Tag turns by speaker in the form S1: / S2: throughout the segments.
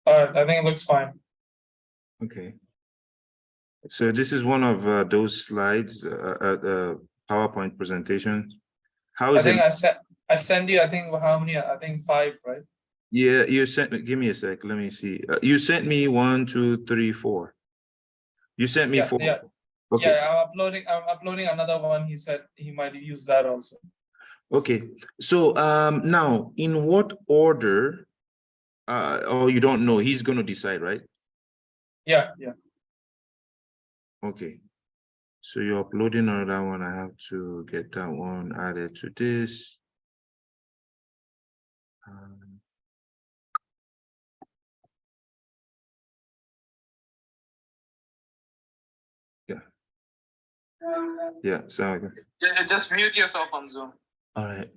S1: All right, I think it looks fine.
S2: Okay. So this is one of those slides, PowerPoint presentation. How
S1: I
S2: is it?
S1: think I send you, I think how many? I think 5, right?
S2: Yeah, you sent me, give me a sec, let me see. You sent me 1, 2, 3, 4. You sent me 4.
S1: Yeah.
S2: Okay.
S1: Yeah, I'm uploading another one. He said he might use that also.
S2: Okay. So now in what order, oh, you don't know, he's going to decide, right?
S1: Yeah.
S2: Okay. So you're uploading another one. I have to get that one added to this. Yeah. Yeah, sound good.
S1: Yeah, just mute yourself on Zoom.
S2: All right.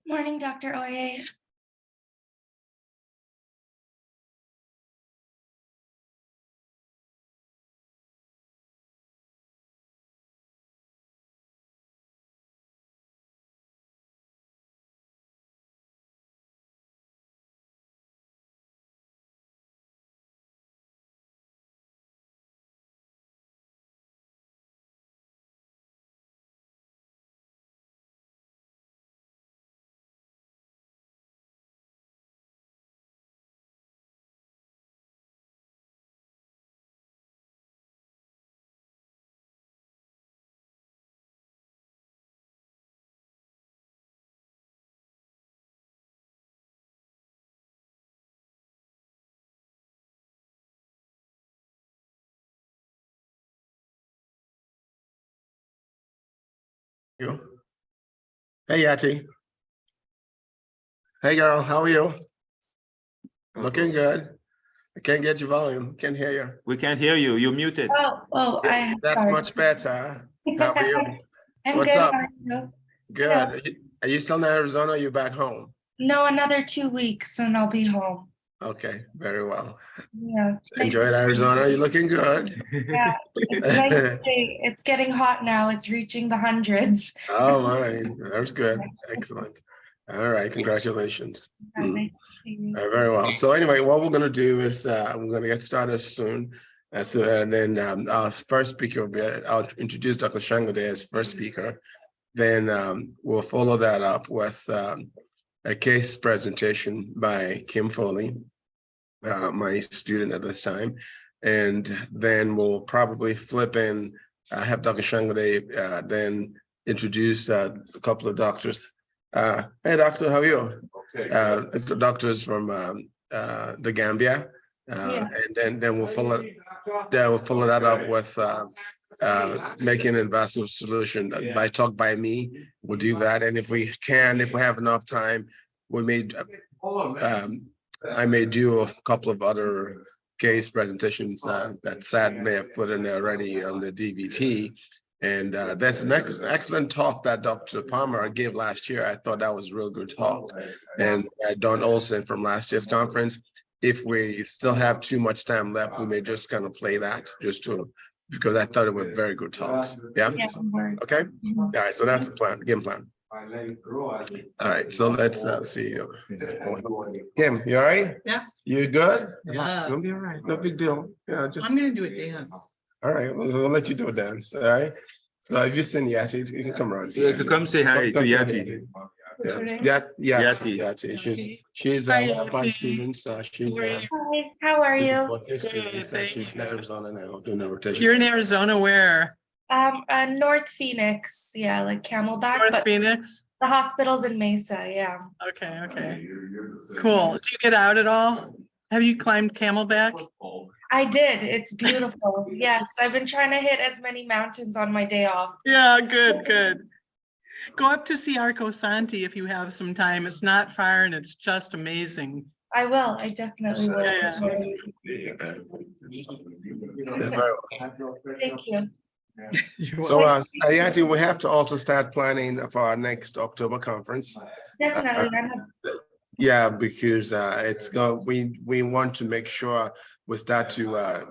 S3: Morning, Dr. Oye.
S4: You. Hey, Yati. Hey, girl, how are you? Looking good. I can't get your volume. Can't hear you.
S2: We can't hear you. You're muted.
S4: That's
S3: Sorry.
S4: much better. How are you?
S3: I'm
S4: What's
S3: good.
S4: up?
S3: How are you?
S4: Good. Are you still in Arizona or are you back home?
S3: No, another 2 weeks and I'll be home.
S4: Okay, very well.
S3: Yeah. nice
S4: Enjoyed
S3: to-
S4: Arizona. You're looking good.
S3: Yeah, it's nice to see. It's getting hot now. It's reaching the hundreds.
S4: Oh, my. That's good. Excellent. All right. Congratulations.
S3: Yeah, nice to see you.
S4: All right, very well. So anyway, what we're going to do is we're going to get started soon. And then our first speaker will be, I'll introduce Dr. Sangodeyi as first speaker. Then we'll follow that up with a case presentation by Kim Foley, my student at this time. And then we'll probably flip in, have Dr. Sangodeyi then introduce a couple of doctors. Hey, doctor, how are you? The doctors from the Gambia. And then we'll follow that up with making an invasive solution by talk by me. We'll do that, and if we have enough time, we may I may do a couple of other case presentations that Sad may have put in there already on the DVT. And that's an excellent talk that Dr. Palmer gave last year. I thought that was a real good talk. And Don Olson from last year's conference. If we still have too much time left, we may just kind of play that because I thought it were very good talks. Yeah. Okay. All right. So that's the plan, game plan. All right. So let's see. Kim, you all right?
S5: Yeah.
S4: You good?
S5: Yeah.
S4: It's gonna be all right. No big deal. Yeah. Just
S5: I'm gonna do a dance.
S4: all right. We'll let you do a dance. All right. So if you send Yati, you can come around.
S2: Come say hi to Yati.
S4: Yeah,
S2: Yati.
S4: Yati. She's one of my students. She's
S3: Hi, how are you?
S4: she's in Arizona now doing the rotation.
S5: You're in Arizona, where?
S3: North Phoenix, yeah, like Camelback,
S5: North
S3: but
S5: Phoenix?
S3: the hospital's in Mesa, yeah.
S5: Okay, okay. Cool. Do you get out at all? Have you climbed Camelback?
S3: I did. It's beautiful. Yes, I've been trying to hit as many mountains on my day off.
S5: Yeah, good, good. Go up to see Arco Santi if you have some time. It's not far and it's just amazing.
S3: I will. I definitely will.
S5: Yeah.
S3: Thank you.
S4: So, Yati, we have to also start planning for our next October conference.
S3: Definitely.
S4: Yeah, because we want to make sure we start to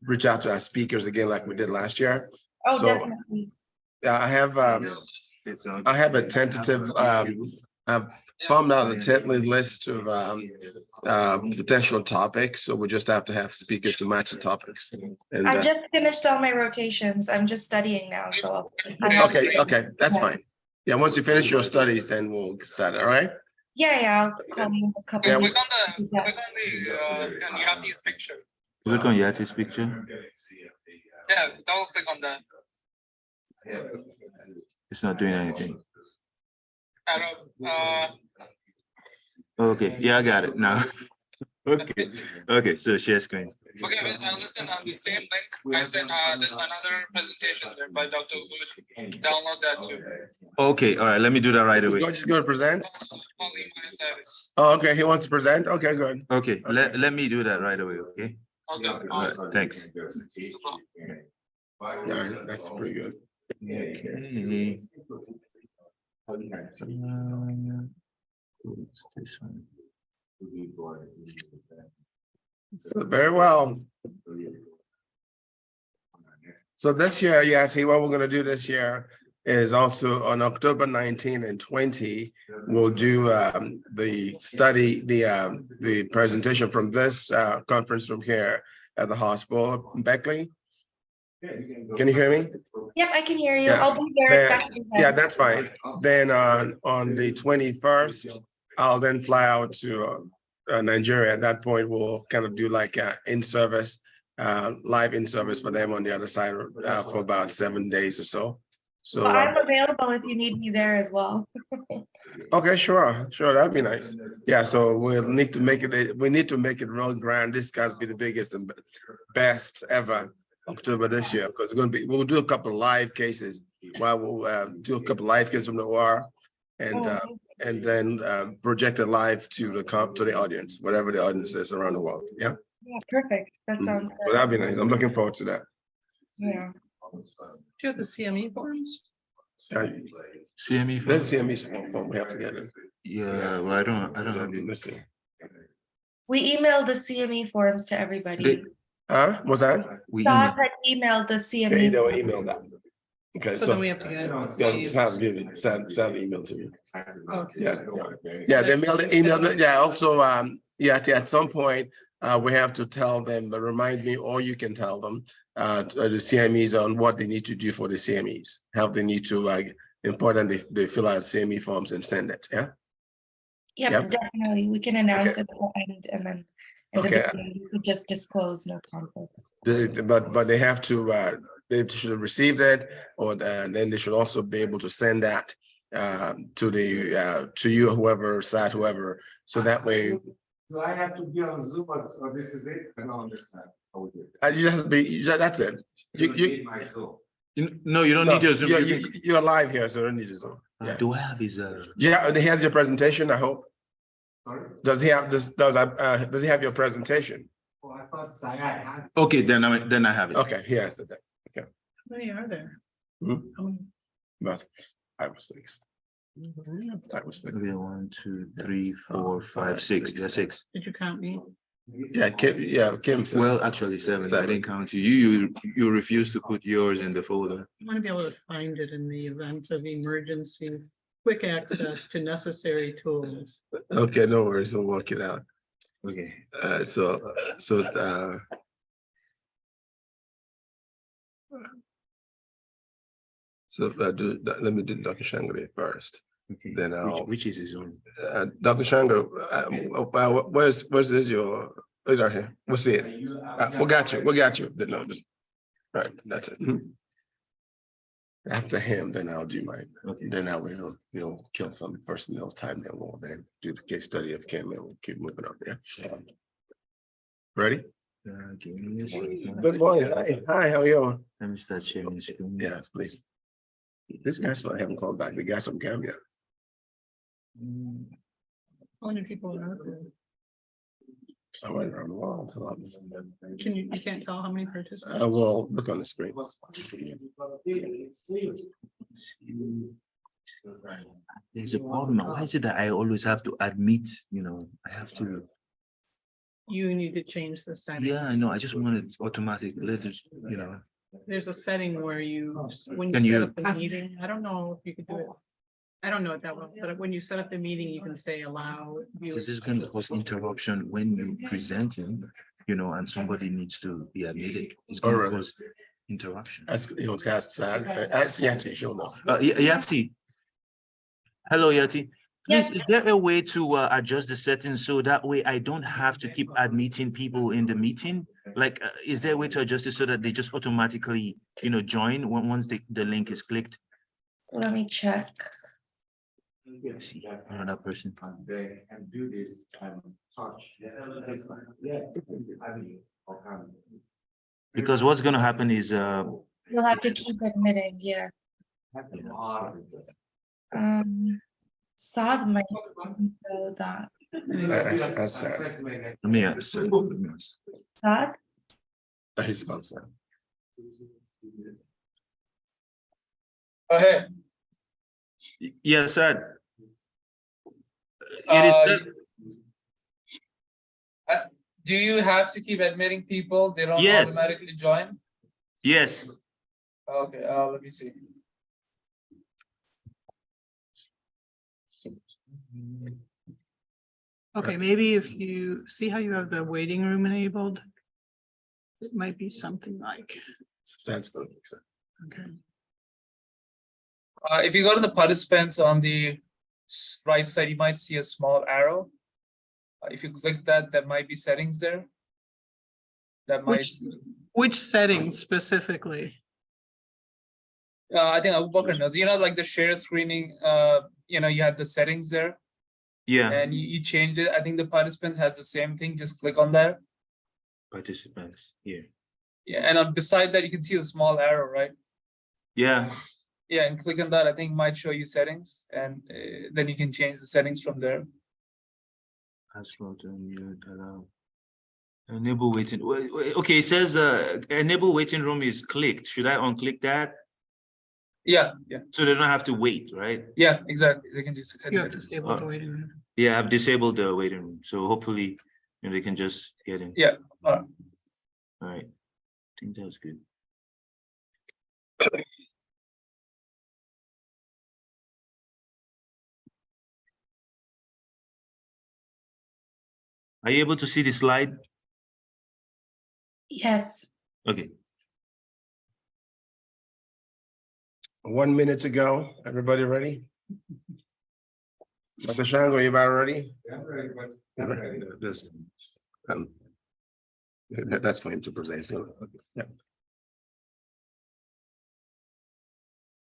S4: reach out to our speakers again like we did last year.
S3: Oh,
S4: So,
S3: definitely.
S4: I have a tentative I've formed out a tentative list of potential topics, so we just have to have speakers to match the topics. And
S3: I just finished all my rotations. I'm just studying now, so.
S4: okay, that's fine. Yeah, once you finish your studies, then we'll start. All right.
S3: Yeah, I'll call you a couple.
S4: Yeah,
S1: Click on the Yati's picture.
S2: Click on Yati's picture.
S1: Yeah, double click on that.
S2: It's not doing anything.
S1: Arrow,
S2: Okay, yeah, I got it now. Okay, so share screen.
S1: okay, listen, on the same link, I sent there's another presentation there by Dr. Badjie. Download that too.
S2: Okay, all right, let me do that right away.
S4: You're just going to present?
S1: Only my status.
S4: Oh, okay. He wants to present. Okay, good.
S2: Okay, let me do that right away, okay?
S1: Okay.
S2: All right, thanks.
S4: All right, that's pretty good.
S2: Okay. It's this one.
S4: So very well. So this year, yeah, see what we're gonna do this year is also on October 19 and 20, we'll do the study, the presentation from this conference room here at the hospital. Beckley, can you hear me?
S3: Yep, I can hear you.
S4: Yeah.
S3: I'll be there.
S4: Then- Yeah, that's fine. Then on the 21st, I'll then fly out to Nigeria. At that point, we'll kind of do like a in-service, live in-service for them on the other side for about 7 days or so. So,
S3: Well, I'm available if you need me there as well.
S4: okay, sure, that'd be nice. Yeah, so we'll need to make it, we need to make it real grand. This guy's be the biggest and best ever October this year, because it's gonna be, we'll do a couple of live cases. Well, we'll do a couple of live cases from the OR and then project it live to the audience, whatever the audience is around the world. Yeah.
S3: Yeah, perfect. That sounds
S4: Well,
S3: good.
S4: that'd be nice. I'm looking forward to that.
S3: Yeah.
S5: Do you have the CME forms?
S2: CME.
S4: There's a CME form we have to get in.
S2: Yeah, well, I don't have it.
S4: Let's see.
S3: We emailed the CME forms to everybody.
S2: They-
S4: What's that?
S2: We
S3: Todd
S2: email.
S3: had emailed the
S4: Yeah,
S3: CME.
S4: they'll
S3: forms.
S4: email that. Okay,
S5: So then
S4: so
S5: we have to get.
S4: yeah, Sam email to you.
S5: Okay.
S4: Yeah, they email it. Yeah, also, yeah, at some point, we have to tell them, remind me, or you can tell them, the CMEs on what they need to do for the CMEs, how they need to, important, they fill out CME forms and send it, yeah?
S3: Yep,
S4: Yep.
S3: definitely. We can announce it at the end and then in the
S4: Okay.
S3: beginning, you could just disclose no conflicts.
S4: But they have to, they should have received it, or then they should also be able to send that to you, whoever, site, whoever, so that way.
S6: Do I have to be on Zoom or this is it? I don't understand.
S4: You just have to be, that's it. You,
S6: My Zoom.
S2: No, you don't
S4: no,
S2: need your Zoom.
S4: you're live here, so you don't need to Zoom. Yeah.
S2: Do I have his?
S4: Yeah, he has your presentation, I hope.
S6: Sorry?
S4: Does he have this, does he have your presentation?
S6: Oh, I thought Zayat had.
S2: Okay, then I have it.
S4: Okay, he has it then.
S5: How many are there?
S4: Hmm?
S5: How many?
S4: About 5 or 6. 5 or 6.
S2: Okay, 1, 2, 3, 4, 5, 6. That's 6.
S5: Did you count me?
S4: Yeah, Kim said.
S2: Well, actually 7. I
S4: 7.
S2: didn't count you. You refused to put yours in the folder.
S5: I want to be able to find it in the event of emergency, quick access to necessary tools.
S4: Okay, no worries, we'll work it out.
S2: Okay.
S4: So let me do Dr. Sangodeyi first.
S2: Okay.
S4: Then I'll.
S2: Which is his own?
S4: Dr. Shango, where's your, where's our here? We'll see it. We got you. The notes. Right, that's it. After him, then I'll do mine.
S2: Okay.
S4: Then I will, kill some personnel time. Then we'll then do the case study of Kim and we'll keep moving on. Yeah. Ready?
S2: Give me a second.
S4: Good morning. Hi, how are you?
S2: Let me start sharing the screen.
S4: Yes, please. This guy's I haven't called back. The guys from Gambia.
S5: How many people are out there?
S4: Somewhere around the world.
S5: You can't tell how many participants?
S4: Well, look on the screen.
S2: There's a problem. Why is it that I always have to admit, I have to.
S5: You need to change the setting.
S2: Yeah, I know. I just want it automatic. Let it,
S5: There's a setting where when
S2: Can
S5: you set
S2: you-
S5: up the meeting, I don't know if you could do it. I don't know it that well, but when you set up the meeting, you can say allow.
S2: Because this is going to cause interruption when you're presenting, and somebody needs to be admitted. It's going to
S4: Alright.
S2: cause interruption.
S4: Ask Yati, she'll know.
S2: Yati. Hello, Yati.
S3: Yes.
S2: Please, is there a way to adjust the settings so that way I don't have to keep admitting people in the meeting? Like, is there a way to adjust it so that they just automatically, join once the link is clicked?
S3: Let me check.
S2: Let's see, another person.
S6: They can do this touch.
S2: Because what's going to happen is,
S3: You'll have to keep admitting, yeah. Saad might know that.
S4: That's sad.
S2: let me ask.
S3: Saad?
S4: He's gone, sir.
S1: Go ahead.
S2: Yes, sir. It is,
S1: Do you have to keep admitting people? They don't
S2: Yes.
S1: automatically join?
S2: yes.
S1: Okay, let me see.
S5: Okay, maybe if you see how you have the waiting room enabled, it might be something like,
S4: Sounds good.
S5: okay.
S1: If you go to the participants on the right side, you might see a small arrow. If you click that, there might be settings there. That might,
S5: Which settings specifically?
S1: I think Abubacarr knows, like the share screening, you had the settings there
S2: Yeah,
S1: and you change it. I think the participants has the same thing. Just click on that.
S2: participants here.
S1: Yeah, and on beside that, you can see the small arrow, right?
S2: Yeah,
S1: Yeah, and click on that. I think it might show you settings, and then you can change the settings from there.
S2: as well to mute, allow. Enable waiting. Okay, it says enable waiting room is clicked. Should I unclick that?
S1: Yeah,
S2: So they don't have to wait, right?
S1: yeah, exactly. They can just
S5: You have disabled the waiting room.
S2: Yeah, I've disabled the waiting room. So hopefully they can just get in.
S1: Yeah.
S2: All right. I think that's good. Are you able to see the slide?
S3: Yes.
S2: Okay.
S4: 1 minute to go. Everybody ready? Dr. Shango, you about ready?
S6: Yeah, I'm ready, but I'm ready.
S4: This, that's for him to present. So, yeah.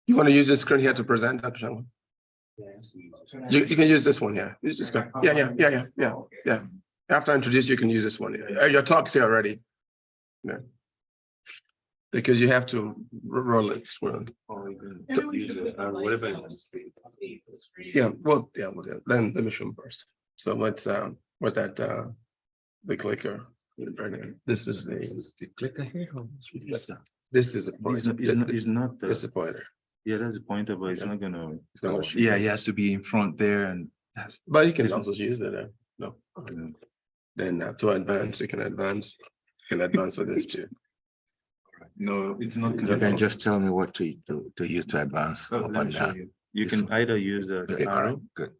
S4: You want to use this screen here to present, Dr. Shango? You can use this one here. Use this guy. Yeah. After I introduce you, can use this one. Your talk's here already. Yeah. Because you have to roll it. Yeah, well, then let me show them first. So let's, what's that, the clicker? This is the clicker here. This is a pointer.
S2: It's not the.
S4: It's a pointer.
S2: Yeah, that's the pointer, but it's not gonna.
S4: It's not gonna shoot.
S2: Yeah, he has to be in front there and.
S4: But you can also use it there. No. Then to advance, you can advance. You can advance with this too.
S2: No, it's not.
S7: You can just tell me what to use to advance up and down.
S2: You can either use the
S7: Okay, all right,
S2: arrow.
S7: good.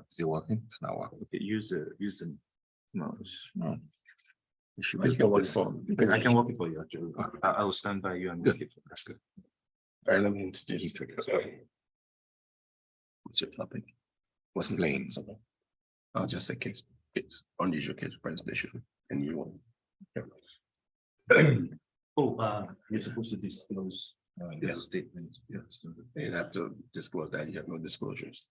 S7: Is it working? It's not working.
S2: Okay, use the mouse.
S7: It should
S4: You
S7: be
S4: can work
S7: this.
S4: for.
S2: I can work it for you actually. I will stand by you and
S7: Good.
S2: work it. That's good.
S4: All right, let me introduce.
S7: What's your topic? What's Spleen?
S4: I'll just say case, it's unusual case presentation and you want.
S2: Oh, you're supposed to disclose. There's a statement.
S4: Yeah, so you have to disclose that. You have no disclosures,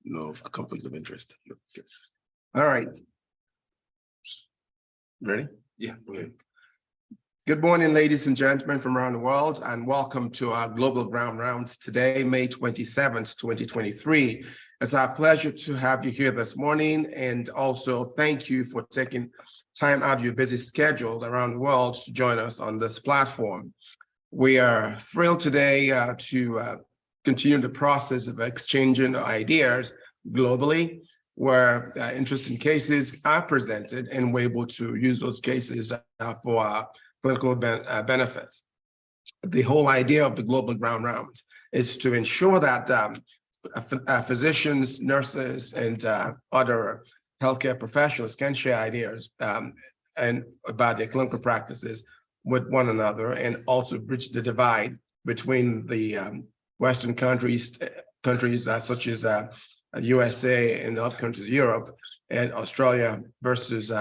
S4: no conflicts of interest. All right. Ready?
S2: Yeah.
S4: Okay. Good morning, ladies and gentlemen from around the world, and welcome to our Global Ground Rounds today, May 27th, 2023. It's our pleasure to have you here this morning, and also thank you for taking time out of your busy schedule around the world to join us on this platform. We are thrilled today to continue the process of exchanging ideas globally, where interesting cases are presented, and we're able to use those cases for clinical benefits. The whole idea of the Global Ground Round is to ensure that physicians, nurses, and other healthcare professionals can share ideas and about their clinical practices with one another, and also bridge the divide between the Western countries such as USA and other countries, Europe and Australia, versus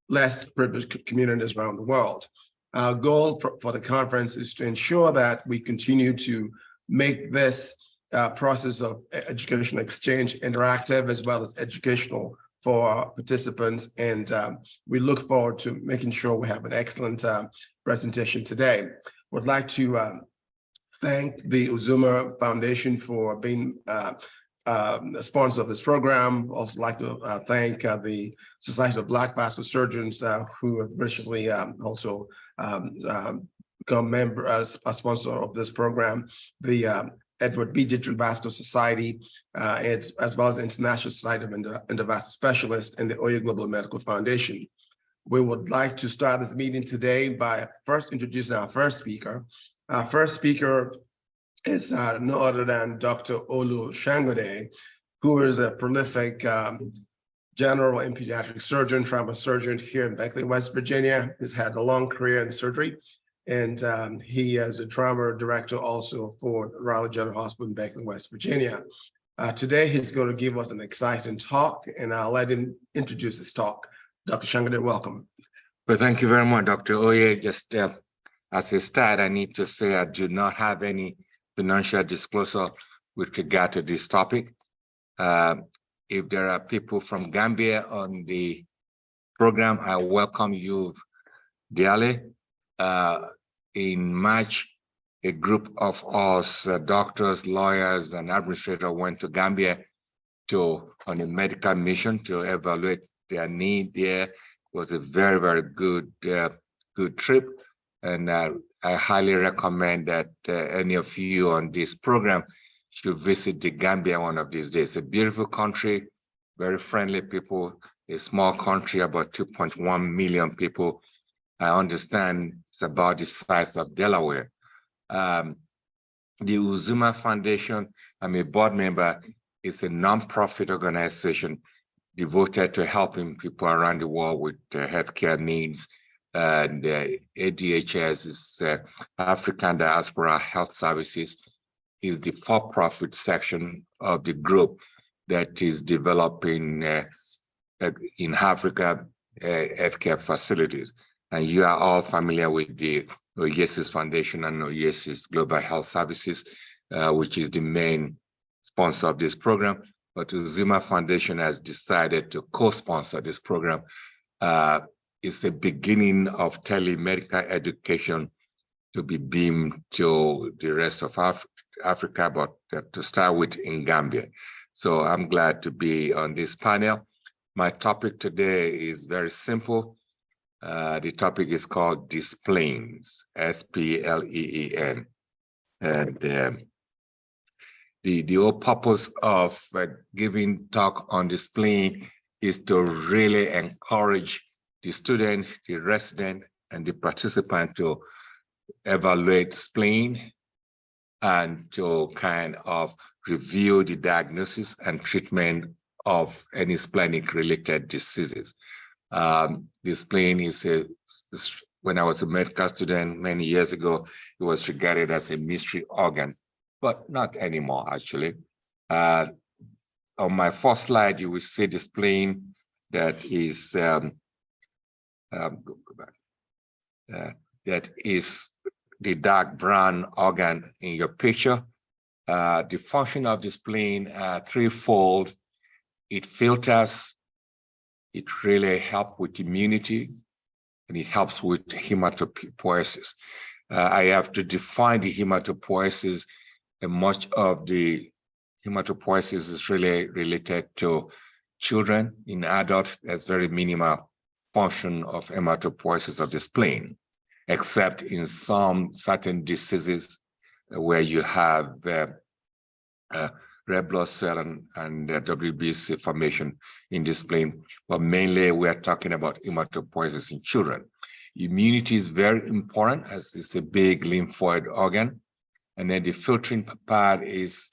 S4: less privileged communities around the world. Our goal for the conference is to ensure that we continue to make this process of educational exchange interactive as well as educational for our participants. And we look forward to making sure we have an excellent presentation today. Would like to thank the Uzuma Foundation for being a sponsor of this program. Also like to thank the Society of Black Vascular Surgeons who have recently also become member as a sponsor of this program. The Edward B. Digital Vascular Society, as well as the International Society of Endovascular Specialists and the Oyo Global Medical Foundation. We would like to start this meeting today by first introducing our first speaker. Our first speaker is no other than Dr. Sangodeyi, who is a prolific general and pediatric surgeon, trauma surgeon here in Beckley, West Virginia. He's had a long career in surgery, and he is a trauma director also for Raleigh General Hospital in Beckley, West Virginia. Today, he's going to give us an exciting talk, and I'll let him introduce his talk. Dr. Sangodeyi, welcome.
S7: Well, thank you very much, Dr. Oye. Just as a start, I need to say I do not have any financial disclosure with regard to this topic. If there are people from Gambia on the program, I welcome you dearly. In March, a group of us, doctors, lawyers, and administrators went to Gambia on a medical mission to evaluate their need there. It was a very, very good trip. And I highly recommend that any of you on this program should visit the Gambia one of these days. A beautiful country, very friendly people, a small country, about 2.1 million people. I understand it's about the size of Delaware. The Uzuma Foundation, I'm a board member, is a nonprofit organization devoted to helping people around the world with healthcare needs. And ADHS is African Diaspora Health Services, is the for-profit section of the group that is developing in Africa healthcare facilities. And you are all familiar with the Oasis Foundation and Oasis Global Health Services, which is the main sponsor of this program. But the Uzuma Foundation has decided to co-sponsor this program. It's a beginning of telemedical education to be beamed to the rest of Africa, but to start with in Gambia. So I'm glad to be on this panel. My topic today is very simple. The topic is called Spleens, S-P-L-E-E-N. And the whole purpose of giving talk on the spleen is to really encourage the student, the resident, and the participant to evaluate spleen and to kind of review the diagnosis and treatment of any splenic related diseases. The spleen is when I was a medical student many years ago, it was regarded as a mystery organ, but not anymore, actually. On my first slide, you will see the spleen that is that is the dark brown organ in your picture. The function of the spleen threefold. It filters, it really helps with immunity, and it helps with hematopoiesis. I have to define the hematopoiesis, and much of the hematopoiesis is really related to children. In adults, there's very minimal function of hematopoiesis of the spleen, except in some certain diseases where you have red blood cell and WBC formation in the spleen. But mainly we're talking about hematopoiesis in children. Immunity is very important as it's a big lymphoid organ. And then the filtering part is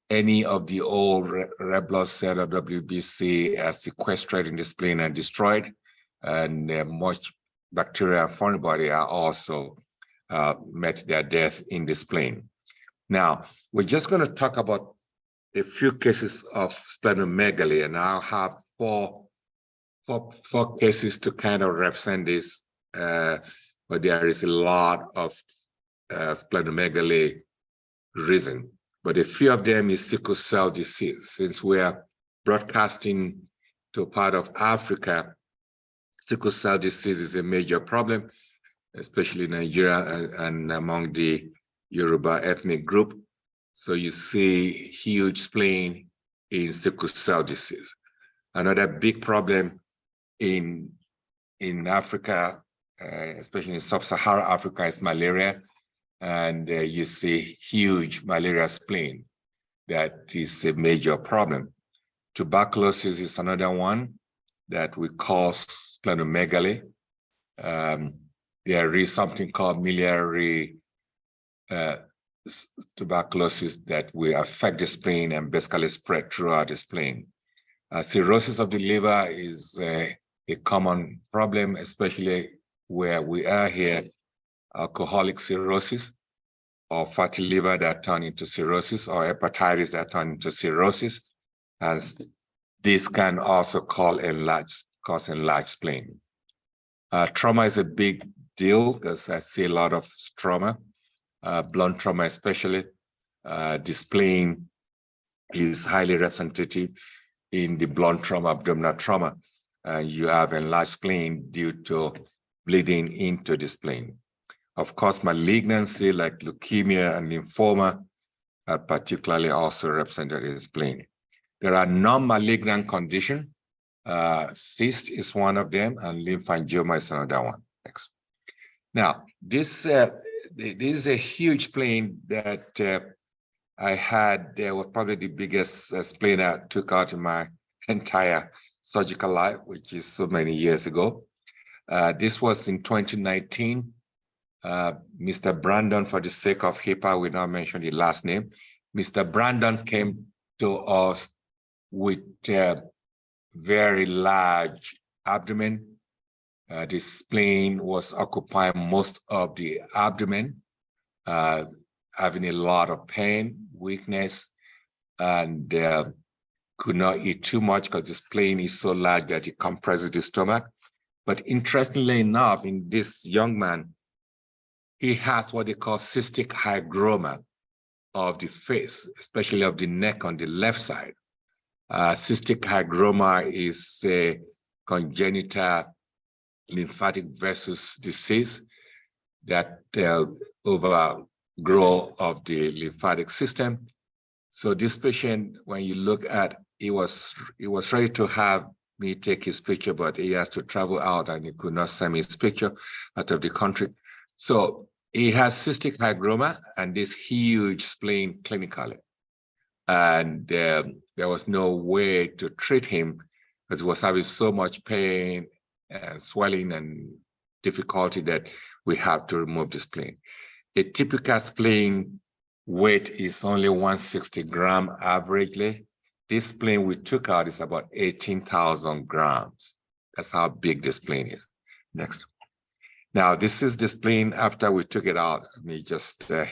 S7: any of the old red blood cell or WBC are sequestered in the spleen and destroyed. And much bacteria and foreign body are also met their death in the spleen. Now, we're just going to talk about a few cases of splenomegaly, and I'll have four cases to kind of represent this, but there is a lot of splenomegaly reason, but a few of them is sickle cell disease. Since we are broadcasting to a part of Africa, sickle cell disease is a major problem, especially in Nigeria and among the Yoruba ethnic group. So you see huge spleen in sickle cell disease. Another big problem in Africa, especially in sub-Saharan Africa, is malaria. and you see huge malaria spleen. That is a major problem. Tuberculosis is another one that will cause splenomegaly. There is something called miliary tuberculosis that will affect the spleen and basically spread throughout the spleen. Cirrhosis of the liver is a common problem, especially where we are here, alcoholic cirrhosis or fatty liver that turn into cirrhosis or hepatitis that turn into cirrhosis. As this can also cause enlarged spleen. Trauma is a big deal because I see a lot of trauma, blunt trauma especially. The spleen is highly representative in the blunt trauma, abdominal trauma. You have enlarged spleen due to bleeding into the spleen. Of course, malignancy like leukemia and lymphoma are particularly also represented in spleen. There are non-malignant conditions. Cyst is one of them, and lymphangioma is another one. Next. Now, this is a huge spleen that I had. Was probably the biggest spleen I took out in my entire surgical life, which is so many years ago. This was in 2019. Mr. Brandon, for the sake of HIPAA, we not mention the last name. Mr. Brandon came to us with a very large abdomen. The spleen was occupying most of the abdomen, having a lot of pain, weakness, and could not eat too much because the spleen is so large that it compresses the stomach. But interestingly enough, in this young man, he has what they call cystic hygroma of the face, especially of the neck on the left side. Cystic hygroma is a congenital lymphatic vessels disease that overgrow of the lymphatic system. So this patient, when you look at, he was ready to have me take his picture, but he has to travel out and he could not send me his picture out of the country. So he has cystic hygroma and this huge spleen clinically. And there was no way to treat him because he was having so much pain and swelling and difficulty that we have to remove the spleen. A typical spleen weight is only 160 grams averagely. This spleen we took out is about 18,000 grams. That's how big the spleen is. Next. Now, this is the spleen after we took it out. I mean, just a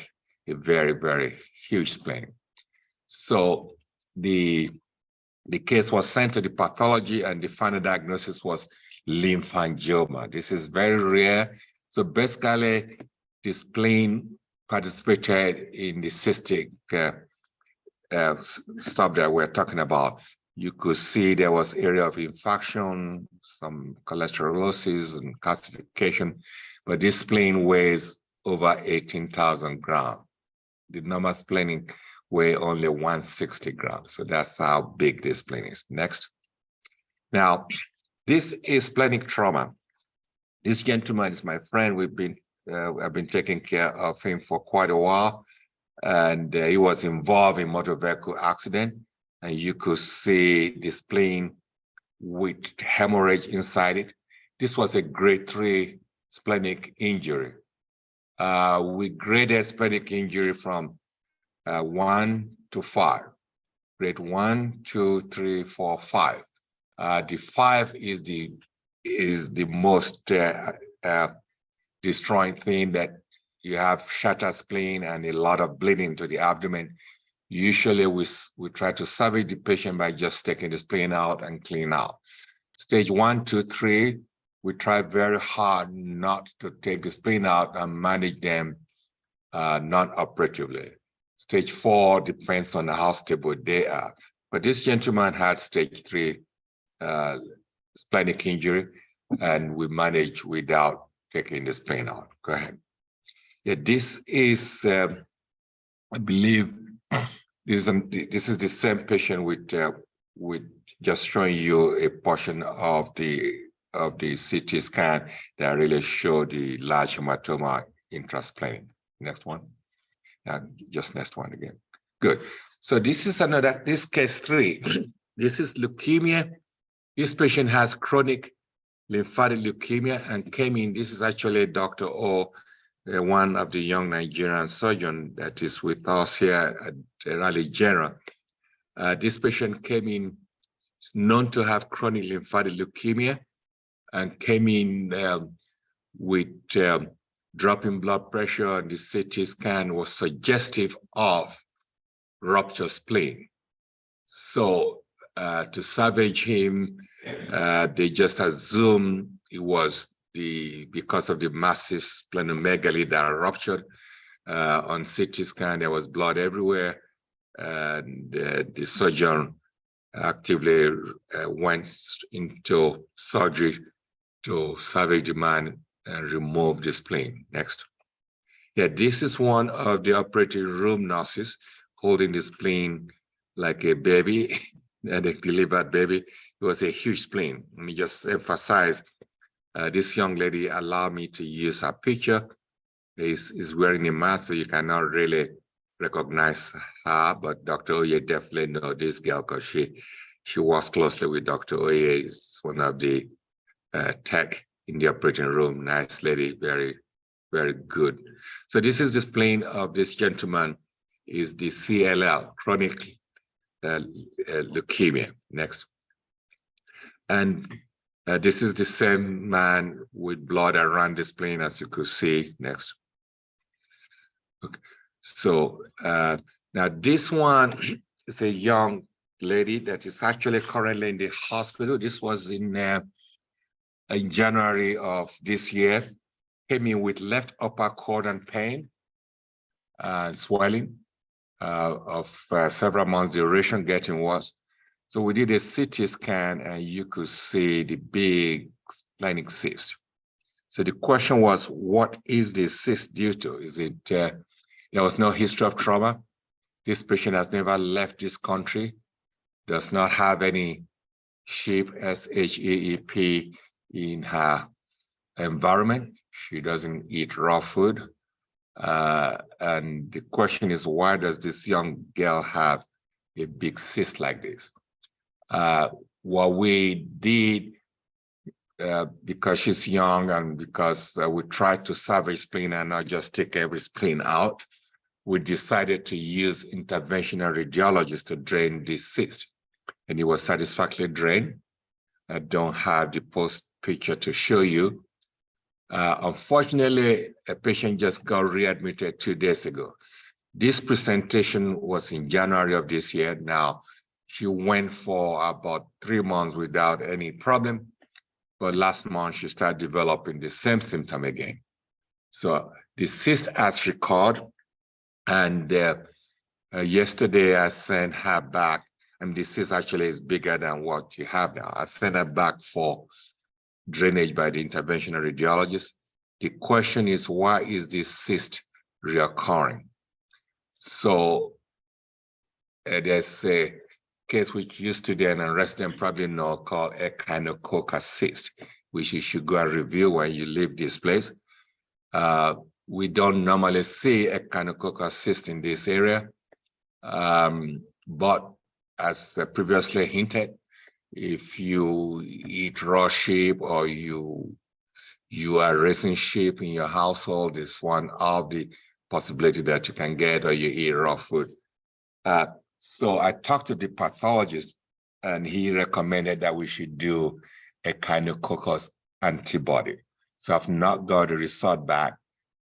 S7: very, very huge spleen. So the case was sent to the pathology and the final diagnosis was lymphangioma. This is very rare. So basically, the spleen participated in the cystic stuff that we're talking about. You could see there was area of infection, some cholesterolosis and calcification, but this spleen weighs over 18,000 grams. The normal spleen weighs only 160 grams. So that's how big this spleen is. Next. Now, this is splenic trauma. This gentleman is my friend. I've been taking care of him for quite a while, and he was involved in motor vehicle accident. And you could see the spleen with hemorrhage inside it. This was a grade 3 splenic injury. We graded splenic injury from 1 to 5. Grade 1, 2, 3, 4, 5. The 5 is the most destroying thing, that you have shattered spleen and a lot of bleeding to the abdomen. Usually we try to salvage the patient by just taking the spleen out and clean out. Stage 1, 2, 3, we try very hard not to take the spleen out and manage them non-operatively. Stage 4 depends on how stable they are. But this gentleman had stage 3 splenic injury, and we managed without taking the spleen out. Go ahead. Yeah, this is, I believe, this is the same patient with just showing you a portion of the CT scan that really show the large hematoma intrasplenic. Next one. And just next one again. Good. So this is this case 3. This is leukemia. This patient has chronic lymphatic leukemia and came in. This is actually Dr. O, one of the young Nigerian surgeon that is with us here at Raleigh General. This patient came in, is known to have chronic lymphatic leukemia, and came in with dropping blood pressure, and the CT scan was suggestive of ruptured spleen. So to salvage him, they just assumed it was because of the massive splenomegaly that ruptured. On CT scan, there was blood everywhere, and the surgeon actively went into surgery to salvage the man and remove the spleen. Next. Yeah, this is one of the operating room nurses holding the spleen like a baby, and a delivered baby. It was a huge spleen. Let me just emphasize, this young lady allowed me to use her picture. Is wearing a mask, so you cannot really recognize her, but Dr. Oye definitely know this girl because she works closely with Dr. Oye. Is one of the tech in the operating room. Nice lady, very, very good. So this is the spleen of this gentleman, is the CLL, chronic leukemia. Next. And this is the same man with blood around the spleen, as you could see. Next. Okay. So now this one is a young lady that is actually currently in the hospital. This was in January of this year. Came in with left upper quadrant pain, swelling of several months duration, getting worse. So we did a CT scan, and you could see the big splenic cyst. So the question was, what is the cyst due to? Is it there was no history of trauma? This patient has never left this country, does not have any SHEEP, SHEEP, in her environment. She doesn't eat raw food. And the question is, why does this young girl have a big cyst like this? What we did, because she's young and because we tried to salvage spleen and not just take every spleen out, we decided to use interventional radiologists to drain this cyst. And it was satisfactorily drained. I don't have the post picture to show you. Unfortunately, a patient just got readmitted 2 days ago. This presentation was in January of this year. Now, she went for about 3 months without any problem, but last month she started developing the same symptom again. So the cyst has recurred, and yesterday I sent her back, and this cyst actually is bigger than what you have now. I sent her back for drainage by the interventional radiologist. The question is, why is this cyst reoccurring? So there's a case which used to be an resident probably know called echinococcus cyst, which you should go and review when you leave this place. We don't normally see echinococcus cyst in this area, but as previously hinted, if you eat raw sheep or you are raising sheep in your household, is one of the possibility that you can get, or you eat raw food. So I talked to the pathologist, and he recommended that we should do a echinococcus antibody. So I've not got the result back,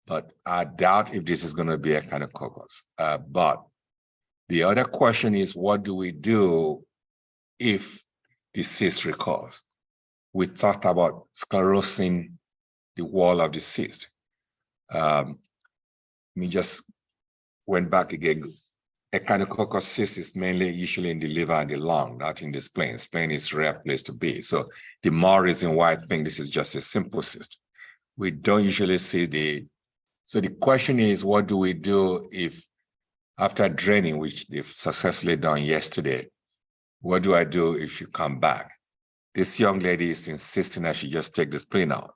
S7: but I doubt if this is going to be a echinococcus. But the other question is, what do we do if the cyst recurs? We thought about sclerosing the wall of the cyst. We just went back again. Echinococcus cyst is mainly usually in the liver and the lung, not in the spleen. Spleen is a rare place to be. So the more reason why I think this is just a simple cyst. We don't usually see so the question is, what do we do if after draining, which they've successfully done yesterday, what do I do if you come back? This young lady is insisting that she just take the spleen out.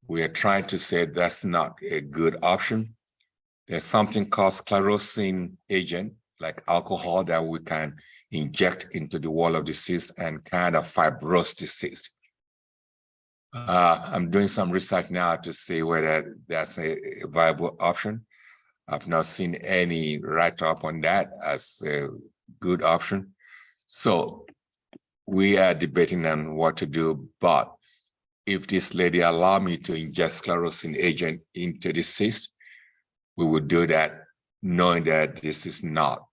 S7: We are trying to say that's not a good option. There's something called sclerosing agent, like alcohol, that we can inject into the wall of the cyst and kind of fibrose the cyst. I'm doing some research now to see whether that's a viable option. I've not seen any write-up on that as a good option. So we are debating on what to do, but if this lady allow me to inject sclerosing agent into the cyst, we would do that knowing that this is not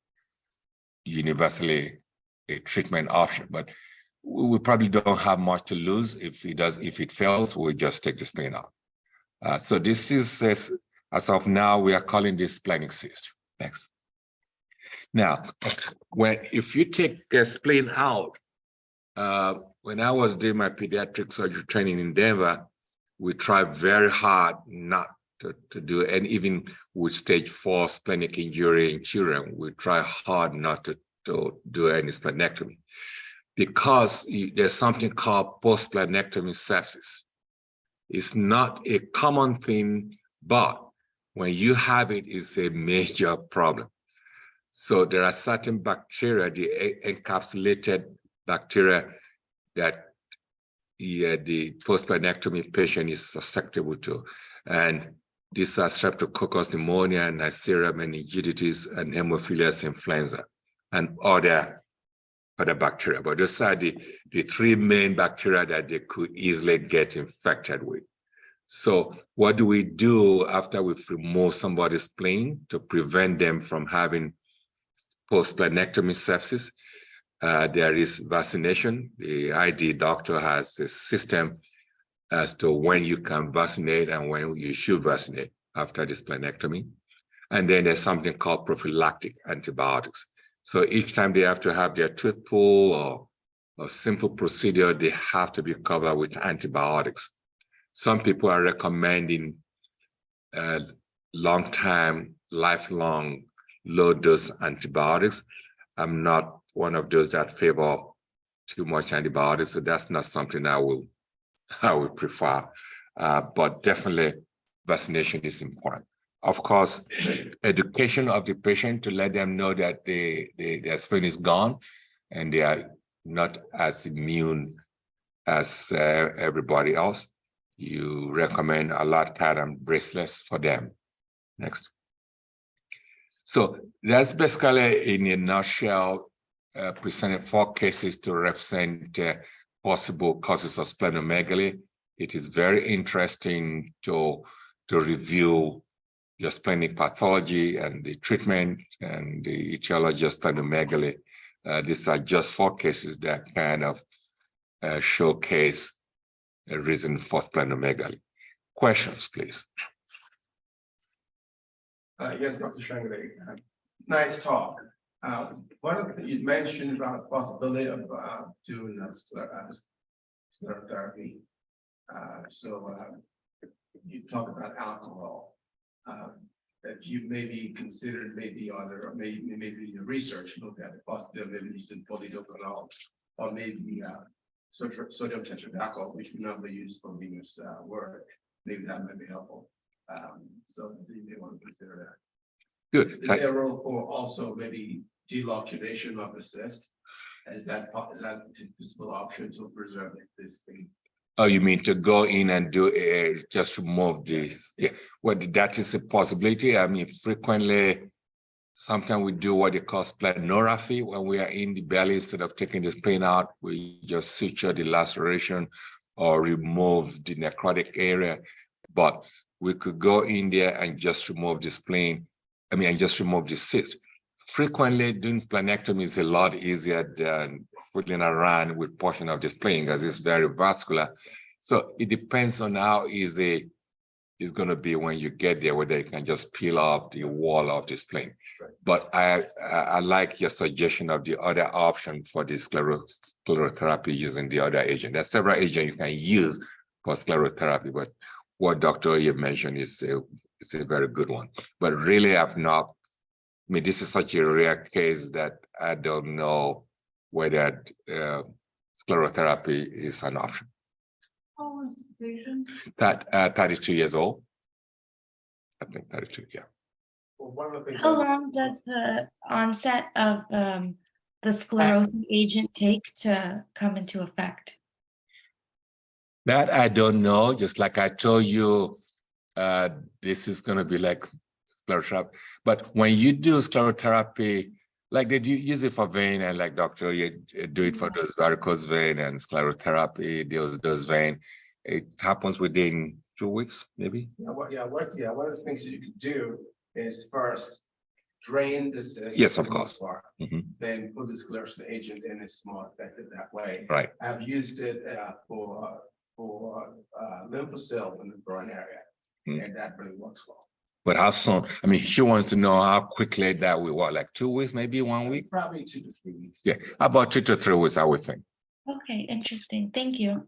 S7: universally a treatment option, but we probably don't have much to lose. If it fails, we'll just take the spleen out. So this is, as of now, we are calling this splenic cyst. Next. Now, if you take a spleen out, when I was doing my pediatric surgery training in Denver, we tried very hard not to do, and even with stage 4 splenic injury in children, we try hard not to do any splenectomy, because there's something called post-splenectomy sepsis. It's not a common thing, but when you have it, it's a major problem. So there are certain bacteria, the encapsulated bacteria, that the post-splenectomy patient is susceptible to. And these are Streptococcus pneumonia, Neisseria meningitis, and Haemophilus influenza, and other bacteria. But those are the 3 main bacteria that they could easily get infected with. So what do we do after we've removed somebody's spleen to prevent them from having post-splenectomy sepsis? There is vaccination. The ID doctor has a system as to when you can vaccinate and when you should vaccinate after the splenectomy. And then there's something called prophylactic antibiotics. So each time they have to have their tooth pulled or a simple procedure, they have to be covered with antibiotics. Some people are recommending long-time, lifelong, low-dose antibiotics. I'm not one of those that favor too much antibiotics, so that's not something I would prefer. But definitely, vaccination is important. Of course, education of the patient to let them know that their spleen is gone and they are not as immune as everybody else. You recommend a loctite bracelets for them. Next. So that's basically, in a nutshell, presented 4 cases to represent possible causes of splenomegaly. It is very interesting to review your splenic pathology and the treatment and the etiology of splenomegaly. These are just 4 cases that kind of showcase a reason for splenomegaly. Questions, please.
S4: Yes, Dr. Sangodeyi. Nice talk. One of the things you mentioned about the possibility of doing sclerotherapy. You talk about alcohol. That you maybe considered maybe your research looked at the possibility of using polydocanol or maybe sodium tetradocal, which we normally use for venous work. Maybe that might be helpful. So you may want to consider that.
S7: Good.
S4: Is there a role for also maybe deloculation of the cyst? Is that a possible option to preserve this thing?
S7: Oh, you mean to go in and do just remove the, yeah, well, that is a possibility. I mean, frequently, sometimes we do what they call splenography when we are in the belly. Instead of taking the spleen out, we just suture the laceration or remove the necrotic area. But we could go in there and just remove the spleen, and just remove the cyst. Frequently, doing splenectomy is a lot easier than fiddling around with portion of the spleen because it's very vascular. So it depends on how easy it's going to be when you get there, whether you can just peel off the wall of the spleen. Right. But I like your suggestion of the other option for the sclerotherapy using the other agent. There's several agents you can use for sclerotherapy, but what Dr. Oye mentioned is a very good one. But really, I've not. I mean, this is such a rare case that I don't know whether sclerotherapy is an option.
S5: How old is the patient?
S7: That 32 years old. I think 32, yeah.
S4: one of the things.
S3: How long does the onset of the sclerosing agent take to come into effect?
S7: That I don't know, just like I told you, this is gonna be like sclerotherapy. But when you do sclerotherapy, like they do use it for vein, and like Dr. you do it for those varicose vein and sclerotherapy, those vein, it happens within 2 weeks, maybe.
S4: One of the things that you can do is first drain this.
S7: Yes, of course. Mhm.
S4: Then put the sclerosing agent in. It's more effective that way.
S7: Right.
S4: I've used it for lymphocyl in the groin area, and that really works well.
S7: But how soon? I mean, she wants to know how quickly that will work, like 2 weeks, maybe 1 week?
S4: Probably 2 to 3 weeks.
S7: Yeah, about 2 to 3 weeks, I would think.
S3: Okay, interesting. Thank you.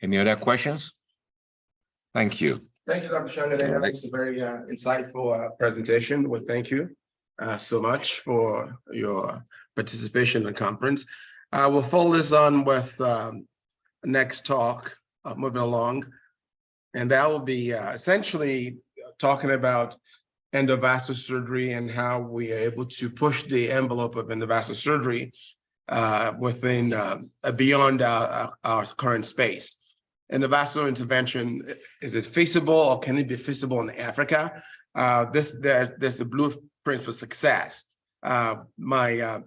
S7: Any other questions? Thank you.
S4: Thank you, Dr. Sangodeyi. That's a very insightful presentation. Well, thank you so much for your participation in the conference. We'll follow this on with next talk, moving along. And that will be essentially talking about endovascular surgery and how we are able to push the envelope of endovascular surgery within beyond our current space. Endovascular intervention, is it feasible or can it be feasible in Africa? There's a blueprint for success. My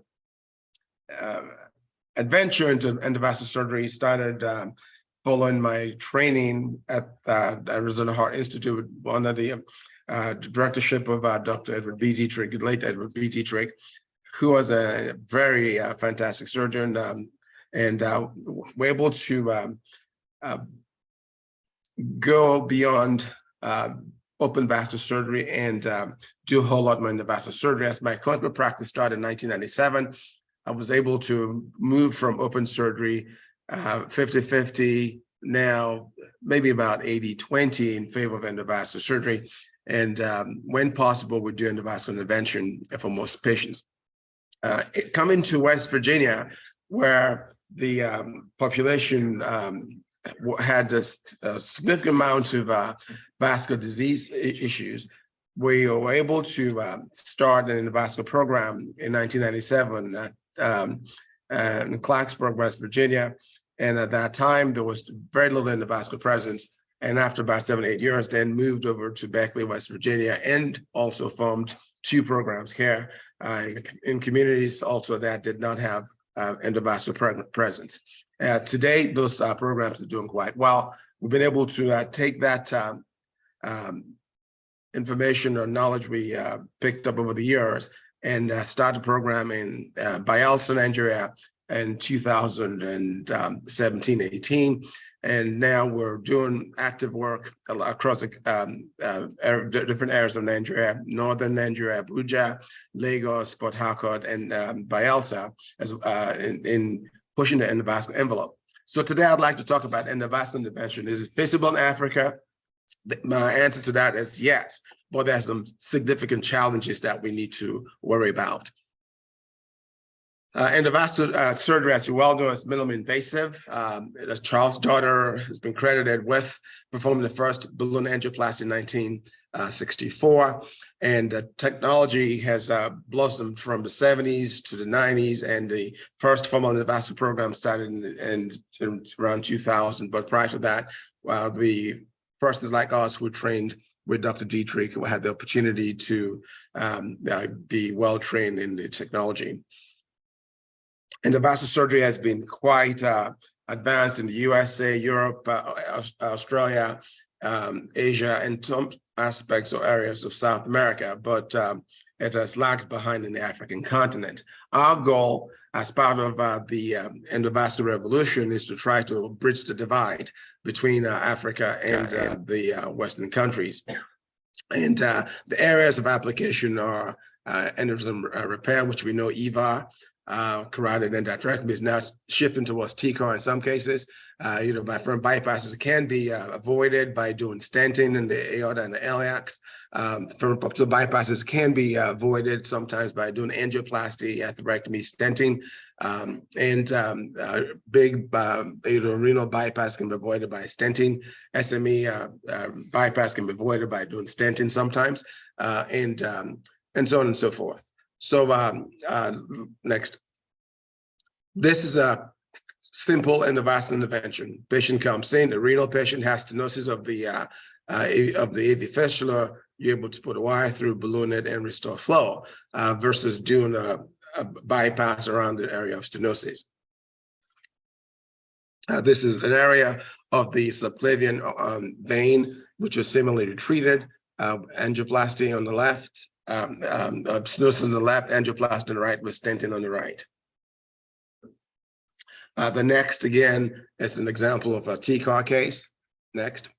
S4: adventure into endovascular surgery started following my training at Arizona Heart Institute under the directorship of Dr. Edward B. Dietrich, late Edward B. Dietrich, who was a very fantastic surgeon, and we're able to go beyond open vascular surgery and do a whole lot more endovascular surgery. As my clinical practice started in 1997, I was able to move from open surgery 50-50, now maybe about 80-20 in favor of endovascular surgery. And when possible, we do endovascular intervention for most patients. Coming to West Virginia, where the population had this significant amount of vascular disease issues, we were able to start an endovascular program in 1997 in Clarksburg, West Virginia. And at that time, there was very little endovascular presence. And after about 7-8 years, then moved over to Beckley, West Virginia, and also formed 2 programs here in communities also that did not have endovascular presence. Today, those programs are doing quite well. We've been able to take that information or knowledge we picked up over the years and start a program in Bayelsa, Nigeria in 2017-18. And now we're doing active work across different areas of Nigeria, northern Nigeria, Abuja, Lagos, Port Harcourt, and Bayelsa as in pushing the endovascular envelope. So today I'd like to talk about endovascular intervention. Is it feasible in Africa? My answer to that is yes, but there's some significant challenges that we need to worry about. Endovascular surgery, as you well know, is minimally invasive. Charles Daughter has been credited with performing the first balloon angioplasty in 1964. And technology has blossomed from the 70s to the 90s, and the first formal endovascular program started in around 2000. But prior to that, the persons like us who trained with Dr. Dietrich, who had the opportunity to be well trained in the technology. Endovascular surgery has been quite advanced in the USA, Europe, Australia, Asia, and some aspects or areas of South America, but it has lagged behind in the African continent. Our goal as part of the endovascular revolution is to try to bridge the divide between Africa and the Western countries. And the areas of application are aneurysm repair, which we know EVAR, carotid endarterectomy is now shifting towards TCAR in some cases. By firm bypasses can be avoided by doing stenting in the aorta and the iliacs. Firm bypasses can be avoided sometimes by doing angioplasty, atherectomy, stenting, big renal bypass can be avoided by stenting. SME bypass can be avoided by doing stenting sometimes, and so on and so forth. So next. This is a simple endovascular intervention. Patient comes in, the renal patient has stenosis of the AV fistula. You're able to put a wire through, balloon it, and restore flow versus doing a bypass around the area of stenosis. This is an area of the subclavian vein, which is similarly treated. Angioplasty on the left, stenosis on the left, angioplasty on the right with stenting on the right. The next, again, is an example of a TCAR case. Next.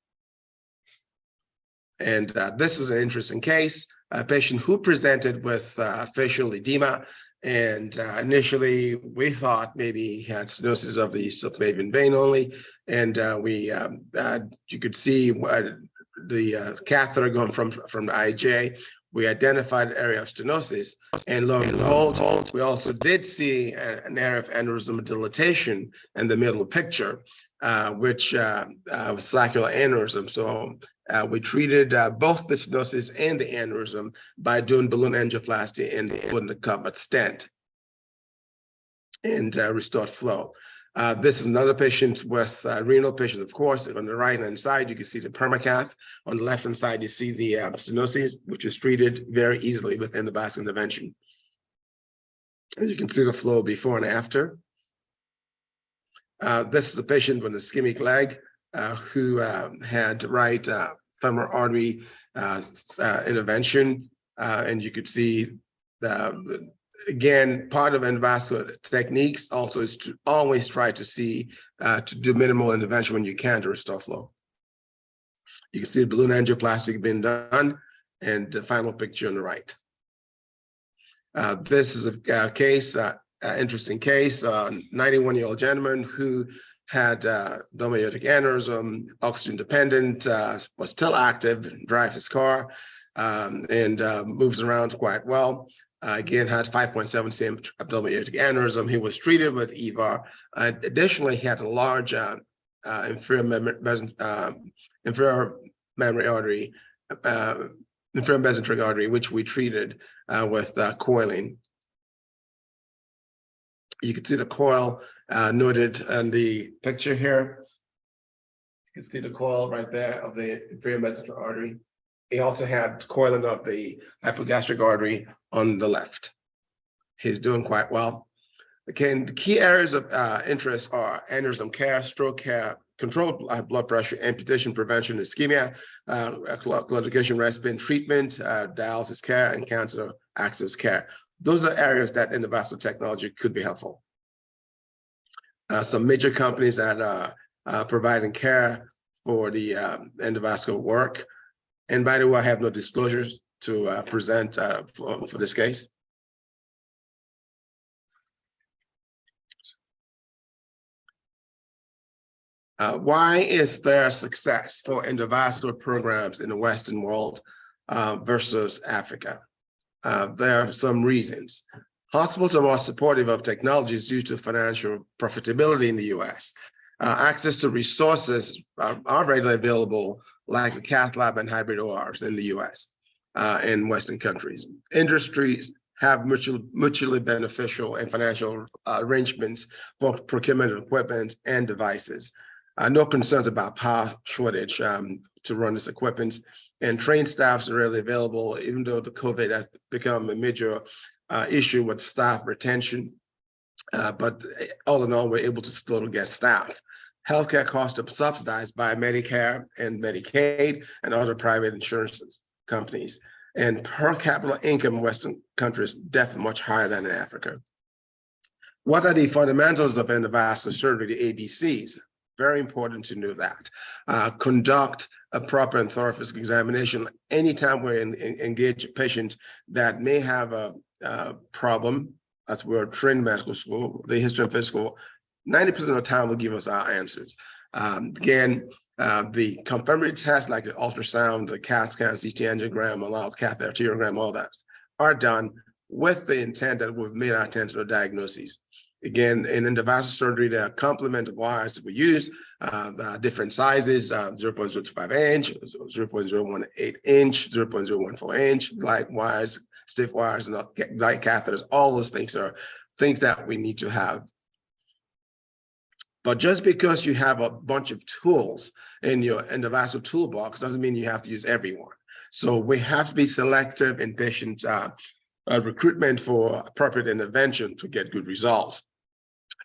S4: And this was an interesting case, a patient who presented with facial edema. And initially, we thought maybe he had stenosis of the subclavian vein only. And you could see the catheter going from the IJ. We identified an area of stenosis, and lo and behold, we also did see an area of aneurysmal dilatation in the middle picture, which was sacral aneurysm. So we treated both the stenosis and the aneurysm by doing balloon angioplasty and putting the covered stent and restored flow. This is another patient with renal patient, of course. On the right-hand side, you can see the permacath. On the left-hand side, you see the stenosis, which is treated very easily with endovascular intervention. And you can see the flow before and after. This is a patient with an ischemic leg who had right femoral artery intervention. And you could see again, part of endovascular techniques also is to always try to do minimal intervention when you can to restore flow. You can see the balloon angioplasty being done, and the final picture on the right. This is a case, interesting case, 91-year-old gentleman who had abdominal aortic aneurysm, oxygen dependent, was still active, drives his car, and moves around quite well. Again, had 5.7 cm abdominal aortic aneurysm. He was treated with EVAR. Additionally, he had a large inferior mesenteric artery, which we treated with coiling. You can see the coil noted in the picture here. You can see the coil right there of the inferior mesenteric artery. He also had coiling of the hypogastric artery on the left. He's doing quite well. Again, the key areas of interest are aneurysm care, stroke care, controlled blood pressure, amputation prevention, ischemia, claudication respirant treatment, dialysis care, and cancer access care. Those are areas that endovascular technology could be helpful. Some major companies that are providing care for the endovascular work. And by the way, I have no disclosures to present for this case. Why is there success for endovascular programs in the Western world versus Africa? There are some reasons. Hospitals are more supportive of technologies due to financial profitability in the US. Access to resources are readily available, like a cath lab and hybrid ORs in the US and Western countries. Industries have mutually beneficial and financial arrangements for procurement of equipment and devices. No concerns about power shortage to run this equipment, and trained staffs are readily available, even though the COVID has become a major issue with staff retention. But all in all, we're able to still get staff. Healthcare costs are subsidized by Medicare and Medicaid and other private insurance companies. And per capita income in Western countries definitely much higher than in Africa. What are the fundamentals of endovascular surgery, the ABCs? Very important to know that. Conduct a proper and thorough physical examination anytime we engage a patient that may have a problem as we're trained in medical school, the history and physical, 90% of the time will give us our answers. Again, the confirmatory tests like the ultrasound, the CAT scan, CT angiogram, allowed catheter arteriogram, all that are done with the intent that we've made our tentative diagnoses. Again, in endovascular surgery, there are complement of wires that we use, different sizes, 0.05 inch, 0.018 inch, 0.014 inch, light wires, stiff wires, and light catheters. All those things are things that we need to have. But just because you have a bunch of tools in your endovascular toolbox doesn't mean you have to use every one. So we have to be selective in patient recruitment for appropriate intervention to get good results.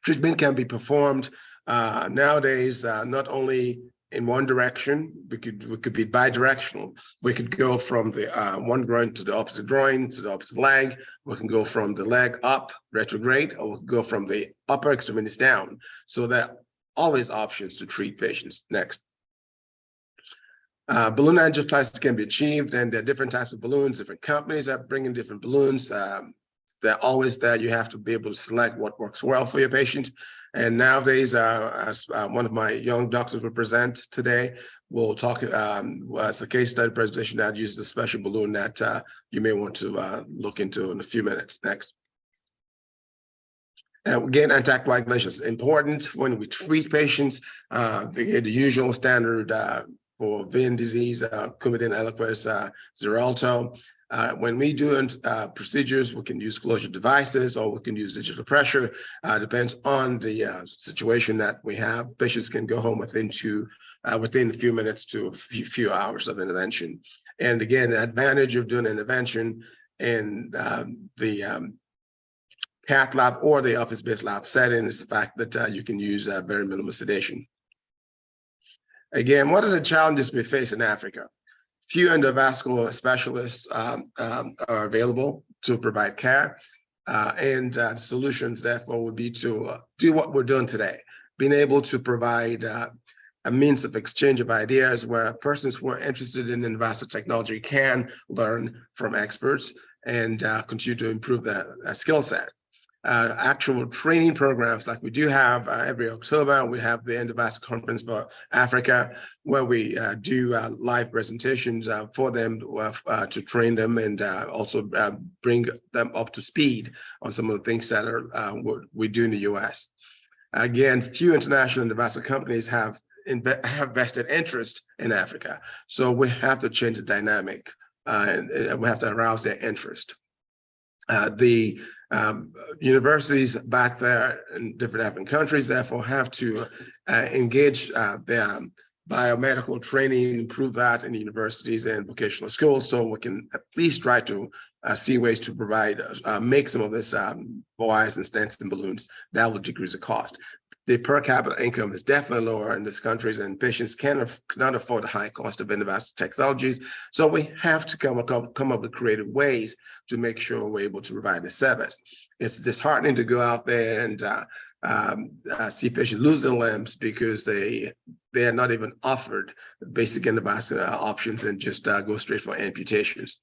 S4: Treatment can be performed nowadays not only in one direction, we could be bidirectional. We could go from the one groin to the opposite groin to the opposite leg. We can go from the leg up retrograde, or we can go from the upper extremities down. So there are always options to treat patients. Next. Balloon angioplasty can be achieved, and there are different types of balloons. Different companies are bringing different balloons. They're always there. You have to be able to select what works well for your patient. And nowadays, as one of my young doctors will present today, we'll talk as the case study presentation that uses a special balloon that you may want to look into in a few minutes. Next. Again, anticoagulation is important when we treat patients. The usual standard for vein disease, Coumadin, Eliquis, Xarelto. When we do procedures, we can use closure devices or we can use digital pressure. Depends on the situation that we have. Patients can go home within a few minutes to a few hours of intervention. And again, the advantage of doing intervention in the cath lab or the office-based lab setting is the fact that you can use very minimal sedation. Again, what are the challenges we face in Africa? Few endovascular specialists are available to provide care, and solutions therefore would be to do what we're doing today, being able to provide a means of exchange of ideas where persons who are interested in endovascular technology can learn from experts and continue to improve their skill set. Actual training programs like we do have every October. We have the Endovascular Conference for Africa, where we do live presentations for them to train them and also bring them up to speed on some of the things that are what we do in the US. Again, few international endovascular companies have vested interest in Africa. So we have to change the dynamic and we have to arouse their interest. The universities back there in different African countries therefore have to engage their biomedical training, improve that in universities and vocational schools, so we can at least try to see ways to provide, make some of this wires and stents and balloons that will decrease the cost. The per capita income is definitely lower in these countries, and patients cannot afford the high cost of endovascular technologies. So we have to come up with creative ways to make sure we're able to provide the service. It's disheartening to go out there and see patients losing limbs because they are not even offered basic endovascular options and just go straight for amputations.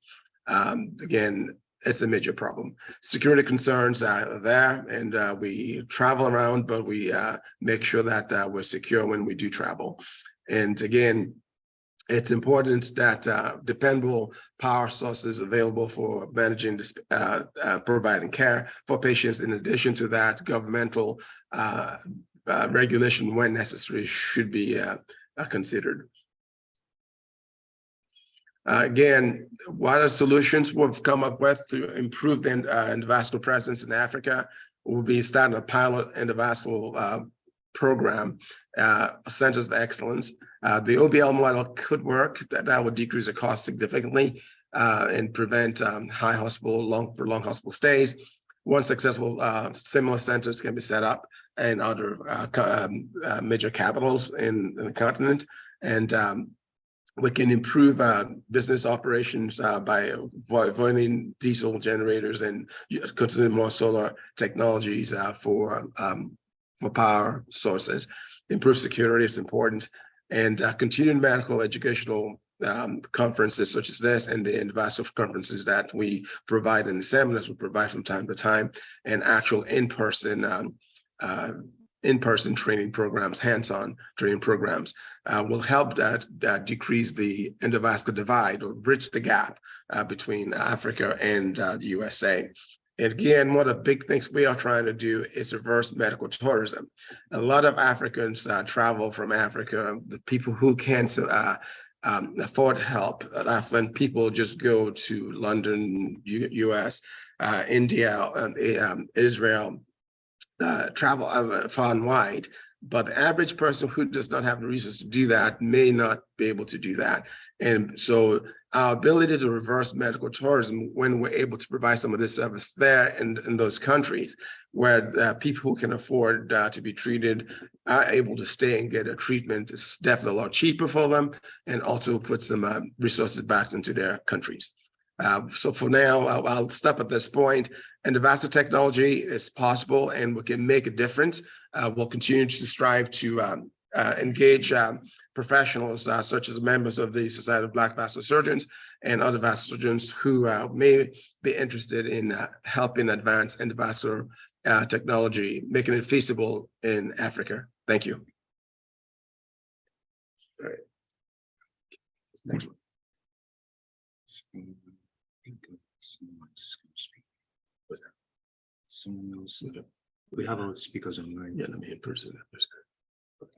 S4: Again, it's a major problem. Security concerns are there, and we travel around, but we make sure that we're secure when we do travel. And again, it's important that dependable power sources available for managing this, providing care for patients. In addition to that, governmental regulation, when necessary, should be considered. Again, what are solutions we've come up with to improve the endovascular presence in Africa? We'll be starting a pilot endovascular program, centers of excellence. The OBL model could work. That would decrease the cost significantly and prevent high hospital, long hospital stays. Once successful, similar centers can be set up in other major capitals in the continent, and we can improve business operations by avoiding diesel generators and considering more solar technologies for power sources. Improve security is important, and continuing medical educational conferences such as this and the endovascular conferences that we provide and the seminars we provide from time to time, and actual in-person training programs, hands-on training programs will help that decrease the endovascular divide or bridge the gap between Africa and the USA. And again, one of the big things we are trying to do is reverse medical tourism. A lot of Africans travel from Africa, the people who can't afford help. Often people just go to London, US, India, Israel, travel far and wide. But the average person who does not have the resources to do that may not be able to do that. And so our ability to reverse medical tourism, when we're able to provide some of this service there in those countries where people who can afford to be treated are able to stay and get a treatment, is definitely a lot cheaper for them, and also put some resources back into their countries. So for now, I'll stop at this point. And the vascular technology is possible and we can make a difference. We'll continue to strive to engage professionals such as members of the Society of Black Vascular Surgeons and other vascular surgeons who may be interested in helping advance endovascular technology, making it feasible in Africa. Thank you. All right. Next one.
S2: Someone's going to speak. What's that? Someone else. We have our speakers online.
S4: Yeah, let me in person.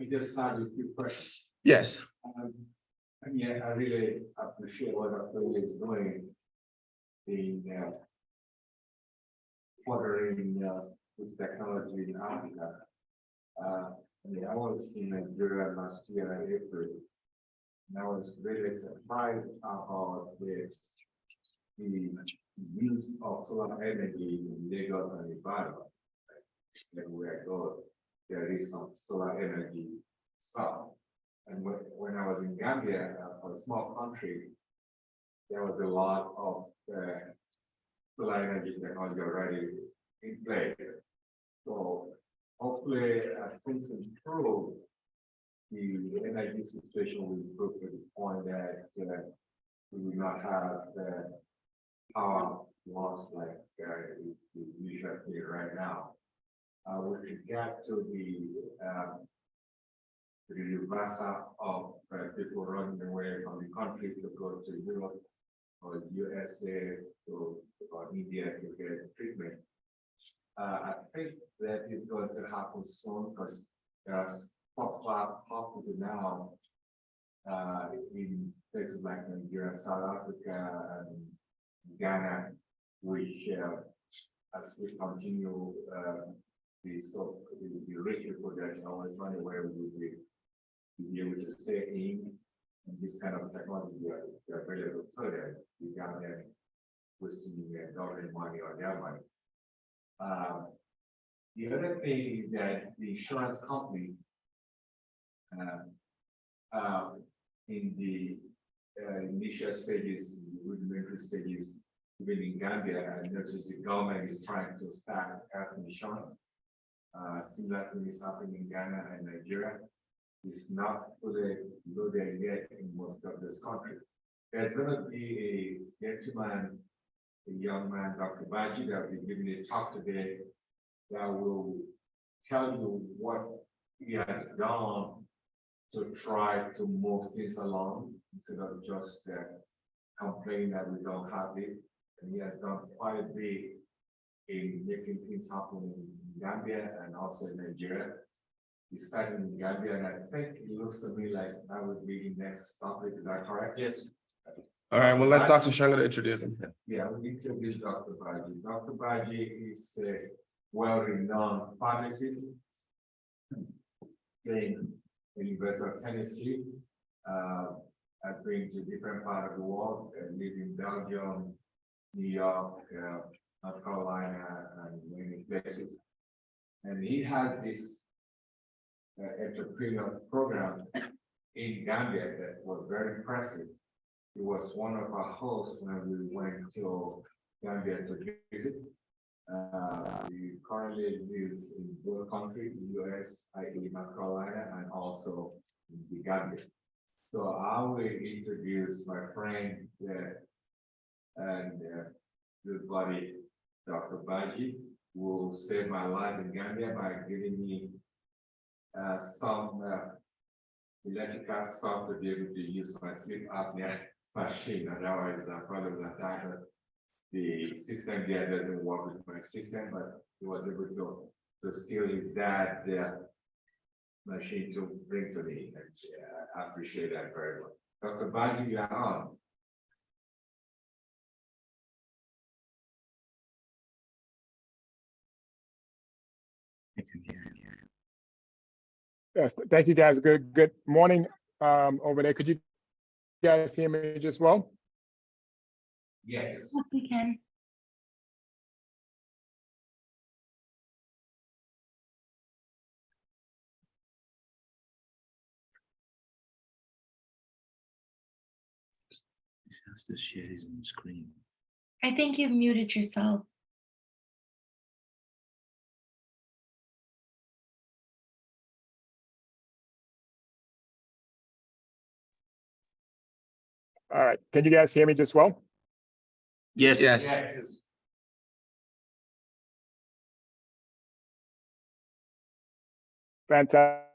S6: I just had a few questions.
S4: Yes.
S6: And yeah, I really appreciate what Dr. is doing in furthering this technology in Africa. I was in Nigeria last year in April, and I was really surprised about the use of solar energy in Lagos and Ibadan. Everywhere I go, there is some solar energy stuff. And when I was in Gambia, for a small country, there was a lot of solar energy technology already in place. So hopefully, as things improve, the energy situation will improve to the point that we will not have the power loss like we usually right now. With regard to the reversal of people running away from the country to go to Europe or USA or India to get treatment, I think that is going to happen soon because there's first-class hospitals now in places like Nigeria, South Africa, and Ghana, which as we continue the ratio projection always run away with be able to stay in this kind of technology are available to them without them wasting government money or their money. The other thing is that the insurance company in the initial stages, the rudimentary stages, even in Gambia, I noticed the government is trying to start health insurance. Similar thing is happening in Ghana and Nigeria. It's not fully loaded yet in most of this country. There's going to be a gentleman, a young man, Dr. Badjie, that will be giving a talk today that will tell you what he has done to try to move things along instead of just complaining that we don't have it. And he has done quite a bit in making things happen in Gambia and also in Nigeria. He started in Gambia, and I think it looks to me like that would be the next topic. Is that correct? Yes.
S4: All right, we'll let Dr. Sangodeyi introduce him.
S6: Yeah, we introduce Dr. Badjie. Dr. Badjie is a well-renowned pharmacist in the University of Tennessee. Has been to different parts of the world, lived in Belgium, New York, North Carolina, and many places. And he had this entrepreneurial program in Gambia that was very impressive. He was one of our hosts when we went to Gambia to visit. He currently lives in both countries, the US, i.e. North Carolina, and also in the Gambia. So I will introduce my friend and good buddy, Dr. Badjie, who saved my life in Gambia by giving me some electrical stuff to be able to use my sleep apnea machine. Otherwise, probably would attack the system there doesn't work with my system, but he was able to steal his dad machine to bring to me. And I appreciate that very much. Dr. Badjie, you are on.
S8: Yes, thank you guys. Good morning over there. Could you guys hear me just well?
S6: Yes.
S3: Yes, we can.
S2: He has to share his own screen.
S3: I think you've muted yourself.
S8: All right. Can you guys hear me just well?
S2: Yes.
S4: Yes.
S8: Fantastic.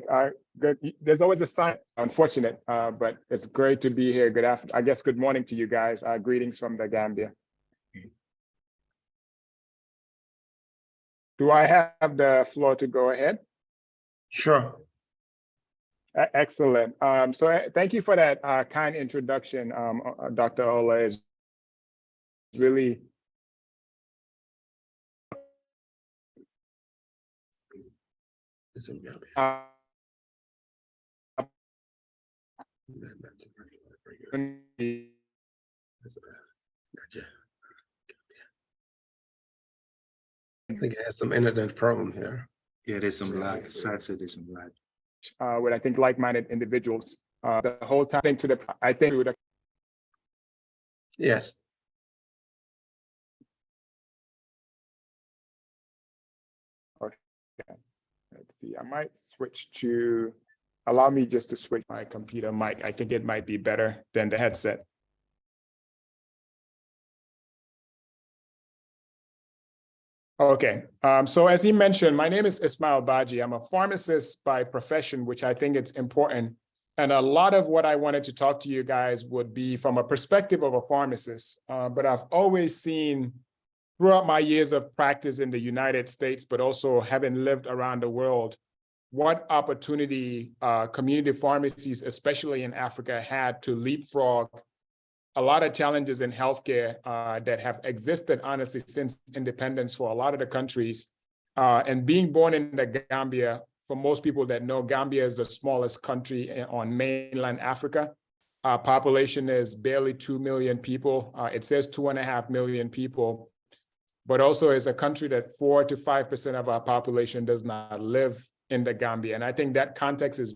S8: All right. Good. There's always a sign, unfortunate, but it's great to be here. Good afternoon. I guess good morning to you guys. Greetings from the Gambia. Do I have the floor to go ahead?
S4: Sure.
S8: Excellent. Thank you for that kind introduction, Dr. Ola. Is really
S4: I think it has some internet problem here.
S2: Yeah, there's some lag. Sad said there's some lag.
S8: with I think like-minded individuals. The whole time to the
S4: Yes.
S8: Okay. Let's see. I might switch to. Allow me just to switch my computer mic. I think it might be better than the headset. Okay, so as he mentioned, my name is Ismail Badjie. I'm a pharmacist by profession, which I think it's important. And a lot of what I wanted to talk to you guys would be from a perspective of a pharmacist. But I've always seen throughout my years of practice in the United States, but also having lived around the world, what opportunity community pharmacies, especially in Africa, had to leapfrog a lot of challenges in healthcare that have existed honestly since independence for a lot of the countries. And being born in the Gambia, for most people that know, Gambia is the smallest country on mainland Africa. Our population is barely 2 million people. It says 2.5 million people, but also is a country that 4 to 5% of our population does not live in the Gambia. And I think that context is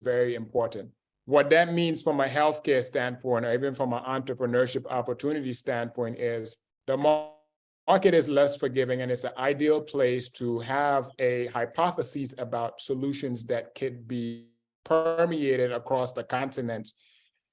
S8: very important. What that means from a healthcare standpoint, or even from an entrepreneurship opportunity standpoint, is the market is less forgiving, and it's an ideal place to have a hypothesis about solutions that could be permeated across the continent.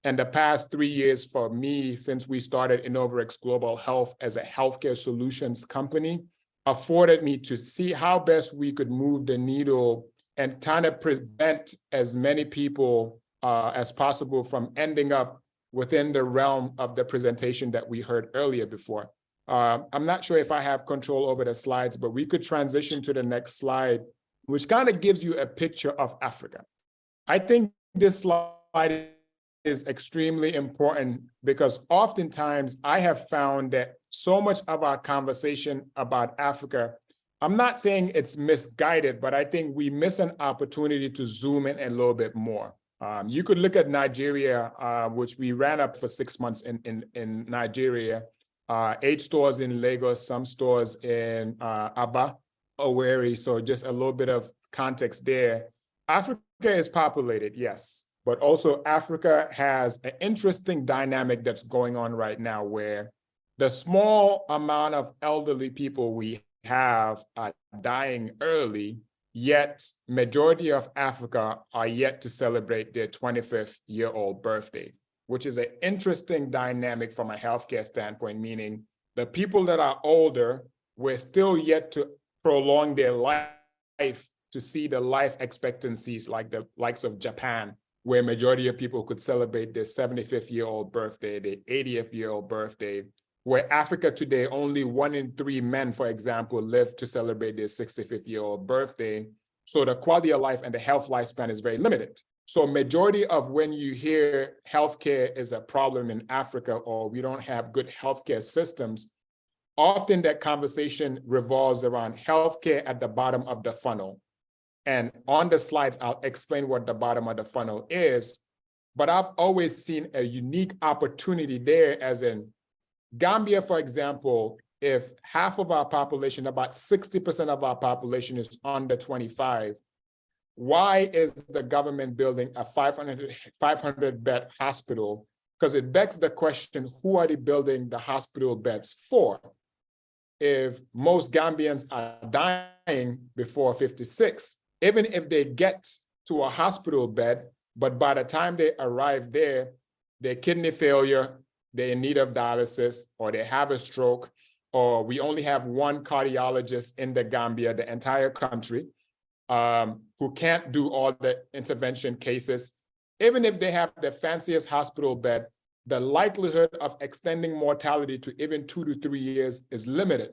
S8: And the past 3 years for me, since we started inaugural Global Health as a healthcare solutions company, afforded me to see how best we could move the needle and kind of prevent as many people as possible from ending up within the realm of the presentation that we heard earlier before. I'm not sure if I have control over the slides, but we could transition to the next slide, which kind of gives you a picture of Africa. I think this slide is extremely important because oftentimes I have found that so much of our conversation about Africa, I'm not saying it's misguided, but I think we miss an opportunity to zoom in a little bit more. You could look at Nigeria, which we ran up for 6 months in Nigeria, 8 stores in Lagos, some stores in Aba, Owerri. So just a little bit of context there. Africa is populated, yes, but also Africa has an interesting dynamic that's going on right now where the small amount of elderly people we have dying early, yet majority of Africa are yet to celebrate their 25th year-old birthday, which is an interesting dynamic from a healthcare standpoint, meaning the people that are older, we're still yet to prolong their life to see the life expectancies like the likes of Japan, where majority of people could celebrate their 75th year-old birthday, their 80th year-old birthday, where Africa today, only 1 in 3 men, for example, live to celebrate their 65th year-old birthday. So the quality of life and the health lifespan is very limited. So majority of when you hear healthcare is a problem in Africa, or we don't have good healthcare systems, often that conversation revolves around healthcare at the bottom of the funnel. And on the slides, I'll explain what the bottom of the funnel is, but I've always seen a unique opportunity there, as in Gambia, for example, if half of our population, about 60% of our population is under 25, why is the government building a 500 bed hospital? Because it begs the question, who are they building the hospital beds for? If most Gambians are dying before 56, even if they get to a hospital bed, but by the time they arrive there, their kidney failure, they're in need of dialysis, or they have a stroke, or we only have one cardiologist in the Gambia, the entire country, who can't do all the intervention cases. Even if they have the fanciest hospital bed, the likelihood of extending mortality to even 2 to 3 years is limited.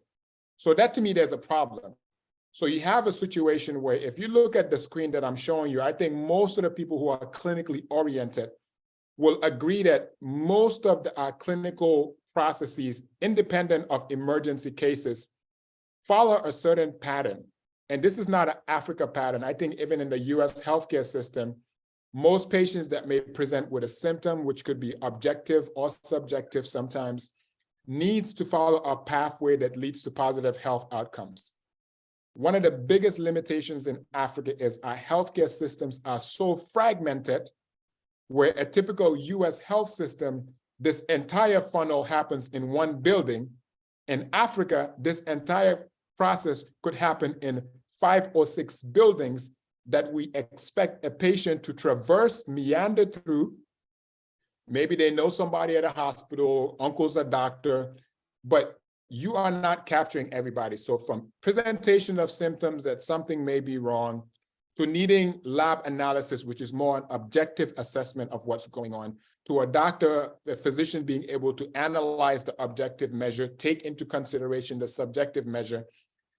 S8: So that, to me, there's a problem. So you have a situation where, if you look at the screen that I'm showing you, I think most of the people who are clinically oriented will agree that most of our clinical processes, independent of emergency cases, follow a certain pattern. And this is not an Africa pattern. I think even in the US healthcare system, most patients that may present with a symptom, which could be objective or subjective sometimes, needs to follow a pathway that leads to positive health outcomes. One of the biggest limitations in Africa is our healthcare systems are so fragmented, where a typical US health system, this entire funnel happens in one building. In Africa, this entire process could happen in 5 or 6 buildings that we expect a patient to traverse, meander through. Maybe they know somebody at a hospital, uncle's a doctor, but you are not capturing everybody. So from presentation of symptoms that something may be wrong, to needing lab analysis, which is more an objective assessment of what's going on, to a doctor, a physician being able to analyze the objective measure, take into consideration the subjective measure,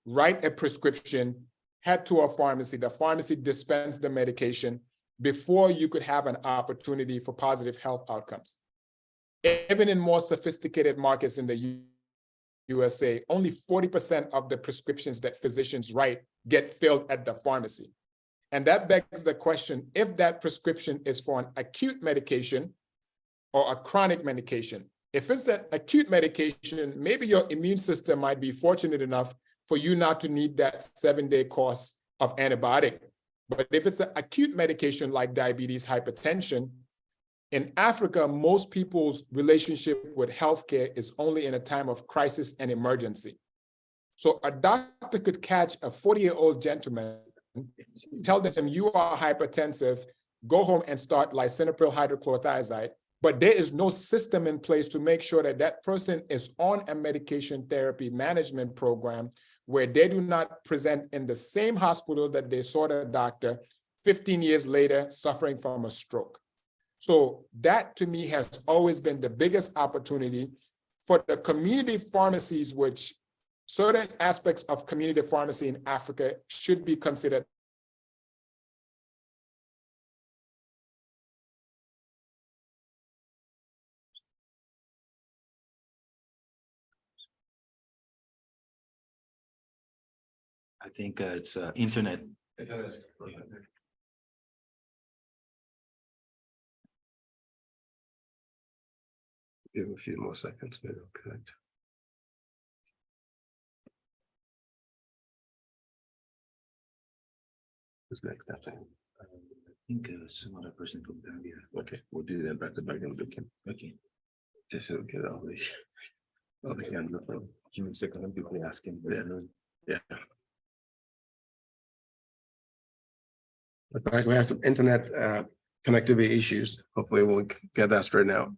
S8: write a prescription, head to a pharmacy, the pharmacy dispense the medication before you could have an opportunity for positive health outcomes. Even in more sophisticated markets in the USA, only 40% of the prescriptions that physicians write get filled at the pharmacy. And that begs the question, if that prescription is for an acute medication or a chronic medication. If it's an acute medication, maybe your immune system might be fortunate enough for you not to need that 7-day course of antibiotic. But if it's an acute medication like diabetes, hypertension, in Africa, most people's relationship with healthcare is only in a time of crisis and emergency. So a doctor could catch a 40-year-old gentleman, tell them you are hypertensive, go home and start lisinopril hydrochlorothiazide, but there is no system in place to make sure that that person is on a medication therapy management program where they do not present in the same hospital that they saw the doctor 15 years later suffering from a stroke. So that, to me, has always been the biggest opportunity for the community pharmacies, which certain aspects of community pharmacy in Africa should be considered.
S2: I think it's internet.
S4: Give a few more seconds, maybe it'll connect. Who's next after him?
S2: I think some other person from Gambia.
S4: Okay, we'll do that back to back in a bit.
S2: Okay.
S4: Just to get all the. Okay, I'm not.
S2: Give me a second. Let me quickly ask him.
S4: Yeah. Looks like we have some internet connectivity issues. Hopefully we'll get that straightened out.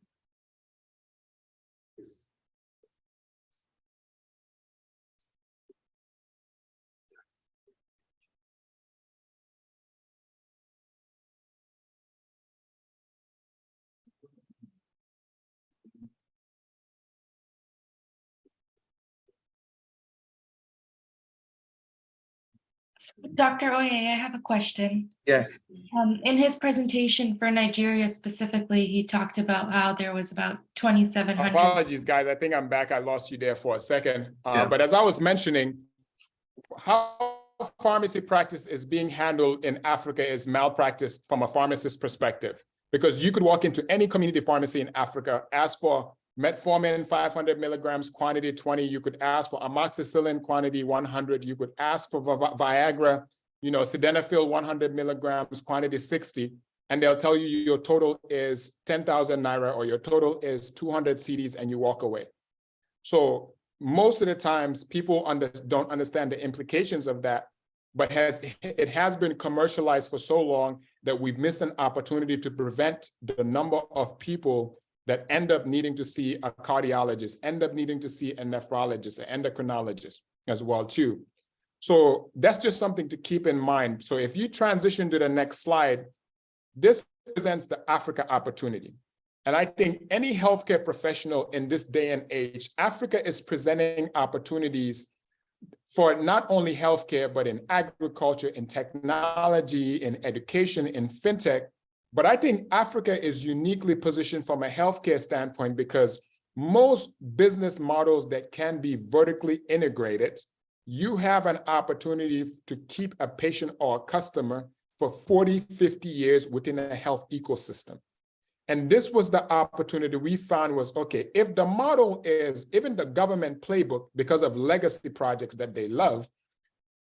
S3: Dr. Oye, I have a question.
S4: Yes.
S3: In his presentation for Nigeria specifically, he talked about how there was about 2,700.
S8: Apologies, guys. I think I'm back. I lost you there for a second.
S4: Yeah.
S8: But as I was mentioning, how pharmacy practice is being handled in Africa is malpractice from a pharmacist perspective. Because you could walk into any community pharmacy in Africa, ask for metformin 500 milligrams, quantity 20. You could ask for amoxicillin, quantity 100. You could ask for Viagra, sildenafil 100 milligrams, quantity 60. And they'll tell you your total is 10,000 Naira or your total is 200 CDs and you walk away. So most of the times people don't understand the implications of that, but it has been commercialized for so long that we've missed an opportunity to prevent the number of people that end up needing to see a cardiologist, end up needing to see a nephrologist, an endocrinologist as well too. So that's just something to keep in mind. So if you transition to the next slide, this presents the Africa opportunity. And I think any healthcare professional in this day and age, Africa is presenting opportunities for not only healthcare, but in agriculture, in technology, in education, in fintech. But I think Africa is uniquely positioned from a healthcare standpoint because most business models that can be vertically integrated, you have an opportunity to keep a patient or a customer for 40, 50 years within a health ecosystem. And this was the opportunity we found was, okay, if the model is, even the government playbook, because of legacy projects that they love,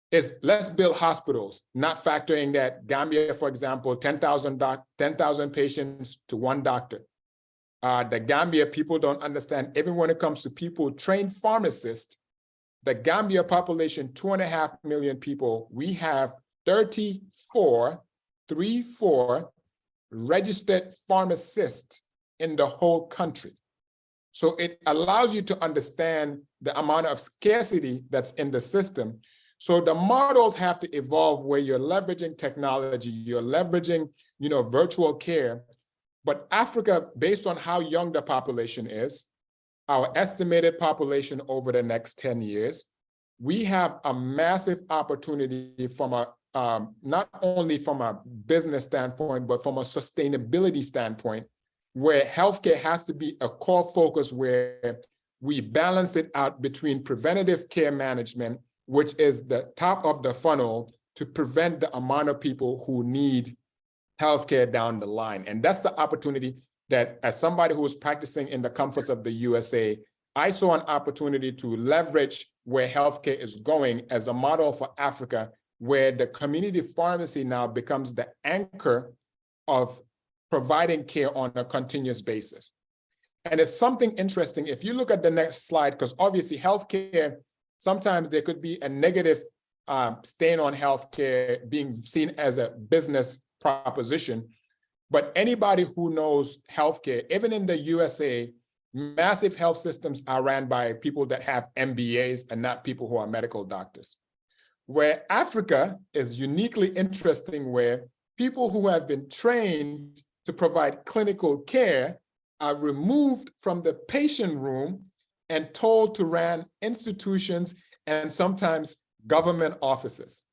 S8: is let's build hospitals, not factoring that Gambia, for example, 10,000 patients to one doctor. The Gambia, people don't understand, even when it comes to people trained pharmacists, the Gambia population, 2.5 million people, we have 34 registered pharmacists in the whole country. So it allows you to understand the amount of scarcity that's in the system. So the models have to evolve where you're leveraging technology, you're leveraging, virtual care. But Africa, based on how young the population is, our estimated population over the next 10 years, we have a massive opportunity from a not only from a business standpoint, but from a sustainability standpoint, where healthcare has to be a core focus where we balance it out between preventative care management, which is the top of the funnel to prevent the amount of people who need healthcare down the line. And that's the opportunity that, as somebody who was practicing in the comforts of the USA, I saw an opportunity to leverage where healthcare is going as a model for Africa, where the community pharmacy now becomes the anchor of providing care on a continuous basis. And it's something interesting. If you look at the next slide, because obviously healthcare, sometimes there could be a negative stain on healthcare being seen as a business proposition. But anybody who knows healthcare, even in the USA, massive health systems are ran by people that have MBAs and not people who are medical doctors. Where Africa is uniquely interesting, where people who have been trained to provide clinical care are removed from the patient room and told to run institutions and sometimes government offices.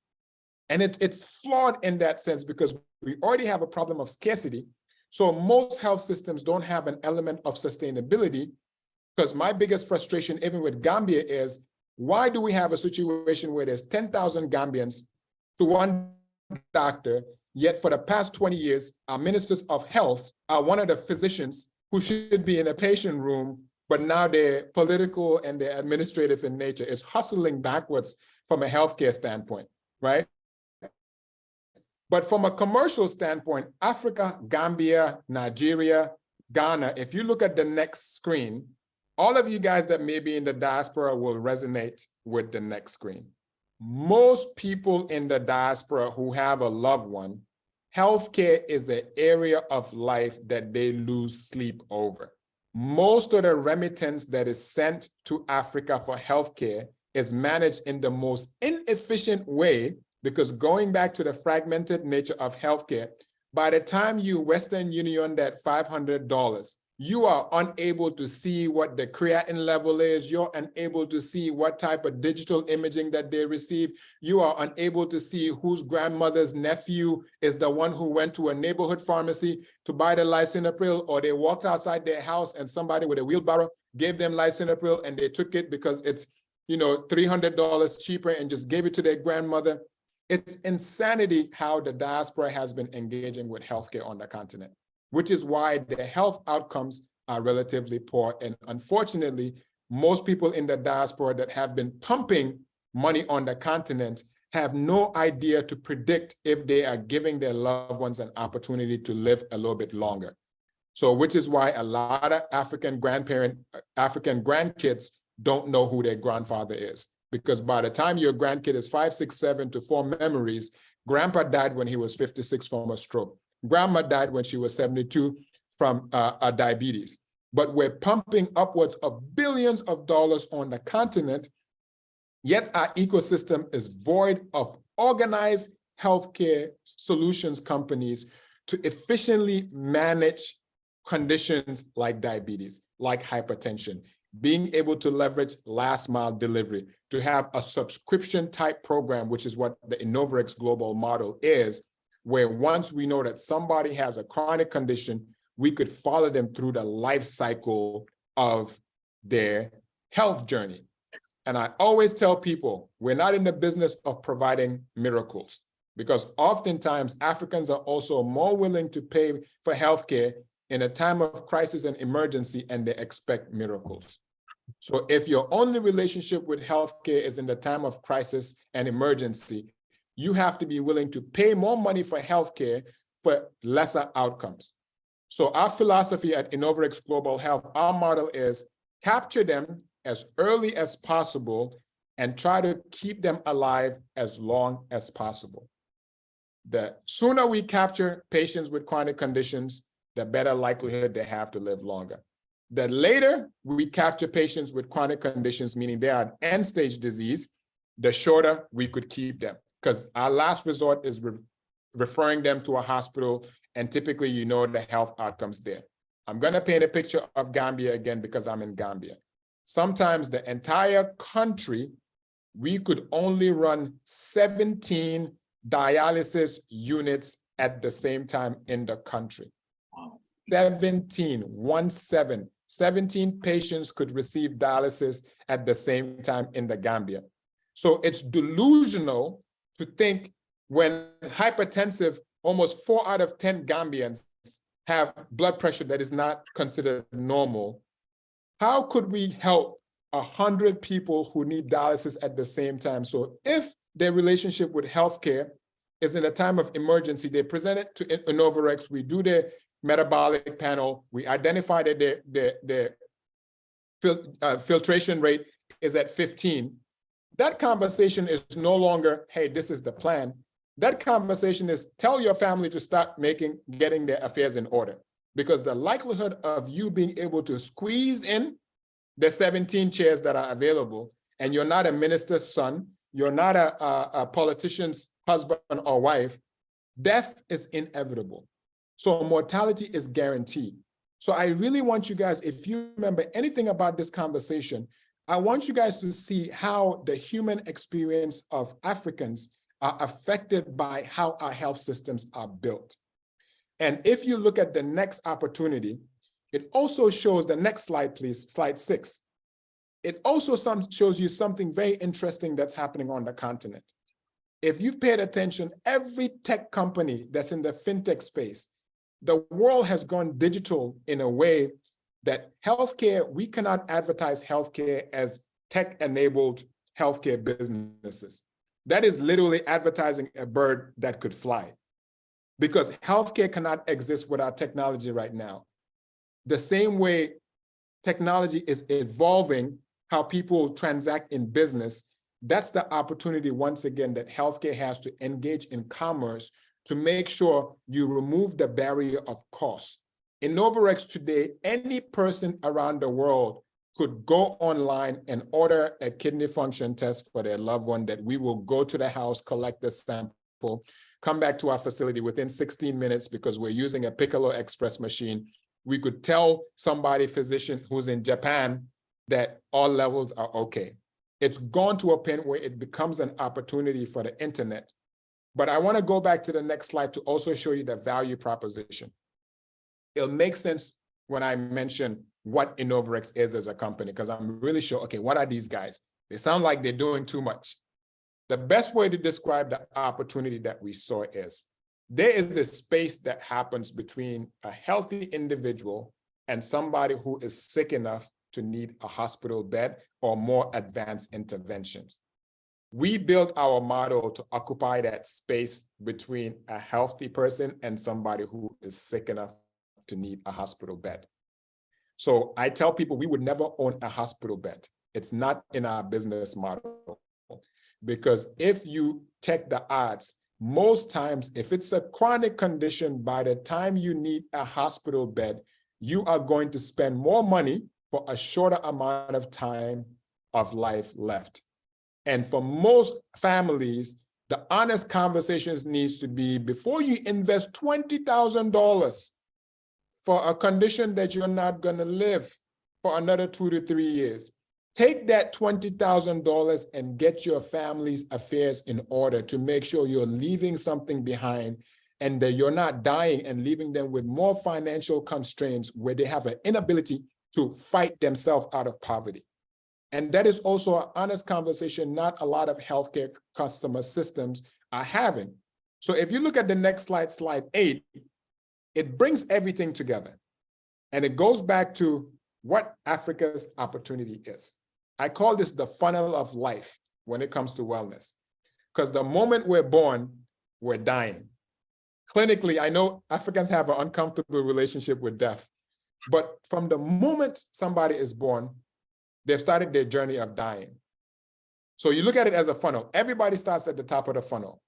S8: And it's flawed in that sense because we already have a problem of scarcity. So most health systems don't have an element of sustainability, because my biggest frustration, even with Gambia, is why do we have a situation where there's 10,000 Gambians to one doctor, yet for the past 20 years, our ministers of health are one of the physicians who should be in a patient room, but now they're political and they're administrative in nature. It's hustling backwards from a healthcare standpoint, right? But from a commercial standpoint, Africa, Gambia, Nigeria, Ghana, if you look at the next screen, all of you guys that may be in the diaspora will resonate with the next screen. Most people in the diaspora who have a loved one healthcare is an area of life that they lose sleep over. Most of the remittance that is sent to Africa for healthcare is managed in the most inefficient way, because going back to the fragmented nature of healthcare, by the time you Western Union that $500, you are unable to see what the creatinine level is. You're unable to see what type of digital imaging that they receive. You are unable to see whose grandmother's nephew is the one who went to a neighborhood pharmacy to buy the lisinopril, or they walked outside their house and somebody with a wheelbarrow gave them lisinopril and they took it because it's, you know, $300 cheaper and just gave it to their grandmother. It's insanity how the diaspora has been engaging with healthcare on the continent, which is why the health outcomes are relatively poor. And unfortunately, most people in the diaspora that have been pumping money on the continent have no idea to predict if they are giving their loved ones an opportunity to live a little bit longer. So, which is why a lot of African grandkids don't know who their grandfather is. Because by the time your grandkid is 5, 6, 7 to form memories, grandpa died when he was 56 from a stroke. Grandma died when she was 72 from diabetes. But we're pumping upwards of billions of dollars on the continent, yet our ecosystem is void of organized healthcare solutions companies to efficiently manage conditions like diabetes, like hypertension, being able to leverage last mile delivery, to have a subscription type program, which is what the inaugural global model is, where once we know that somebody has a chronic condition, we could follow them through the life cycle of their health journey. And I always tell people, we're not in the business of providing miracles, because oftentimes Africans are also more willing to pay for healthcare in a time of crisis and emergency, and they expect miracles. So if your only relationship with healthcare is in the time of crisis and emergency, you have to be willing to pay more money for healthcare for lesser outcomes. So our philosophy at Innovarex Global Health, our model is capture them as early as possible and try to keep them alive as long as possible. The sooner we capture patients with chronic conditions, the better likelihood they have to live longer. The later we capture patients with chronic conditions, meaning they are end-stage disease, the shorter we could keep them. Because our last resort is referring them to a hospital, and typically you know the health outcomes there. I'm going to paint a picture of Gambia again because I'm in Gambia. Sometimes the entire country, we could only run 17 dialysis units at the same time in the country. 17 patients could receive dialysis at the same time in the Gambia. So it's delusional to think when hypertensive, almost 4 out of 10 Gambians have blood pressure that is not considered normal. How could we help 100 people who need dialysis at the same time? So if their relationship with healthcare is in a time of emergency, they present it to Innovarex, we do their metabolic panel, we identify that their filtration rate is at 15. That conversation is no longer, hey, this is the plan. That conversation is tell your family to start getting their affairs in order, because the likelihood of you being able to squeeze in the 17 chairs that are available, and you're not a minister's son, you're not a politician's husband or wife, death is inevitable. So mortality is guaranteed. So I really want you guys, if you remember anything about this conversation, I want you guys to see how the human experience of Africans are affected by how our health systems are built. And if you look at the next opportunity, it also shows, the next slide, please, slide 6. It also shows you something very interesting that's happening on the continent. If you've paid attention, every tech company that's in the fintech space, the world has gone digital in a way that healthcare, we cannot advertise healthcare as tech-enabled healthcare businesses. That is literally advertising a bird that could fly, because healthcare cannot exist without technology right now. The same way technology is evolving how people transact in business, that's the opportunity once again that healthcare has to engage in commerce to make sure you remove the barrier of cost. In Novarex today, any person around the world could go online and order a kidney function test for their loved one that we will go to the house, collect the sample, come back to our facility within 16 minutes because we're using a Piccolo Express machine. We could tell somebody, physician who's in Japan, that all levels are okay. It's gone to a point where it becomes an opportunity for the internet. But I want to go back to the next slide to also show you the value proposition. It'll make sense when I mention what Innovarex is as a company, because I'm really sure, okay, what are these guys? They sound like they're doing too much. The best way to describe the opportunity that we saw is there is a space that happens between a healthy individual and somebody who is sick enough to need a hospital bed or more advanced interventions. We built our model to occupy that space between a healthy person and somebody who is sick enough to need a hospital bed. So I tell people we would never own a hospital bed. It's not in our business model. Because if you check the odds, most times, if it's a chronic condition, by the time you need a hospital bed, you are going to spend more money for a shorter amount of time of life left. And for most families, the honest conversations needs to be before you invest $20,000 for a condition that you're not going to live for another 2 to 3 years. Take that $20,000 and get your family's affairs in order to make sure you're leaving something behind and that you're not dying and leaving them with more financial constraints where they have an inability to fight themselves out of poverty. And that is also an honest conversation not a lot of healthcare customer systems are having. So if you look at the next slide, slide 8, it brings everything together. And it goes back to what Africa's opportunity is. I call this the funnel of life when it comes to wellness, because the moment we're born, we're dying. Clinically, I know Africans have an uncomfortable relationship with death, but from the moment somebody is born, they've started their journey of dying. So you look at it as a funnel. Everybody starts at the top of the funnel.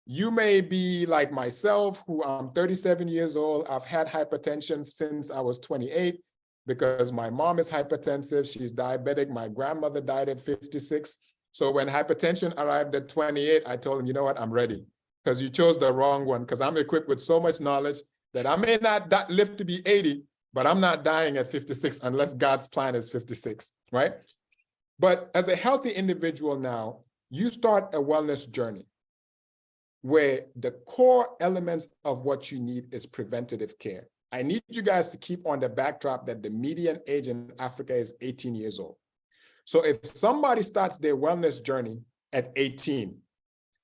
S8: You may be like myself, who I'm 37 years old. I've had hypertension since I was 28. Because my mom is hypertensive, she's diabetic, my grandmother died at 56. So when hypertension arrived at 28, I told him, you know what, I'm ready. Because you chose the wrong one, because I'm equipped with so much knowledge that I may not live to be 80, but I'm not dying at 56 unless God's plan is 56, right? But as a healthy individual now, you start a wellness journey where the core elements of what you need is preventative care. I need you guys to keep on the backdrop that the median age in Africa is 18 years old. So if somebody starts their wellness journey at 18,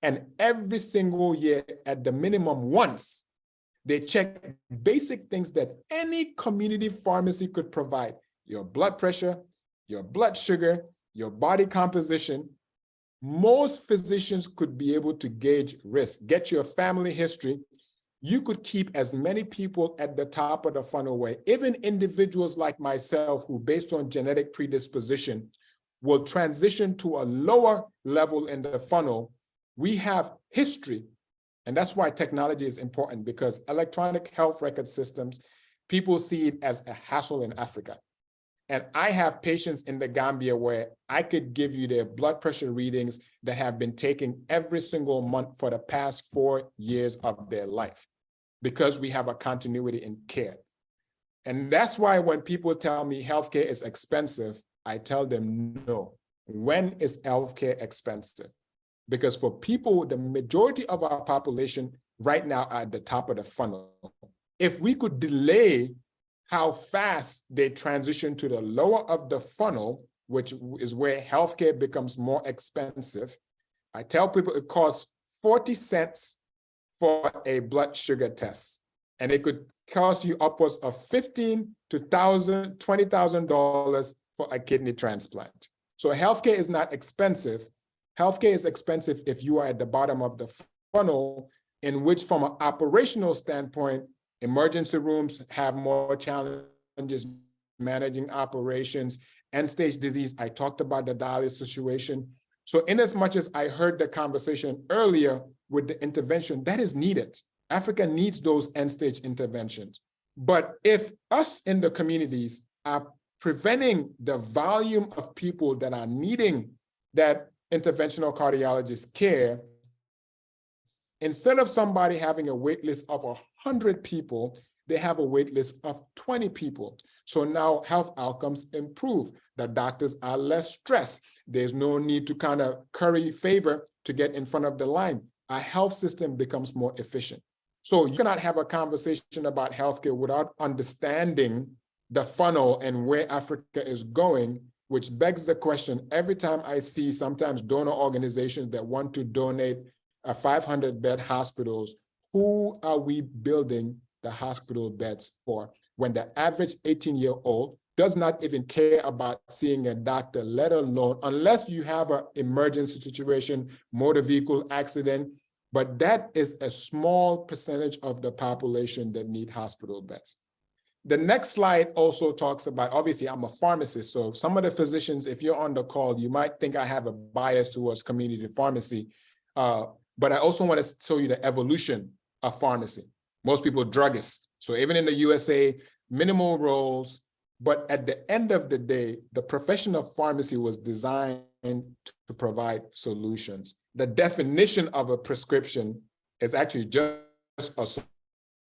S8: and every single year at the minimum once, they check basic things that any community pharmacy could provide, your blood pressure, your blood sugar, your body composition, most physicians could be able to gauge risk, get your family history. You could keep as many people at the top of the funnel where even individuals like myself who based on genetic predisposition will transition to a lower level in the funnel. We have history, and that's why technology is important, because electronic health record systems, people see it as a hassle in Africa. And I have patients in the Gambia where I could give you their blood pressure readings that have been taken every single month for the past 4 years of their life, because we have a continuity in care. And that's why when people tell me healthcare is expensive, I tell them no. When is healthcare expensive? Because for people, the majority of our population right now are at the top of the funnel. If we could delay how fast they transition to the lower of the funnel, which is where healthcare becomes more expensive, I tell people it costs 40 cents for a blood sugar test. And it could cost you upwards of $15,000 to $20,000 for a kidney transplant. So healthcare is not expensive. Healthcare is expensive if you are at the bottom of the funnel, in which from an operational standpoint, emergency rooms have more challenges managing operations, end-stage disease. I talked about the dialysis situation. So in as much as I heard the conversation earlier with the intervention, that is needed. Africa needs those end-stage interventions. But if us in the communities are preventing the volume of people that are needing that interventional cardiologist care, instead of somebody having a wait list of 100 people, they have a wait list of 20 people. So now health outcomes improve. The doctors are less stressed. There's no need to kind of curry favor to get in front of the line. Our health system becomes more efficient. So you cannot have a conversation about healthcare without understanding the funnel and where Africa is going, which begs the question every time I see sometimes donor organizations that want to donate a 500-bed hospitals, who are we building the hospital beds for? When the average 18-year-old does not even care about seeing a doctor, let alone, unless you have an emergency situation, motor vehicle accident, but that is a small percentage of the population that need hospital beds. The next slide also talks about, obviously I'm a pharmacist, so some of the physicians, if you're on the call, you might think I have a bias towards community pharmacy, but I also want to show you the evolution of pharmacy. Most people druggists. So even in the USA, minimal roles, but at the end of the day, the profession of pharmacy was designed to provide solutions. The definition of a prescription is actually just a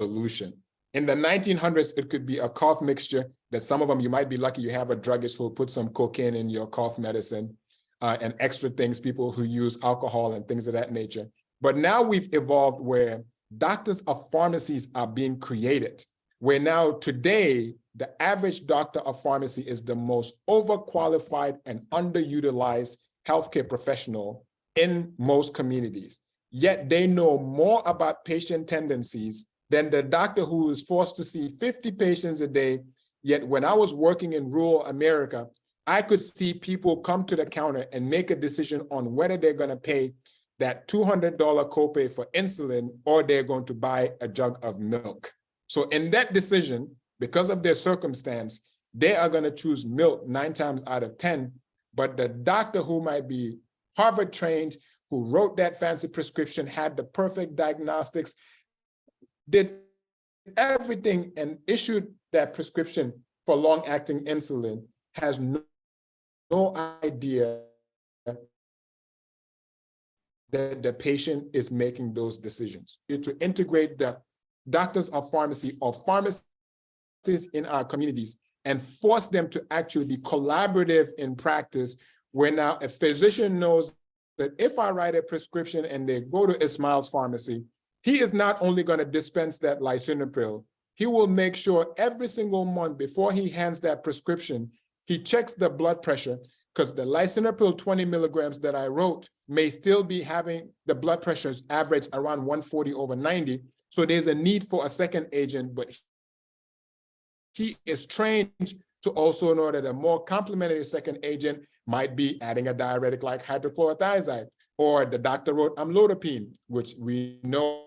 S8: solution. In the 1900s, it could be a cough mixture that some of them, you might be lucky you have a druggist who will put some cocaine in your cough medicine and extra things, people who use alcohol and things of that nature. But now we've evolved where doctors of pharmacies are being created, where now today, the average doctor of pharmacy is the most overqualified and underutilized healthcare professional in most communities. Yet they know more about patient tendencies than the doctor who is forced to see 50 patients a day. Yet when I was working in rural America, I could see people come to the counter and make a decision on whether they're going to pay that $200 copay for insulin or they're going to buy a jug of milk. So in that decision, because of their circumstance, they are going to choose milk 9 times out of 10. But the doctor who might be Harvard trained, who wrote that fancy prescription, had the perfect diagnostics, did everything and issued that prescription for long-acting insulin, has no idea that the patient is making those decisions. To integrate the doctors of pharmacy or pharmacists in our communities and force them to actually be collaborative in practice, where now a physician knows that if I write a prescription and they go to Ismail's pharmacy, he is not only going to dispense that lisinopril, he will make sure every single month before he hands that prescription, he checks the blood pressure, because the lisinopril 20 milligrams that I wrote may still be having the blood pressures average around 140/90. So there's a need for a second agent, but he is trained to also know that a more complementary second agent might be adding a diuretic like hydrochlorothiazide, or the doctor wrote amlodipine, which we know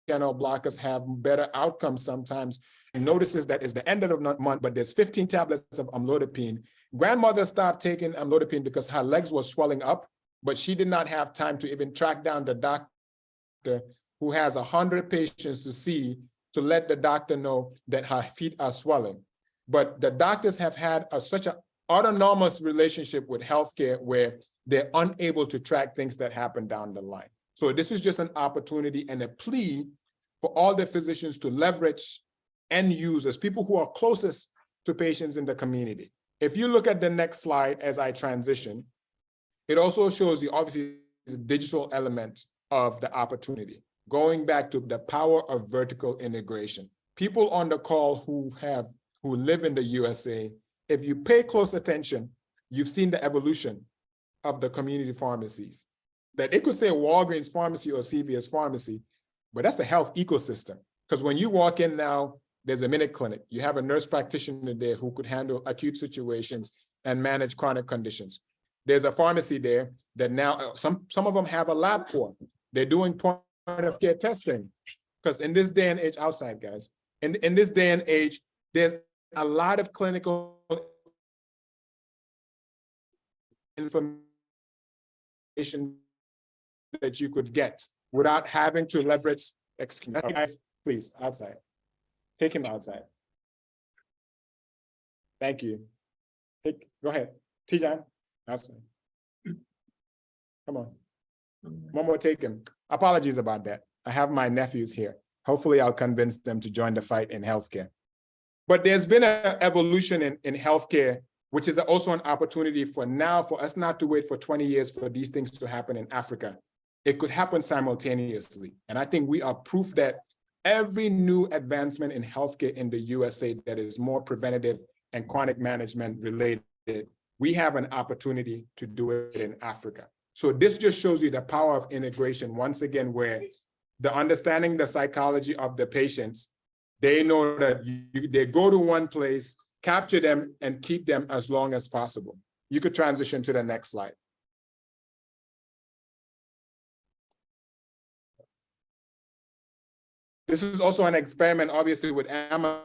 S8: channel blockers have better outcomes sometimes, and notices that it's the end of the month, but there's 15 tablets of amlodipine. Grandmother stopped taking amlodipine because her legs were swelling up, but she did not have time to even track down the doctor who has 100 patients to see to let the doctor know that her feet are swelling. But the doctors have had such an autonomous relationship with healthcare where they're unable to track things that happen down the line. So this is just an opportunity and a plea for all the physicians to leverage end users, people who are closest to patients in the community. If you look at the next slide as I transition, it also shows you obviously the digital element of the opportunity. Going back to the power of vertical integration. People on the call who live in the USA, if you pay close attention, you've seen the evolution of the community pharmacies. That it could say Walgreens pharmacy or CVS pharmacy, but that's a health ecosystem. Because when you walk in now, there's a minute clinic. You have a nurse practitioner there who could handle acute situations and manage chronic conditions. There's a pharmacy there that now, some of them have a lab port. They're doing point of care testing. Because in this day and age, outside guys, in this day and age, there's a lot of clinical information that you could get without having to leverage. Excuse me, guys, please, outside. Take him outside. Thank you. Go ahead, Tijan, outside. Come on. One more, take him. Apologies about that. I have my nephews here. Hopefully I'll convince them to join the fight in healthcare. But there's been an evolution in healthcare, which is also an opportunity for us not to wait for 20 years for these things to happen in Africa. It could happen simultaneously. And I think we are proof that every new advancement in healthcare in the USA that is more preventative and chronic management related, we have an opportunity to do it in Africa. So this just shows you the power of integration, once again, where the understanding the psychology of the patients, they know that they go to one place, capture them, and keep them as long as possible. You could transition to the next slide. This is also an experiment, obviously, with Amazon.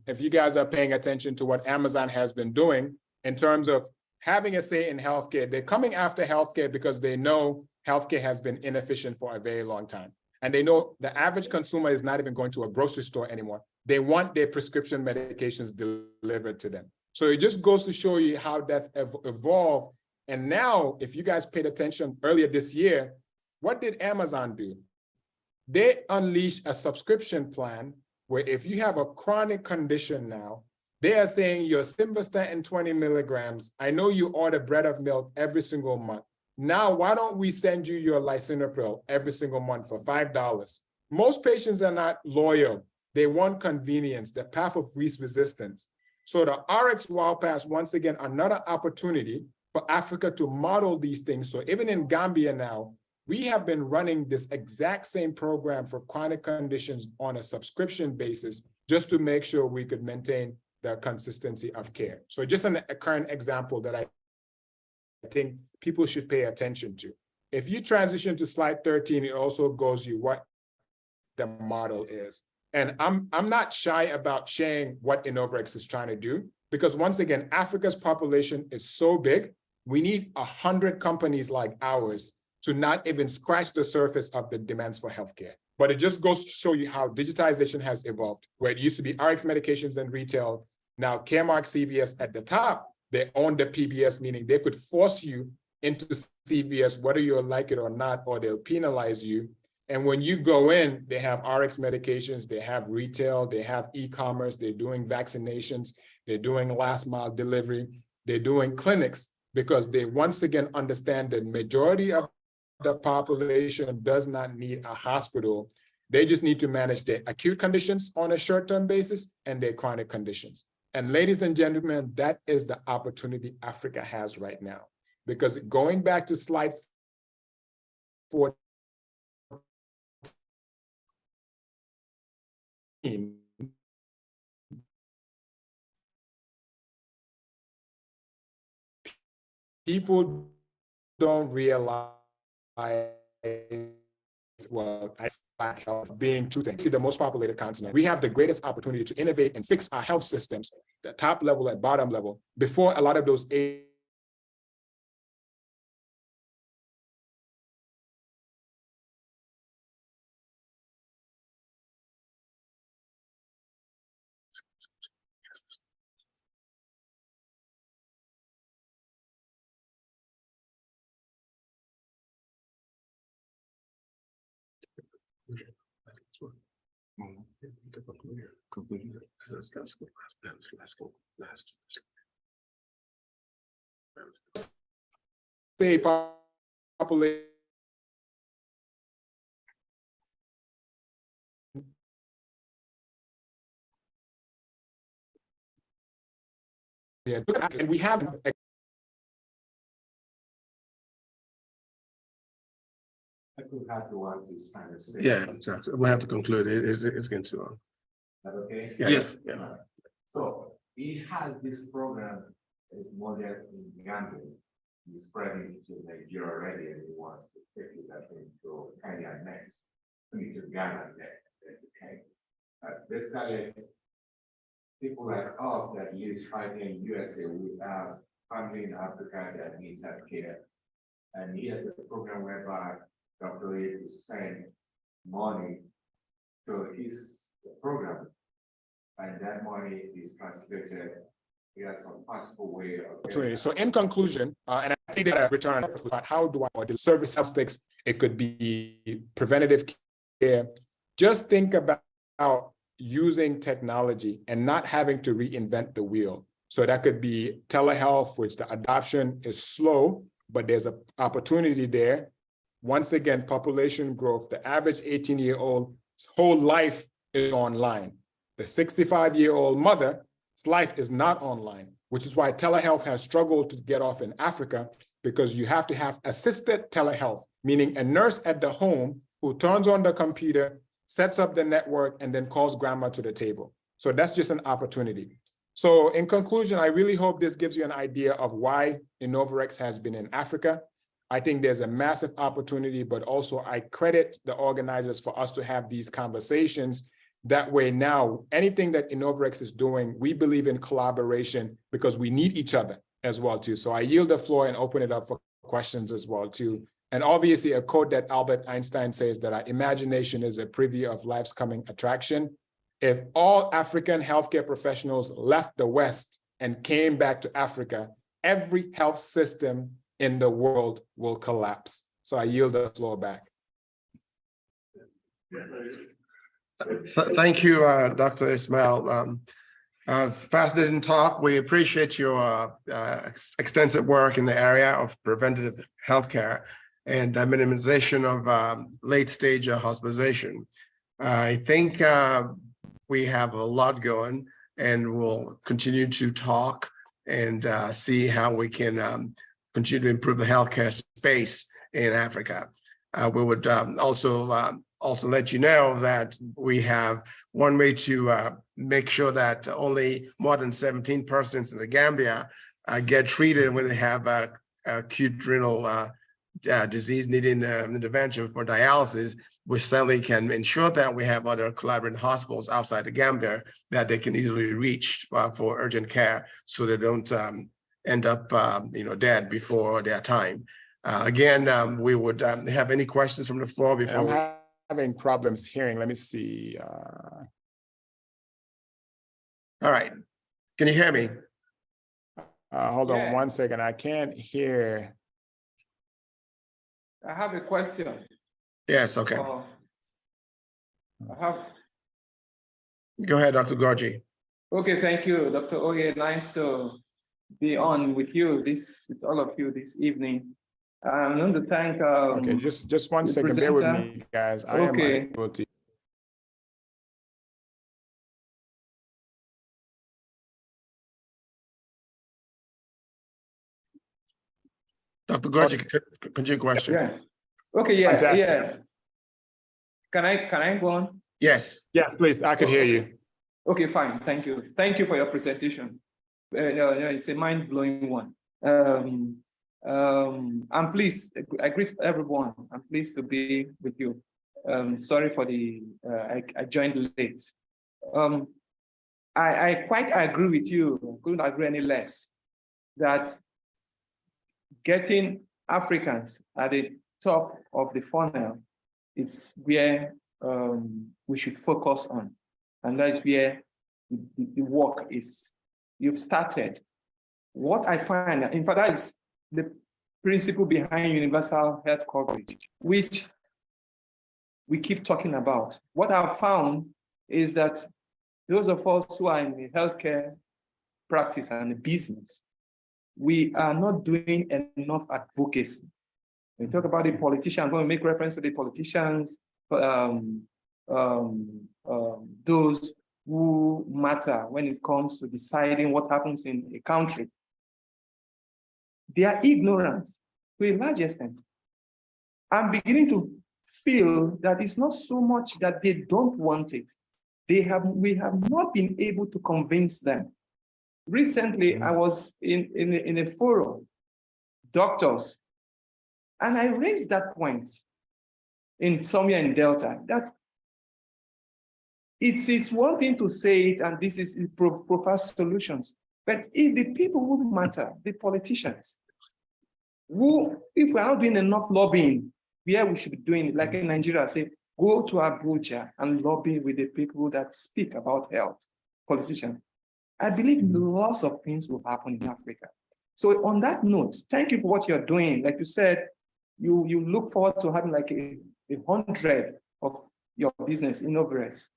S8: If you guys are paying attention to what Amazon has been doing in terms of having a say in healthcare, they're coming after healthcare because they know healthcare has been inefficient for a very long time. And they know the average consumer is not even going to a grocery store anymore. They want their prescription medications delivered to them. So it just goes to show you how that's evolved. And now, if you guys paid attention earlier this year, what did Amazon do? They unleashed a subscription plan where if you have a chronic condition now, they are saying your simvastatin 20 milligrams, I know you order bread of milk every single month. Now, why don't we send you your lisinopril every single month for $5? Most patients are not loyal. They want convenience, the path of least resistance. So the RX Wow Pass, once again, another opportunity for Africa to model these things. So even in Gambia now, we have been running this exact same program for chronic conditions on a subscription basis, just to make sure we could maintain the consistency of care. So just a current example that I think people should pay attention to. If you transition to slide 13, it also goes you what the model is. And I'm not shy about sharing what Innovarex is trying to do, because once again, Africa's population is so big, we need 100 companies like ours to not even scratch the surface of the demands for healthcare. But it just goes to show you how digitization has evolved, where it used to be RX medications and retail. Now Caremark, CVS at the top, they own the PBS, meaning they could force you into CVS, whether you like it or not, or they'll penalize you. And when you go in, they have RX medications, they have retail, they have e-commerce, they're doing vaccinations, they're doing last mile delivery, they're doing clinics, because they once again understand that majority of the population does not need a hospital. They just need to manage their acute conditions on a short-term basis and their chronic conditions. And ladies and gentlemen, that is the opportunity Africa has right now. Because going back to slide 14, people don't realize, well, lack health being two things. See, the most populated continent, we have the greatest opportunity to innovate and fix our health systems, the top level and bottom level, before a lot of those say population and we have
S6: I could have the one who's trying to say.
S4: Yeah, exactly. We'll have to conclude. It's getting too long.
S6: Is that okay?
S4: Yeah,
S2: Yes.
S4: Yeah.
S6: So he has this program is model in Gambia. He's spreading to Nigeria already, and he wants to take it up into Kenya next. I mean, to Ghana next. Okay. Basically, people like us that live right in USA, we have family in Africa that needs health care. And he has a program whereby Dr. Oye will send money to his program. And that money is translated. He has some possible way of.
S8: Opportunity. So in conclusion, and I think that I return about how do I model service aspects, it could be preventative care. Just think about using technology and not having to reinvent the wheel. So that could be telehealth, which the adoption is slow, but there's an opportunity there. Once again, population growth, the average 18-year-old's whole life is online. The 65-year-old mother's life is not online, which is why telehealth has struggled to get off in Africa, because you have to have assisted telehealth, meaning a nurse at the home who turns on the computer, sets up the network, and then calls grandma to the table. So that's just an opportunity. So in conclusion, I really hope this gives you an idea of why Innovarex has been in Africa. I think there's a massive opportunity, but also I credit the organizers for us to have these conversations. That way now, anything that Innovarex is doing, we believe in collaboration because we need each other as well too. So I yield the floor and open it up for questions as well too. And obviously a quote that Albert Einstein says that our imagination is a preview of life's coming attraction. If all African healthcare professionals left the West and came back to Africa, every health system in the world will collapse. So I yield the floor back.
S4: Thank you, Dr. Ismail. Fascinating talk. We appreciate your extensive work in the area of preventative healthcare and minimization of late-stage hospitalization. I think we have a lot going, and we'll continue to talk and see how we can continue to improve the healthcare space in Africa. We would also let you know that we have one way to make sure that only more than 17 persons in the Gambia get treated when they have acute renal disease needing intervention for dialysis. We certainly can ensure that we have other collaborating hospitals outside the Gambia that they can easily reach for urgent care, so they don't end up dead before their time. Again, we would have any questions from the floor before.
S8: I'm having problems hearing. Let me see.
S4: All right. Can you hear me?
S8: Hold on 1 second. I can't hear.
S9: I have a question.
S4: Yes, okay.
S9: I have.
S4: Go ahead, Dr. Badjie.
S9: Okay, thank you, Dr. Oye. Nice to be on with you, with all of you this evening. I'm going to thank.
S8: Okay, just 1 second. Bear with me, guys. I am unable to.
S4: Dr. Badjie, continue question.
S9: Yeah. Okay. Yeah.
S8: Fantastic.
S9: Yeah. Can I go on?
S4: Yes.
S8: Yes, please. I could hear you.
S9: Okay, fine. Thank you. Thank you for your presentation. It's a mind-blowing one. I'm pleased. I greet everyone. I'm pleased to be with you. Sorry for I joined late. I quite agree with you. Couldn't agree any less that getting Africans at the top of the funnel is where we should focus on, and that's where the work is. You've started. What I find, in fact, that is the principle behind universal health coverage, which we keep talking about. What I've found is that those of us who are in the healthcare practice and the business, we are not doing enough advocacy. When we talk about the politicians, I'm going to make reference to the politicians, those who matter when it comes to deciding what happens in a country. They are ignorant to a large extent. I'm beginning to feel that it's not so much that they don't want it. We have not been able to convince them. Recently, I was in a forum, doctors, and I raised that point somewhere in Delta, that it is one thing to say it, and this is provide solutions. But if the people who matter, the politicians, if we are not doing enough lobbying, where we should be doing it, like in Nigeria, say, go to Abuja and lobby with the people that speak about health, politicians. I believe lots of things will happen in Africa. So on that note, thank you for what you're doing. Like you said, you look forward to having like 100 of your business inaugurators.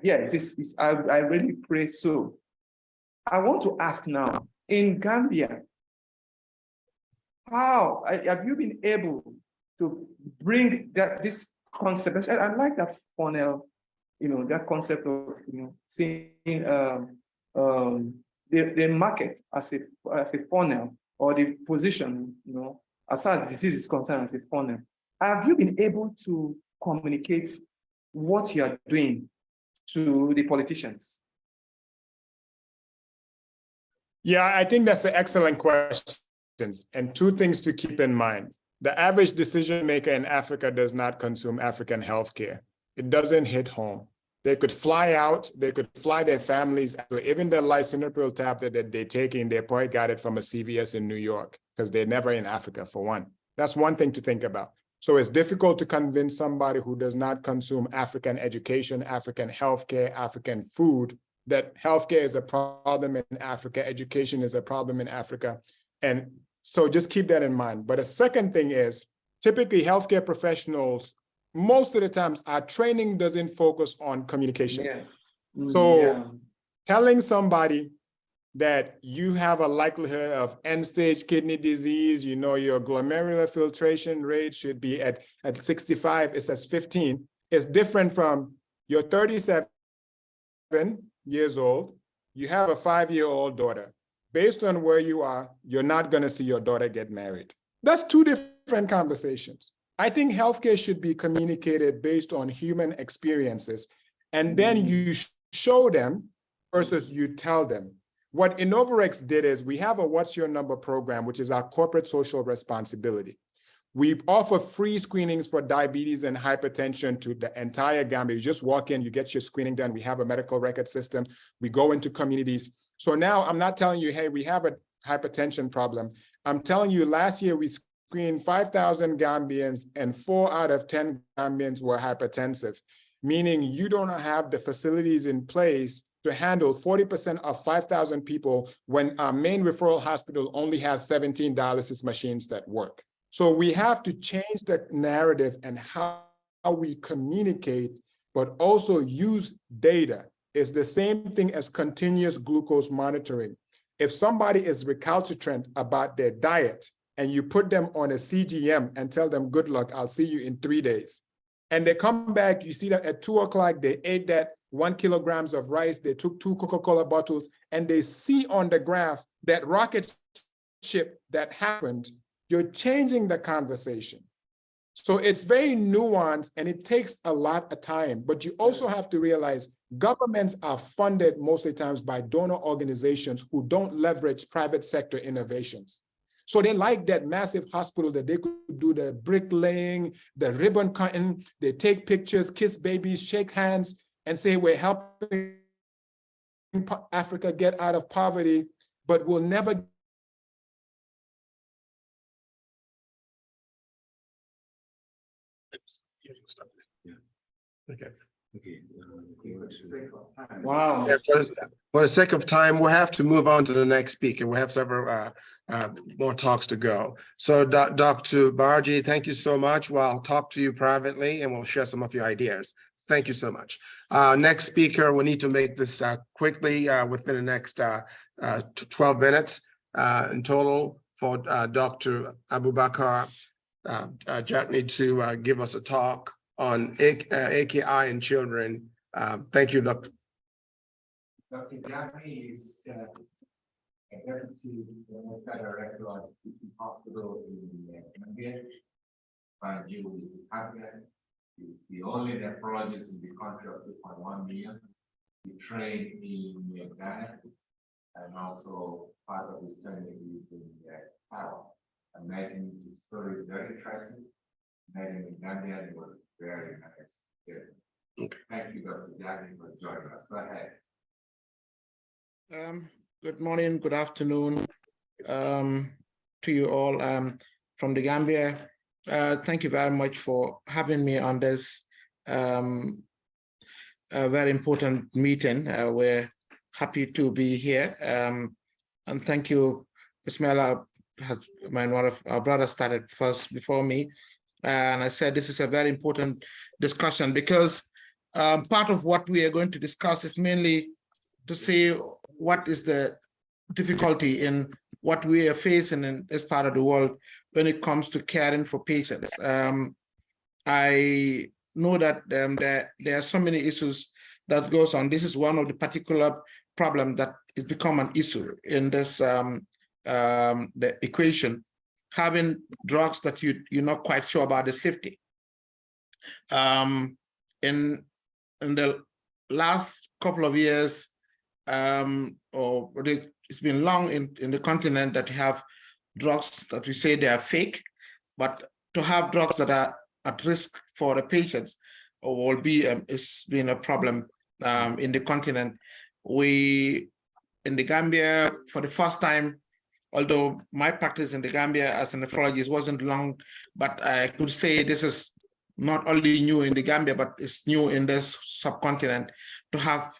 S9: Yes, I really pray so. I want to ask now, in Gambia, how have you been able to bring this concept? I like that funnel, that concept of seeing the market as a funnel, or the position, as far as disease is concerned, as a funnel. Have you been able to communicate what you are doing to the politicians?
S8: Yeah, I think that's an excellent question. And two things to keep in mind. The average decision maker in Africa does not consume African healthcare. It doesn't hit home. They could fly out, they could fly their families. So even the lisinopril tablet that they're taking, they probably got it from a CVS in New York, because they're never in Africa, for one. That's one thing to think about. So it's difficult to convince somebody who does not consume African education, African healthcare, African food, that healthcare is a problem in Africa, education is a problem in Africa. And so just keep that in mind. But the second thing is, typically healthcare professionals, most of the times our training doesn't focus on communication.
S9: Yeah.
S8: So telling somebody that you have a likelihood of end-stage kidney disease, your glomerular filtration rate should be at 65, it says 15, is different from you're 37 years old, you have a 5-year-old daughter. Based on where you are, you're not going to see your daughter get married. That's two different conversations. I think healthcare should be communicated based on human experiences, and then you show them versus you tell them. What Innovarex did is we have a What's Your Number program, which is our corporate social responsibility. We offer free screenings for diabetes and hypertension to the entire Gambia. You just walk in, you get your screening done. We have a medical record system. We go into communities. So now I'm not telling you, hey, we have a hypertension problem. I'm telling you, last year we screened 5,000 Gambians and 4 out of 10 Gambians were hypertensive, meaning you don't have the facilities in place to handle 40% of 5,000 people when our main referral hospital only has 17 dialysis machines that work. So we have to change the narrative and how we communicate, but also use data. It's the same thing as continuous glucose monitoring. If somebody is recalcitrant about their diet and you put them on a CGM and tell them, good luck, I'll see you in 3 days. And they come back, you see that at 2 o'clock, they ate that 1 kilogram of rice, they took 2 Coca-Cola bottles, and they see on the graph that rocket ship that happened, you're changing the conversation. So it's very nuanced and it takes a lot of time, but you also have to realize governments are funded most of the times by donor organizations who don't leverage private sector innovations. So they like that massive hospital that they could do the bricklaying, the ribbon cutting, they take pictures, kiss babies, shake hands, and say we're helping Africa get out of poverty, but we'll never
S4: Okay.
S9: Wow.
S4: Yeah, for the sake of time, we'll have to move on to the next speaker. We have several more talks to go. So Dr. Badjie, thank you so much. Well, I'll talk to you privately and we'll share some of your ideas. Thank you so much. Next speaker, we need to make this quickly within the next 12 minutes in total for Dr. Abubacarr Jagne to give us a talk on AKI in children. Thank you, Dr.
S6: Dr. Jagne is a deputy director of the hospital in Gambia. Badjie is the only nephrologist in the country of 2.1 million. He trained in Ghana and also part of his training is in Paris. I met him, his story is very interesting. Met him in Gambia and it was very nice. Yeah.
S4: Okay.
S6: Thank you, Dr. Jagne, for joining us. Go ahead.
S10: Good morning, good afternoon to you all. from the Gambia. Thank you very much for having me on this very important meeting. We're happy to be here. And thank you, Ismail. One of our brothers started first before me. And I said this is a very important discussion because part of what we are going to discuss is mainly to see what is the difficulty in what we are facing in this part of the world when it comes to caring for patients. I know that there are so many issues that goes on. This is one of the particular problems that has become an issue in this the equation, having drugs that you're not quite sure about the safety. In the last couple of years, it's been long in the continent that you have drugs that we say they are fake, but to have drugs that are at risk for the patients will be it's been a problem in the continent. We in the Gambia for the first time, although my practice in the Gambia as a nephrologist wasn't long, but I could say this is not only new in the Gambia, but it's new in this subcontinent to have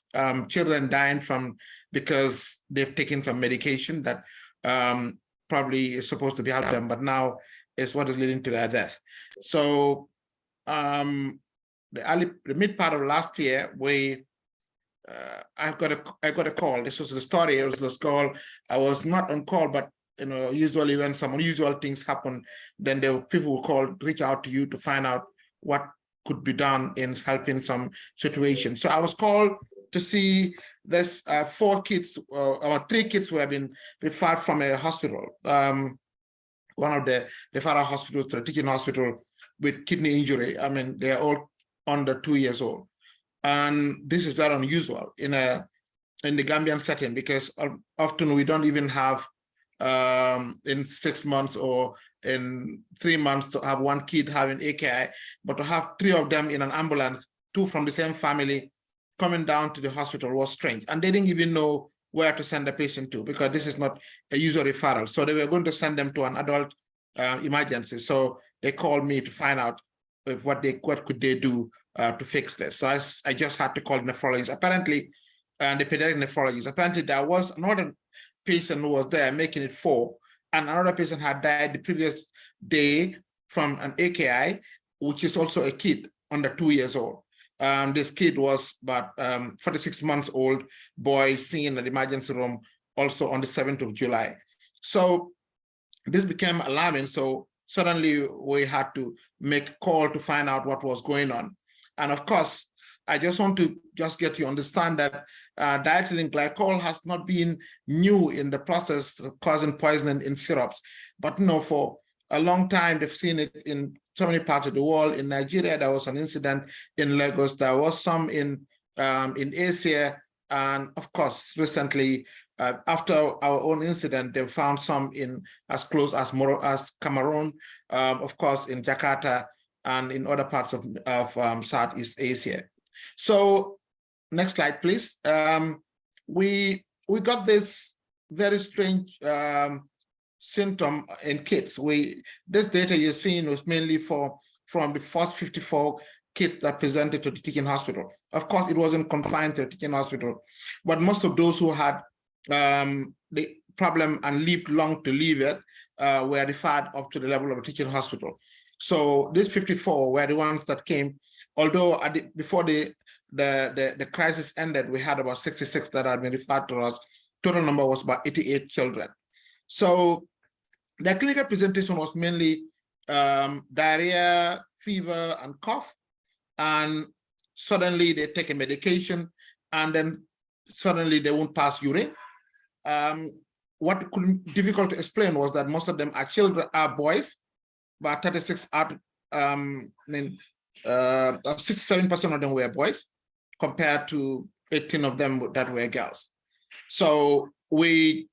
S10: children dying from because they've taken some medication that probably is supposed to be helping them, but now is what is leading to their death. So the mid part of last year, I got a call. This was the story. It was this call. I was not on call, but usually when some unusual things happen, then people will reach out to you to find out what could be done in helping some situations. So I was called to see this 4 kids or 3 kids who have been referred from a hospital, one of the referral hospitals to a teaching hospital with kidney injury. I mean, they're all under 2 years old. And this is very unusual in the Gambian setting because often we don't even have in 6 months or in 3 months to have 1 kid having AKI, but to have 3 of them in an ambulance, 2 from the same family coming down to the hospital was strange. And they didn't even know where to send the patient to because this is not a usual referral. So they were going to send them to an adult emergency. So they called me to find out what could they do to fix this. So I just had to call the nephrologist. Apparently, the pediatric nephrologist, apparently there was another patient who was there making it 4, and another patient had died the previous day from an AKI, which is also a kid under 2 years old. This kid was about 46 months old boy seen at the emergency room also on the 7th of July. So this became alarming. So suddenly we had to make a call to find out what was going on. And of course, I just want to get you to understand that diethylene glycol has not been new in the process of causing poisoning in syrups. But for a long time, they've seen it in so many parts of the world. In Nigeria, there was an incident in Lagos. There was some in Asia. And of course, recently, after our own incident, they found some in as close as Cameroon, of course, in Jakarta, and in other parts of Southeast Asia. So next slide, please. We got this very strange symptom in kids. This data you're seeing was mainly from the first 54 kids that presented to the teaching hospital. Of course, it wasn't confined to the teaching hospital, but most of those who had the problem and lived long to live it were referred up to the level of a teaching hospital. So these 54 were the ones that came, although before the crisis ended, we had about 66 that had been referred to us. Total number was about 88 children. So the clinical presentation was mainly diarrhea, fever, and cough. And suddenly they take a medication, and then suddenly they won't pass urine. What could be difficult to explain was that most of them are boys, but 36 out, 67% of them were boys, compared to 18 of them that were girls. So we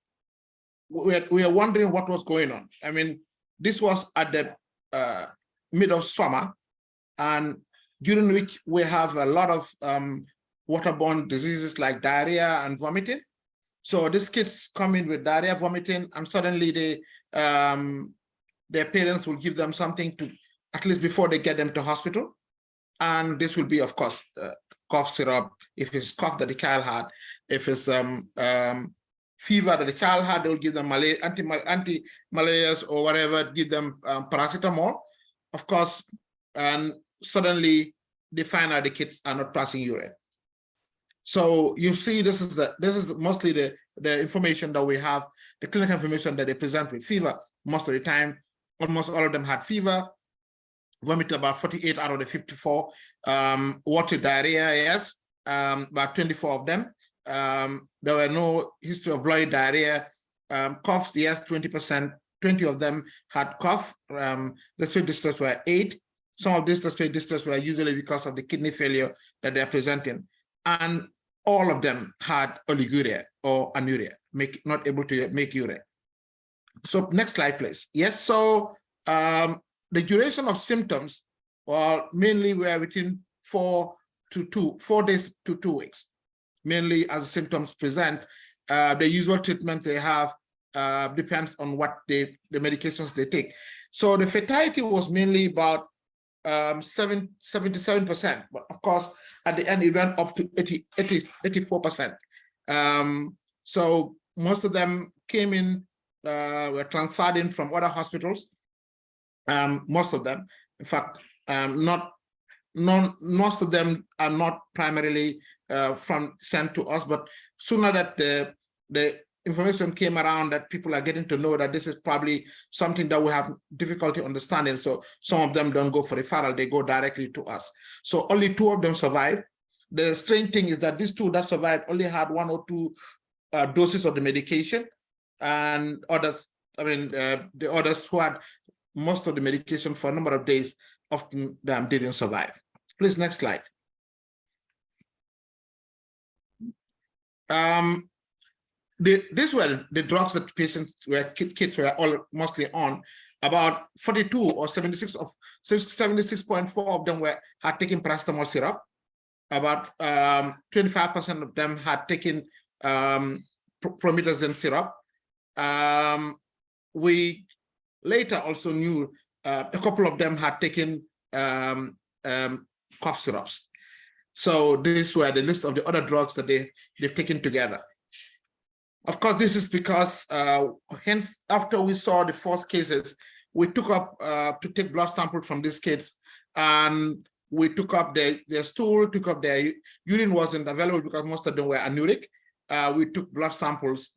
S10: are wondering what was going on. I mean, this was at the mid of summer, and during which we have a lot of waterborne diseases like diarrhea and vomiting. So these kids come in with diarrhea, vomiting, and suddenly their parents will give them something to, at least before they get them to hospital. And this will be, of course, cough syrup, if it's cough that the child had, if it's fever that the child had, they'll give them anti-malarials or whatever, give them paracetamol, of course, and suddenly they find out the kids are not passing urine. So you see, this is mostly the information that we have, the clinical information that they present with fever. Most of the time, almost all of them had fever, vomited about 48 out of the 54, water diarrhea, yes, about 24 of them. There were no history of bloody diarrhea. Coughs, yes, 20%, 20 of them had cough. Respiratory distress were 8. Some of these respiratory distress were usually because of the kidney failure that they're presenting. And all of them had oliguria or anuria, not able to make urine. So next slide, please. Yes, so the duration of symptoms mainly were within 4 days to 2 weeks, mainly as symptoms present. The usual treatment they have depends on what the medications they take. So the fatality was mainly about 77%, but of course, at the end, it went up to 84%. So most of them came in, were transferred in from other hospitals. Most of them, in fact, most of them are not primarily sent to us, but sooner that the information came around that people are getting to know that this is probably something that we have difficulty understanding. So some of them don't go for referral, they go directly to us. So only 2 of them survived. The strange thing is that these 2 that survived only had 1 or 2 doses of the medication, and others, the others who had most of the medication for a number of days, often them didn't survive. Please, next slide. These were the drugs that patients were, kids were all mostly on. About 42 or 76.4 of them had taken paracetamol syrup. About 25% of them had taken promethazine syrup. We later also knew a couple of them had taken cough syrups. So these were the list of the other drugs that they've taken together. Of course, this is because hence after we saw the first cases, we took up to take blood samples from these kids, and we took up their stool, took up their urine wasn't available because most of them were anuric. We took blood samples,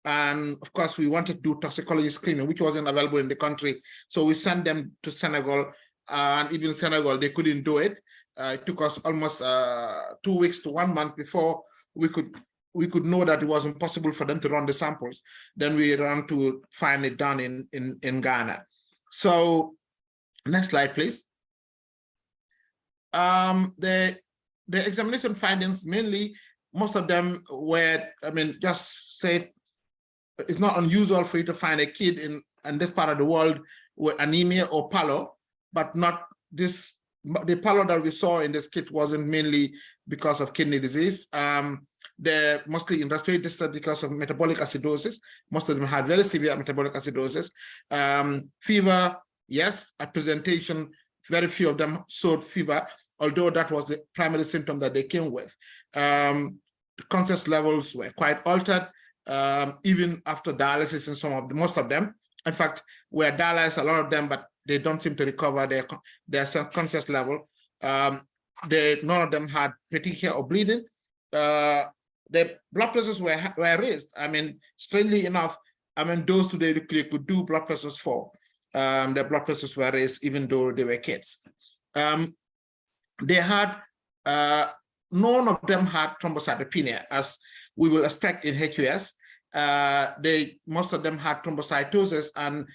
S10: and of course we wanted to do toxicology screening, which wasn't available in the country. So we sent them to Senegal, and even Senegal, they couldn't do it. It took us almost 2 weeks to 1 month before we could know that it wasn't possible for them to run the samples. Then we ran to find it done in Ghana. So next slide, please. The examination findings, mainly, most of them were, just say, it's not unusual for you to find a kid in this part of the world with anemia or pallor, but not this. The pallor that we saw in this kid wasn't mainly because of kidney disease. They're mostly in respiratory distress because of metabolic acidosis. Most of them had very severe metabolic acidosis. Fever, yes, at presentation, very few of them showed fever, although that was the primary symptom that they came with. The conscious levels were quite altered, even after dialysis in most of them. In fact, we are dialyzed, a lot of them, but they don't seem to recover their conscious level. None of them had petechiae or bleeding. The blood pressures were raised. Strangely enough, those today they could do blood pressures for. Their blood pressures were raised even though they were kids. They had, none of them had thrombocytopenia, as we will expect in HUS. Most of them had thrombocytosis, and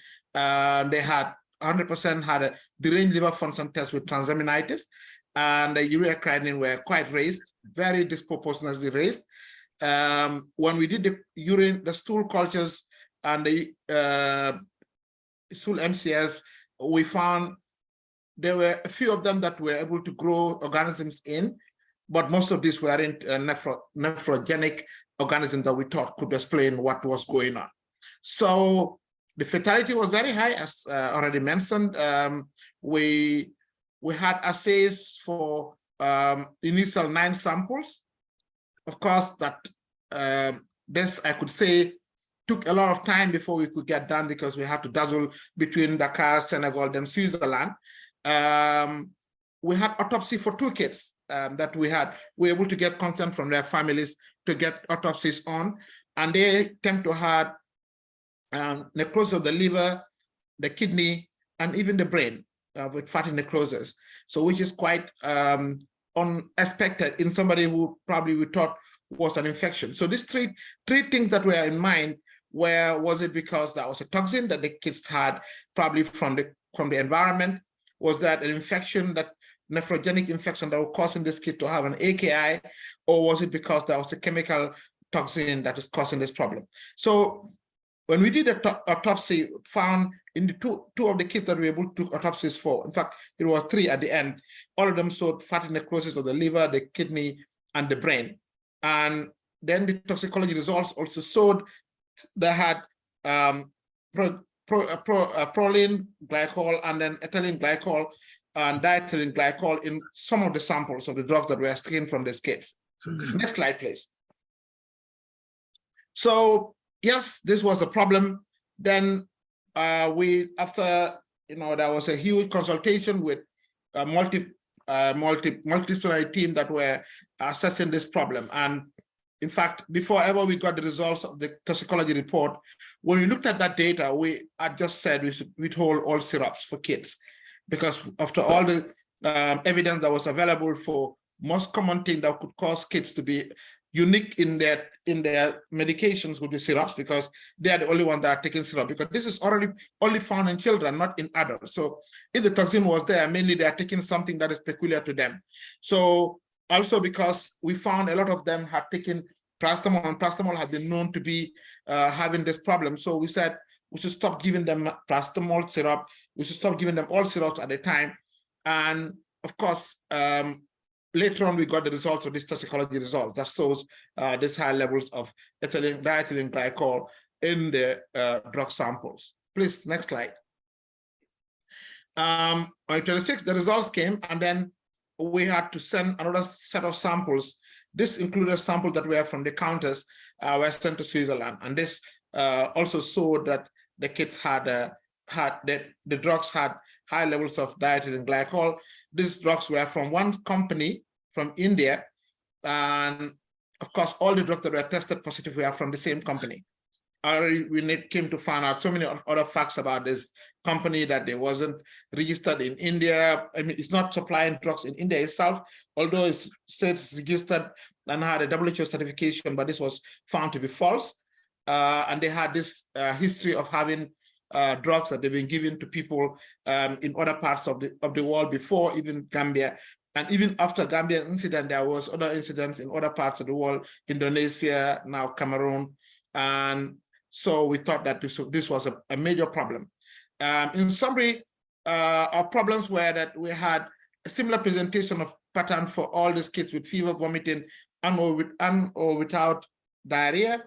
S10: they had 100% had a deranged liver function test with transaminitis, and the urea creatinine were quite raised, very disproportionately raised. When we did the stool cultures and the stool MCS, we found there were a few of them that were able to grow organisms in, but most of these weren't nephrogenic organisms that we thought could explain what was going on. So The fatality was very high, as already mentioned. We had assays for initial 9 samples. Of course, that this, I could say, took a lot of time before we could get done because we had to dazzle between Dakar, Senegal, then Switzerland. We had autopsy for 2 kids that we were able to get consent from their families to get autopsies on, and they tend to have necrosis of the liver, the kidney, and even the brain with fatty necrosis. So which is quite unexpected in somebody who probably we thought was an infection. So these three things that were in mind were, was it because that was a toxin that the kids had probably from the environment? Was that an infection, that nephrogenic infection that was causing this kid to have an AKI? Or was it because there was a chemical toxin that is causing this problem? So when we did an autopsy, found in the two of the kids that we were able to do autopsies for, in fact, it was 3 at the end, all of them showed fatty necrosis of the liver, the kidney, and the brain. And then the toxicology results also showed they had proline glycol and then ethylene glycol and diethylene glycol in some of the samples of the drugs that were taken from these kids. Next slide, please. So yes, this was a problem. Then after there was a huge consultation with a multidisciplinary team that were assessing this problem. And in fact, before ever we got the results of the toxicology report, when we looked at that data, I just said we should withhold all syrups for kids, because after all the evidence that was available for most common thing that could cause kids to be unique in their medications would be syrups, because they are the only ones that are taking syrup, because this is already only found in children, not in adults. So if the toxin was there, mainly they are taking something that is peculiar to them. So also because we found a lot of them had taken paracetamol, and paracetamol had been known to be having this problem. So we said we should stop giving them paracetamol syrup. We should stop giving them all syrups at a time. And of course, later on, we got the results of this toxicology results that shows these high levels of diethylene glycol in the drug samples. Please, next slide. On 26, the results came, and then we had to send another set of samples. This included samples that were from the counters, were sent to Switzerland, and this also showed that the kids had the drugs had high levels of diethylene glycol. These drugs were from one company from India, and of course, all the drugs that were tested positive were from the same company. We came to find out so many other facts about this company, that they wasn't registered in India. I mean, it's not supplying drugs in India itself, although it said it's registered and had a WHO certification, but this was found to be false. And they had this history of having drugs that they've been given to people in other parts of the world before even Gambia. And even after Gambian incident, there was other incidents in other parts of the world, Indonesia, now Cameroon. And so we thought that this was a major problem. In summary, our problems were that we had a similar presentation of pattern for all these kids with fever, vomiting, and or without diarrhea.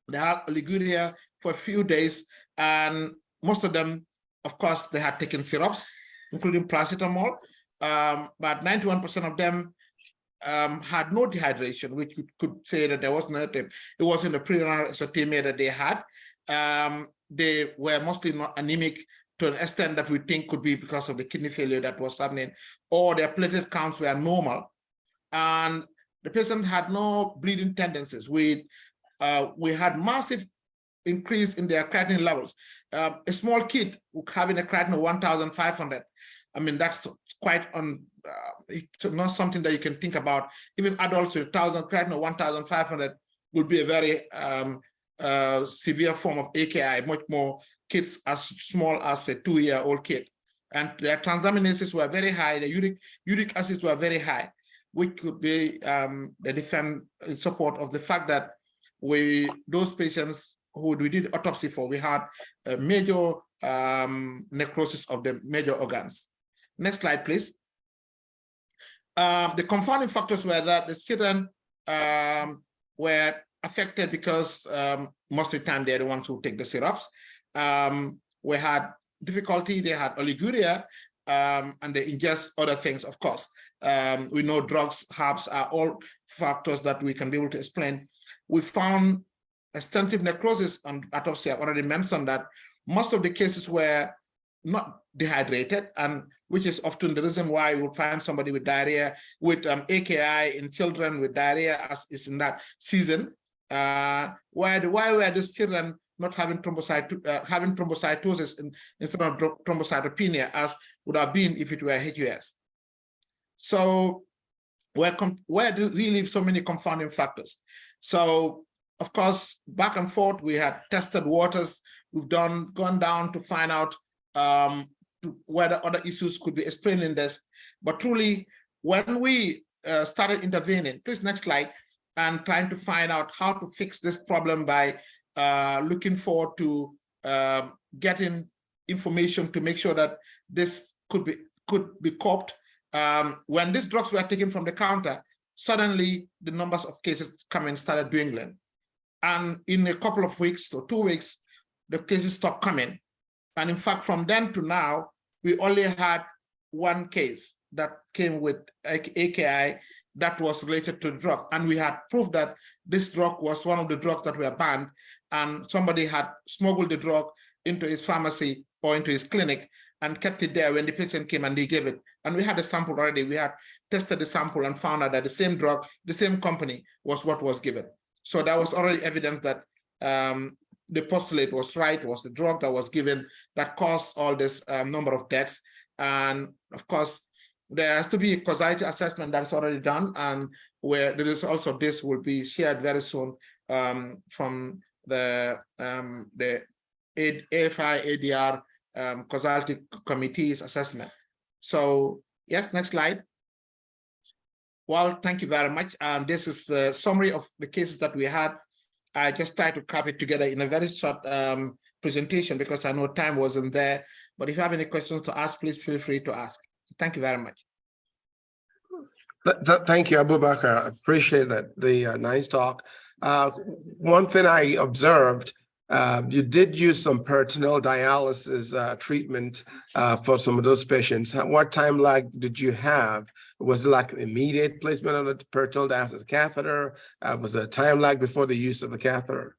S10: They had oliguria for a few days, and most of them, of course, they had taken syrups, including paracetamol. But 91% of them had no dehydration, which could say that there was not it wasn't a prerenal erythema that they had. They were mostly not anemic to an extent that we think could be because of the kidney failure that was happening, or their platelet counts were normal. And the patient had no bleeding tendencies. We had massive increase in their creatinine levels. A small kid having a creatinine of 1,500. I mean, that's quite it's not something that you can think about. Even adults with creatinine of 1,500 would be a very severe form of AKI, much more kids as small as a 2-year-old kid. And their transaminases were very high, the uric acids were very high, which could be the defense in support of the fact that those patients who we did autopsy for, we had a major necrosis of the major organs. Next slide, please. The confounding factors were that the children were affected because most of the time they're the ones who take the syrups. we had difficulty, they had oliguria, and they ingest other things, of course. We know drugs, herbs are all factors that we can be able to explain. We found extensive necrosis on autopsy. I've already mentioned that most of the cases were not dehydrated, and which is often the reason why you would find somebody with diarrhea, with AKI in children with diarrhea, as is in that season. Why were these children not having thrombocytosis instead of thrombocytopenia, as would have been if it were HUS? So where do really so many confounding factors? So of course, back and forth, we had tested waters. We've gone down to find out whether other issues could be explaining this. But truly, when we started intervening, please next slide, and trying to find out how to fix this problem by looking forward to getting information to make sure that this could be coped. When these drugs were taken from the counter, suddenly the numbers of cases coming started dwindling. And in a couple of weeks or 2 weeks, the cases stopped coming. And in fact, from then to now, we only had one case that came with AKI that was related to the drug. And we had proof that this drug was one of the drugs that were banned, and somebody had smuggled the drug into his pharmacy or into his clinic and kept it there when the patient came and they gave it. And we had a sample already. We had tested the sample and found out that the same drug, the same company was what was given. So that was already evidence that the postulate was right, was the drug that was given that caused all this number of deaths. And of course, there has to be a causality assessment that's already done, and where there is also this will be shared very soon from the AFI ADR causality committee's assessment. So yes, next slide. Well, thank you very much. This is the summary of the cases that we had. I just tried to cap it together in a very short presentation because I know time wasn't there. But if you have any questions to ask, please feel free to ask. Thank you very much.
S4: Thank you, Abubacarr. I appreciate that, the nice talk. One thing I observed, you did use some peritoneal dialysis treatment for some of those patients. What time lag did you have? Was it like immediate placement of the peritoneal dialysis catheter? Was there a time lag before the use of the catheter?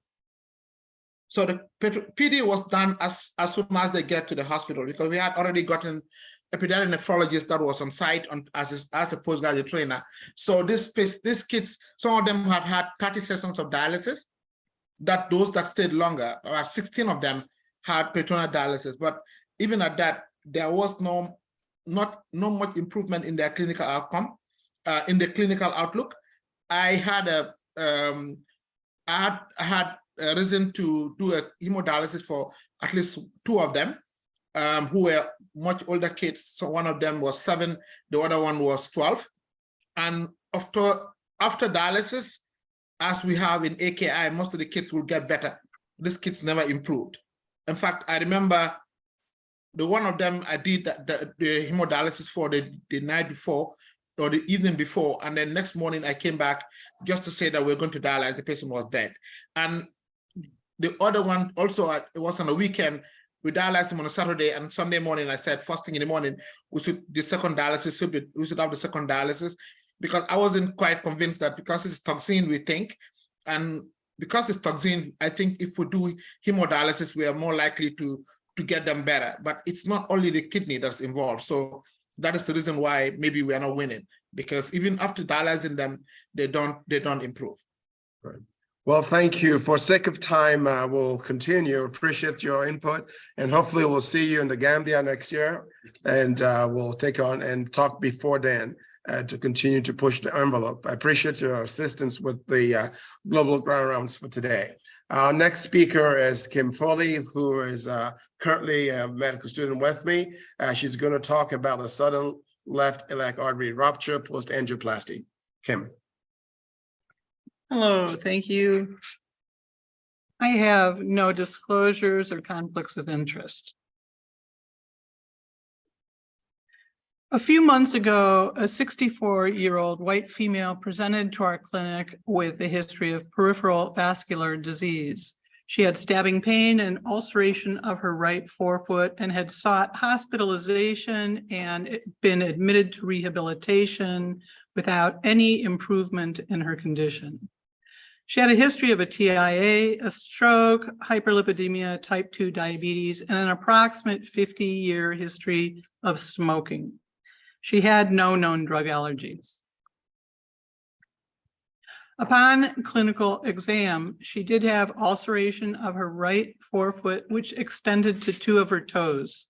S10: So the PD was done as soon as they get to the hospital, because we had already gotten a pediatric nephrologist that was on site as a postgraduate trainer. So these kids, some of them have had 30 sessions of dialysis. That those that stayed longer, about 16 of them had peritoneal dialysis. But even at that, there was not much improvement in their clinical outcome, in the clinical outlook. I had a reason to do a hemodialysis for at least 2 of them, who were much older kids. So one of them was 7, the other one was 12. And after dialysis, as we have in AKI, most of the kids will get better. These kids never improved. In fact, I remember the one of them I did the hemodialysis for the night before or the evening before, and then next morning I came back just to say that we're going to dialyze. The patient was dead. And the other one also, it was on a weekend. We dialyzed him on a Saturday, and Sunday morning I said, first thing in the morning, we should have the second dialysis, because I wasn't quite convinced that because it's toxin, we think, and because it's toxin, I think if we do hemodialysis, we are more likely to get them better. But it's not only the kidney that's involved. So that is the reason why maybe we are not winning, because even after dialyzing them, they don't improve.
S4: Right. Well, thank you. For sake of time, we'll continue. Appreciate your input, and hopefully we'll see you in the Gambia next year, and we'll take on and talk before then to continue to push the envelope. I appreciate your assistance with the global ground rounds for today. Our next speaker is Kim Foley, who is currently a medical student with me. She's going to talk about the sudden left iliac artery rupture post angioplasty. Kim.
S5: Hello, thank you. I have no disclosures or conflicts of interest. A few months ago, a 64-year-old white female presented to our clinic with a history of peripheral vascular disease. She had stabbing pain and ulceration of her right forefoot and had sought hospitalization and been admitted to rehabilitation without any improvement in her condition. She had a history of a TIA, a stroke, hyperlipidemia, type 2 diabetes, and an approximate 50-year history of smoking. She had no known drug allergies. Upon clinical exam, she did have ulceration of her right forefoot, which extended to 2 of her toes.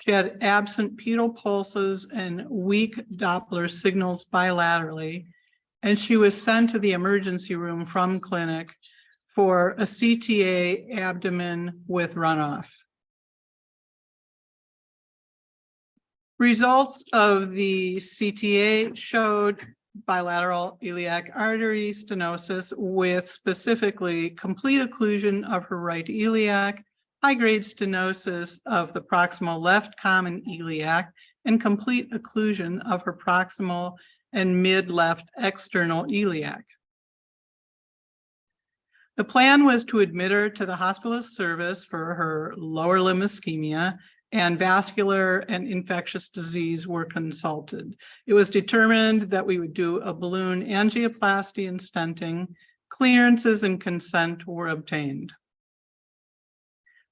S5: She had absent pedal pulses and weak Doppler signals bilaterally, and she was sent to the emergency room from clinic for a CTA abdomen with runoff. Results of the CTA showed bilateral iliac artery stenosis with specifically complete occlusion of her right iliac, high-grade stenosis of the proximal left common iliac, and complete occlusion of her proximal and mid-left external iliac. The plan was to admit her to the hospitalist service for her lower limb ischemia, and vascular and infectious disease were consulted. It was determined that we would do a balloon angioplasty and stenting. Clearances and consent were obtained.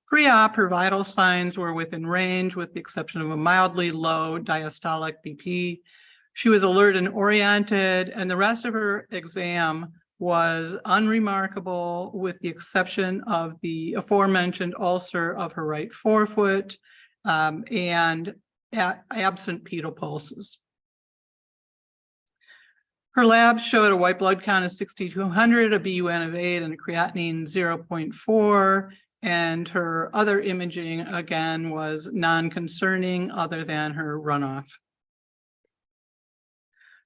S5: Pre-op, her vital signs were within range with the exception of a mildly low diastolic BP. She was alert and oriented, and the rest of her exam was unremarkable with the exception of the aforementioned ulcer of her right forefoot and absent pedal pulses. Her lab showed a white blood count of 6,200, a BUN of 8, and a creatinine 0.4. And her other imaging, again, was non-concerning other than her runoff.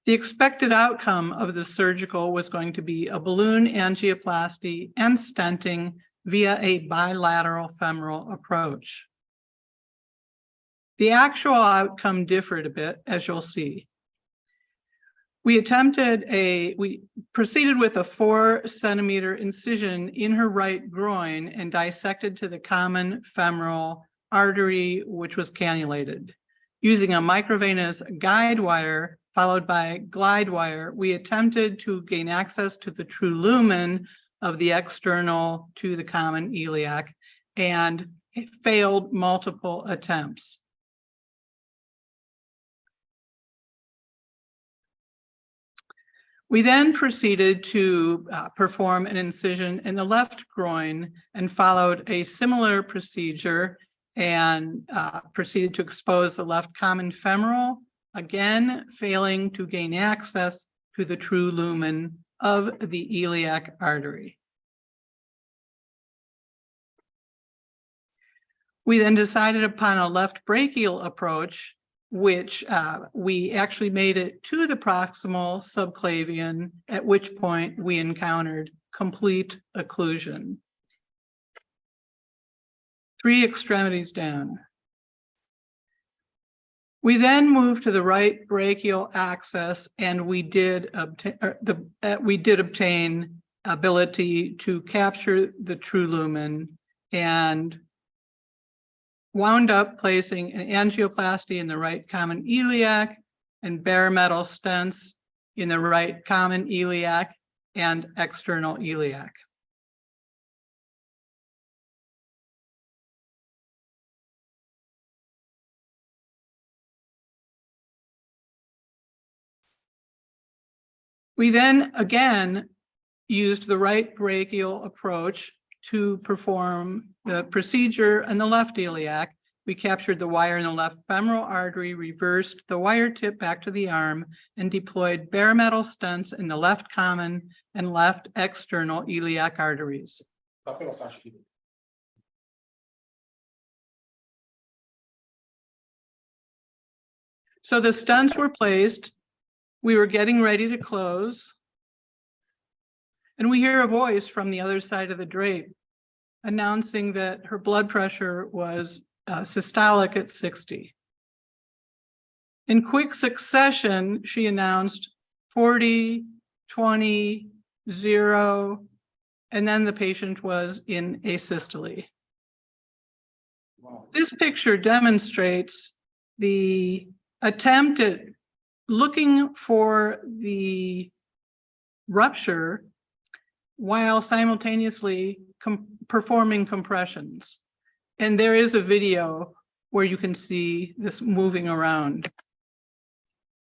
S5: The expected outcome of the surgical was going to be a balloon angioplasty and stenting via a bilateral femoral approach. The actual outcome differed a bit, as you'll see. We proceeded with a 4-centimeter incision in her right groin and dissected to the common femoral artery, which was cannulated. Using a microvenous guide wire followed by glide wire, we attempted to gain access to the true lumen of the external to the common iliac, and it failed multiple attempts. We then proceeded to perform an incision in the left groin and followed a similar procedure and proceeded to expose the left common femoral, again failing to gain access to the true lumen of the iliac artery. We then decided upon a left brachial approach, which we actually made it to the proximal subclavian, at which point we encountered complete occlusion. 3 extremities down. We then moved to the right brachial axis, and we did obtain ability to capture the true lumen and wound up placing an angioplasty in the right common iliac and bare metal stents in the right common iliac and external iliac. We then again used the right brachial approach to perform the procedure in the left iliac. We captured the wire in the left femoral artery, reversed the wire tip back to the arm, and deployed bare metal stents in the left common and left external iliac arteries. So the stents were placed. We were getting ready to close. And we hear a voice from the other side of the drape announcing that her blood pressure was systolic at 60. In quick succession, she announced 40, 20, 0, and then the patient was in asystole. This picture demonstrates the attempt at looking for the rupture while simultaneously performing compressions. And there is a video where you can see this moving around.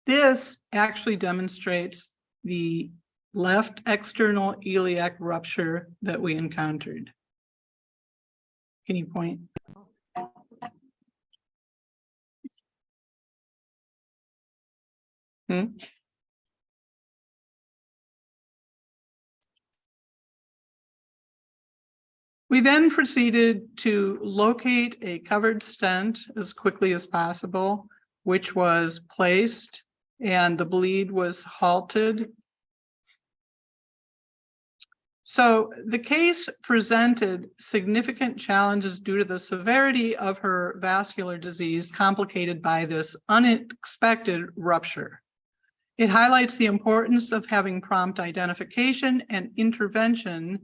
S5: This actually demonstrates the left external iliac rupture that we encountered. Can you point? We then proceeded to locate a covered stent as quickly as possible, which was placed, and the bleed was halted. So the case presented significant challenges due to the severity of her vascular disease, complicated by this unexpected rupture. It highlights the importance of having prompt identification and intervention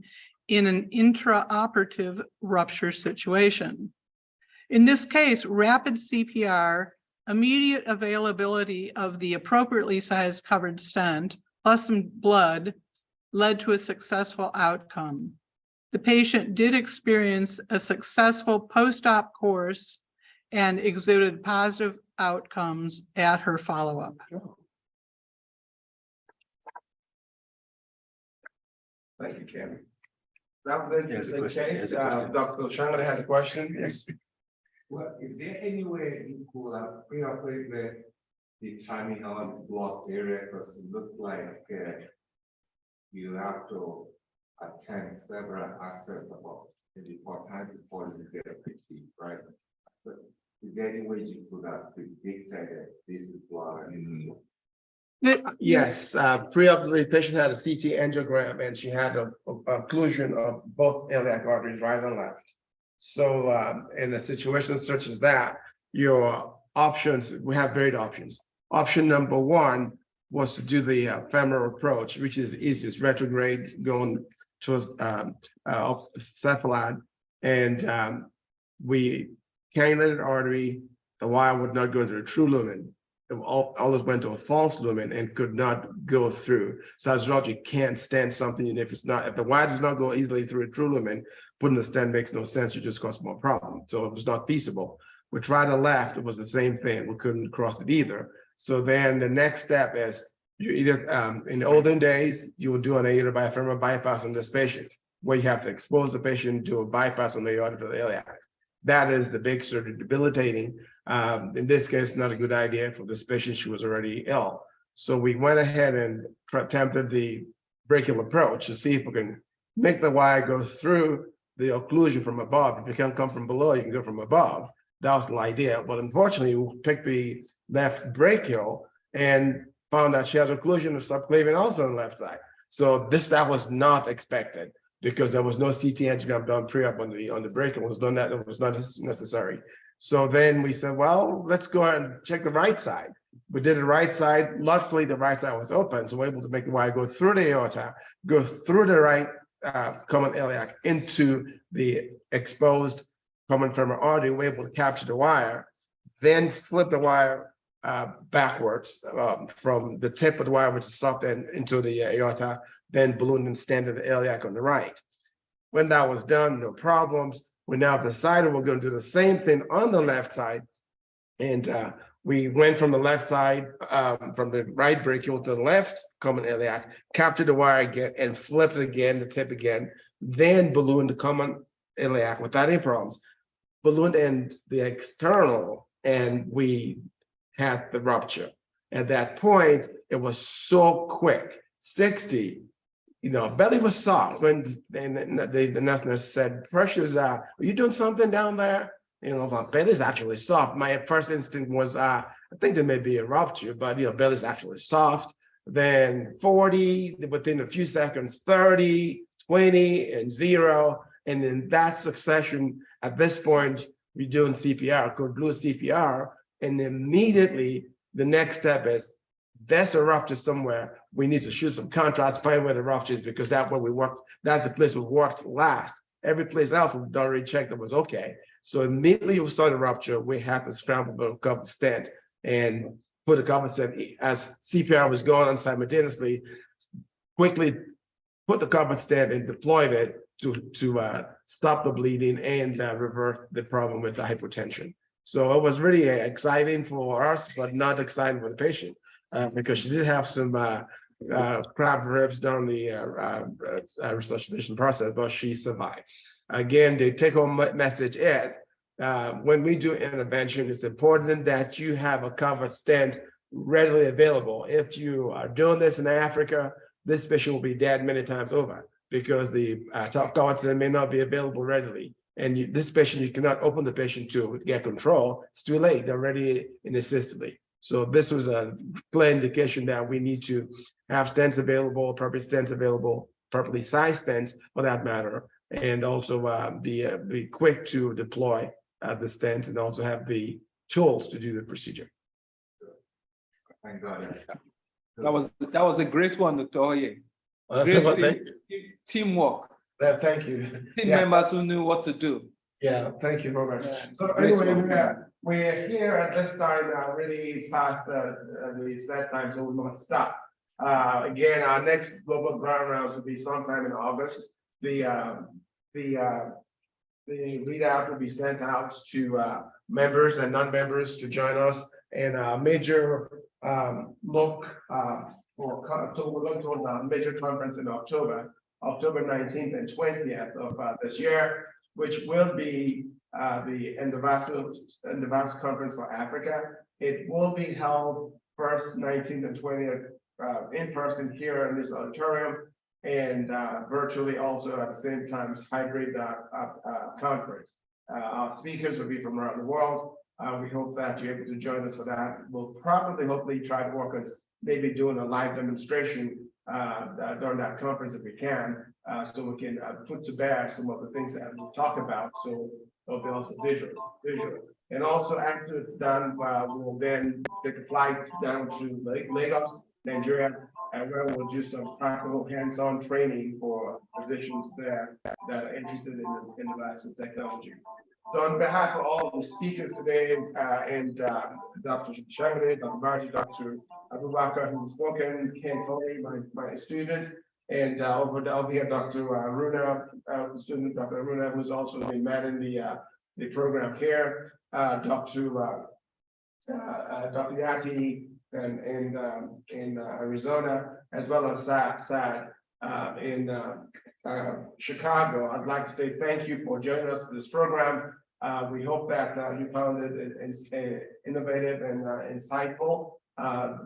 S5: in an intraoperative rupture situation. In this case, rapid CPR, immediate availability of the appropriately sized covered stent, plus some blood, led to a successful outcome. The patient did experience a successful post-op course and exhibited positive outcomes at her follow-up.
S4: Thank you, Kim. Representative,
S2: There's a question.
S4: Dr. Sangodeyi has a question. Yes.
S6: Well, is there any way you could pre-operate the timing on the blocked area? Because it looked like you have to attend several access about 24 times before you get a PT, right? But is there any way you could have predicted that this is blocked?
S4: Yes, pre-op, the patient had a CT angiogram and she had a occlusion of both iliac arteries, right and left. So in a situation such as that, your options, we have varied options. Option number one was to do the femoral approach, which is the easiest, retrograde, going towards cephalad, and we cannulated artery. The wire would not go into the true lumen. It always went to a false lumen and could not go through. So as a result, you can't stent something, and if the wire does not go easily through a true lumen, putting the stent makes no sense. You just cause more problem. So it was not feasible. We tried the left, it was the same thing. We couldn't cross it either. So then the next step is you either in the olden days, you would do an aortic diaphragm bypass on this patient, where you have to expose the patient to a bypass on the aorta to the iliac. That is the big sort of debilitating. In this case, not a good idea for this patient. She was already ill. So we went ahead and attempted the brachial approach to see if we can make the wire go through the occlusion from above. If you can't come from below, you can go from above. That was the idea. But unfortunately, we picked the left brachial and found that she has occlusion of subclavian also on the left side. So that was not expected, because there was no CT angiogram done pre-op on the brachial. It was done that it was not necessary. So then we said, well, let's go ahead and check the right side. We did the right side. Luckily, the right side was open, so we're able to make the wire go through the aorta, go through the right common iliac into the exposed common femoral artery. We're able to capture the wire, then flip the wire backwards from the tip of the wire, which is soft end, into the aorta, then balloon and stand the iliac on the right. When that was done, no problems. We now decided we're going to do the same thing on the left side. And we went from the left side, from the right brachial to the left common iliac, captured the wire again and flipped it again, the tip again, then ballooned the common iliac without any problems. Ballooned in the external, and we had the rupture. At that point, it was so quick, 60. Belly was soft when the nurse said, pressures are you doing something down there? Belly's actually soft. My first instinct was, I think there may be a rupture, but belly's actually soft. Then 40, within a few seconds, 30, 20, and 0. And in that succession, at this point, we're doing CPR, code blue CPR. And immediately the next step is there's a rupture somewhere, we need to shoot some contrast, find where the rupture is, because that's where we worked. That's the place we worked last. Every place else we've already checked that was okay. So immediately we saw the rupture, we had to scramble the cover stent and put the cover stent as CPR was going on simultaneously, quickly put the cover stent and deployed it to stop the bleeding and revert the problem with the hypotension. So it was really exciting for us, but not exciting for the patient because she did have some cramped ribs during the resuscitation process, but she survived. Again, the take-home message is when we do intervention, it's important that you have a covered stent readily available. If you are doing this in Africa, this patient will be dead many times over because the top covered stent may not be available readily. And this patient, you cannot open the patient to get control. It's too late. They're already in the systole. So this was a clear indication that we need to have stents available, appropriate stents available, properly sized stents for that matter, and also be quick to deploy the stents and also have the tools to do the procedure.
S6: Thank God.
S9: That was a great one, Dr. Oye. Teamwork.
S4: Thank you.
S9: Team members who knew what to do.
S4: Yeah, thank you very much.
S9: Yeah,
S4: So
S9: great
S4: anyway,
S9: one.
S4: we're here at this time, really past the set time, so we must stop. Again, our next global ground rounds will be sometime in August. The readout will be sent out to members and non-members to join us in a major look so we're going to hold a major conference in October 19th and 20th of this year, which will be the Endovascular Conference for Africa. It will be held first 19th and 20th in person here in this auditorium and virtually also at the same time as hybrid conference. Our speakers will be from around the world. We hope that you're able to join us for that. We'll probably hopefully try to work on maybe doing a live demonstration during that conference if we can, so we can put to bear some of the things that we talk about. So it'll be also visual. And also after it's done, we'll then take a flight down to Lagos, Nigeria, where we'll do some practical hands-on training for physicians there that are interested in the vascular technology. So on behalf of all the speakers today and Dr. Sangodeyi, Dr. Badjie, Dr. Abubacarr, who's spoken, Ken Foley, my student, and over here, Dr. Aruna, student Dr. Aruna, who's also been managing the program here, Dr. Yati in Arizona, as well as Sad in Chicago. I'd like to say thank you for joining us for this program. We hope that you found it innovative and insightful.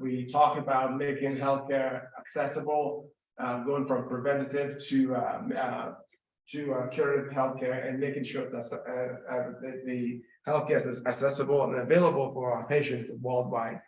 S4: We talk about making healthcare accessible, going from preventative to curative healthcare, and making sure that the healthcare is accessible and available for our patients worldwide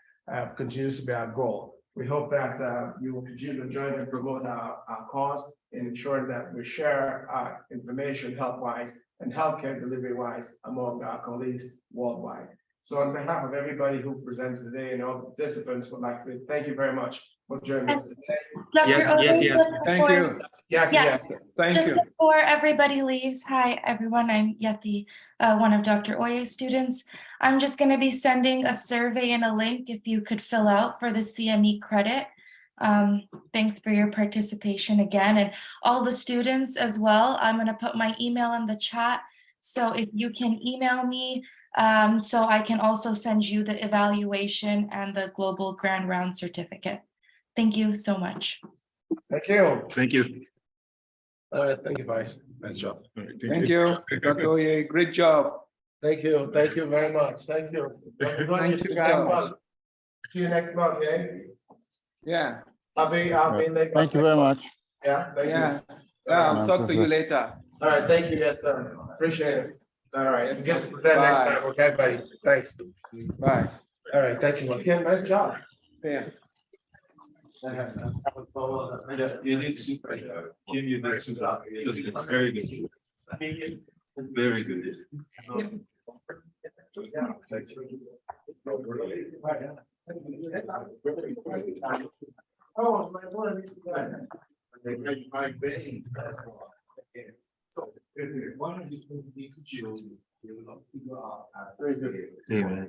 S4: continues to be our goal. We hope that you will continue to join and promote our cause in ensuring that we share our information health-wise and healthcare delivery-wise among our colleagues worldwide. So on behalf of everybody who presents today and all the participants, would like to thank you very much for joining us today.
S2: Yes.
S9: Thank you.
S4: Yes.
S9: Thank
S3: Just
S9: you.
S3: before everybody leaves, hi everyone, I'm Yeti, one of Dr. Oye's students. I'm just going to be sending a survey and a link if you could fill out for the CME credit. Thanks for your participation again, and all the students as well. I'm going to put my email in the chat, so if you can email me, so I can also send you the evaluation and the Global Grand Round certificate. Thank you so much.
S4: Thank you.
S2: Thank you.
S4: All right, thank you, Vice. Nice job.
S9: Thank you, Dr. Oye. Great job.
S4: Thank you very much. Thank you.
S9: Thank you guys.
S4: See you next month, eh?
S9: Yeah.
S4: I'll be in Lagos.
S11: Thank you very much.
S4: Yeah, thank
S9: Yeah.
S4: you.
S9: I'll talk to you later.
S4: All right, thank you, yes, sir. Appreciate it. All right,
S9: Yes,
S4: get
S9: sir.
S4: to present next
S9: Bye.
S4: time, okay, buddy? Thanks.
S9: Bye.
S4: All right, thank you. Again, nice job.
S9: Yeah.
S6: Yeah, you did super. Kim, you did super. It's very good. Very good. So, one of the things we need to show is, figure out how to
S2: Yeah.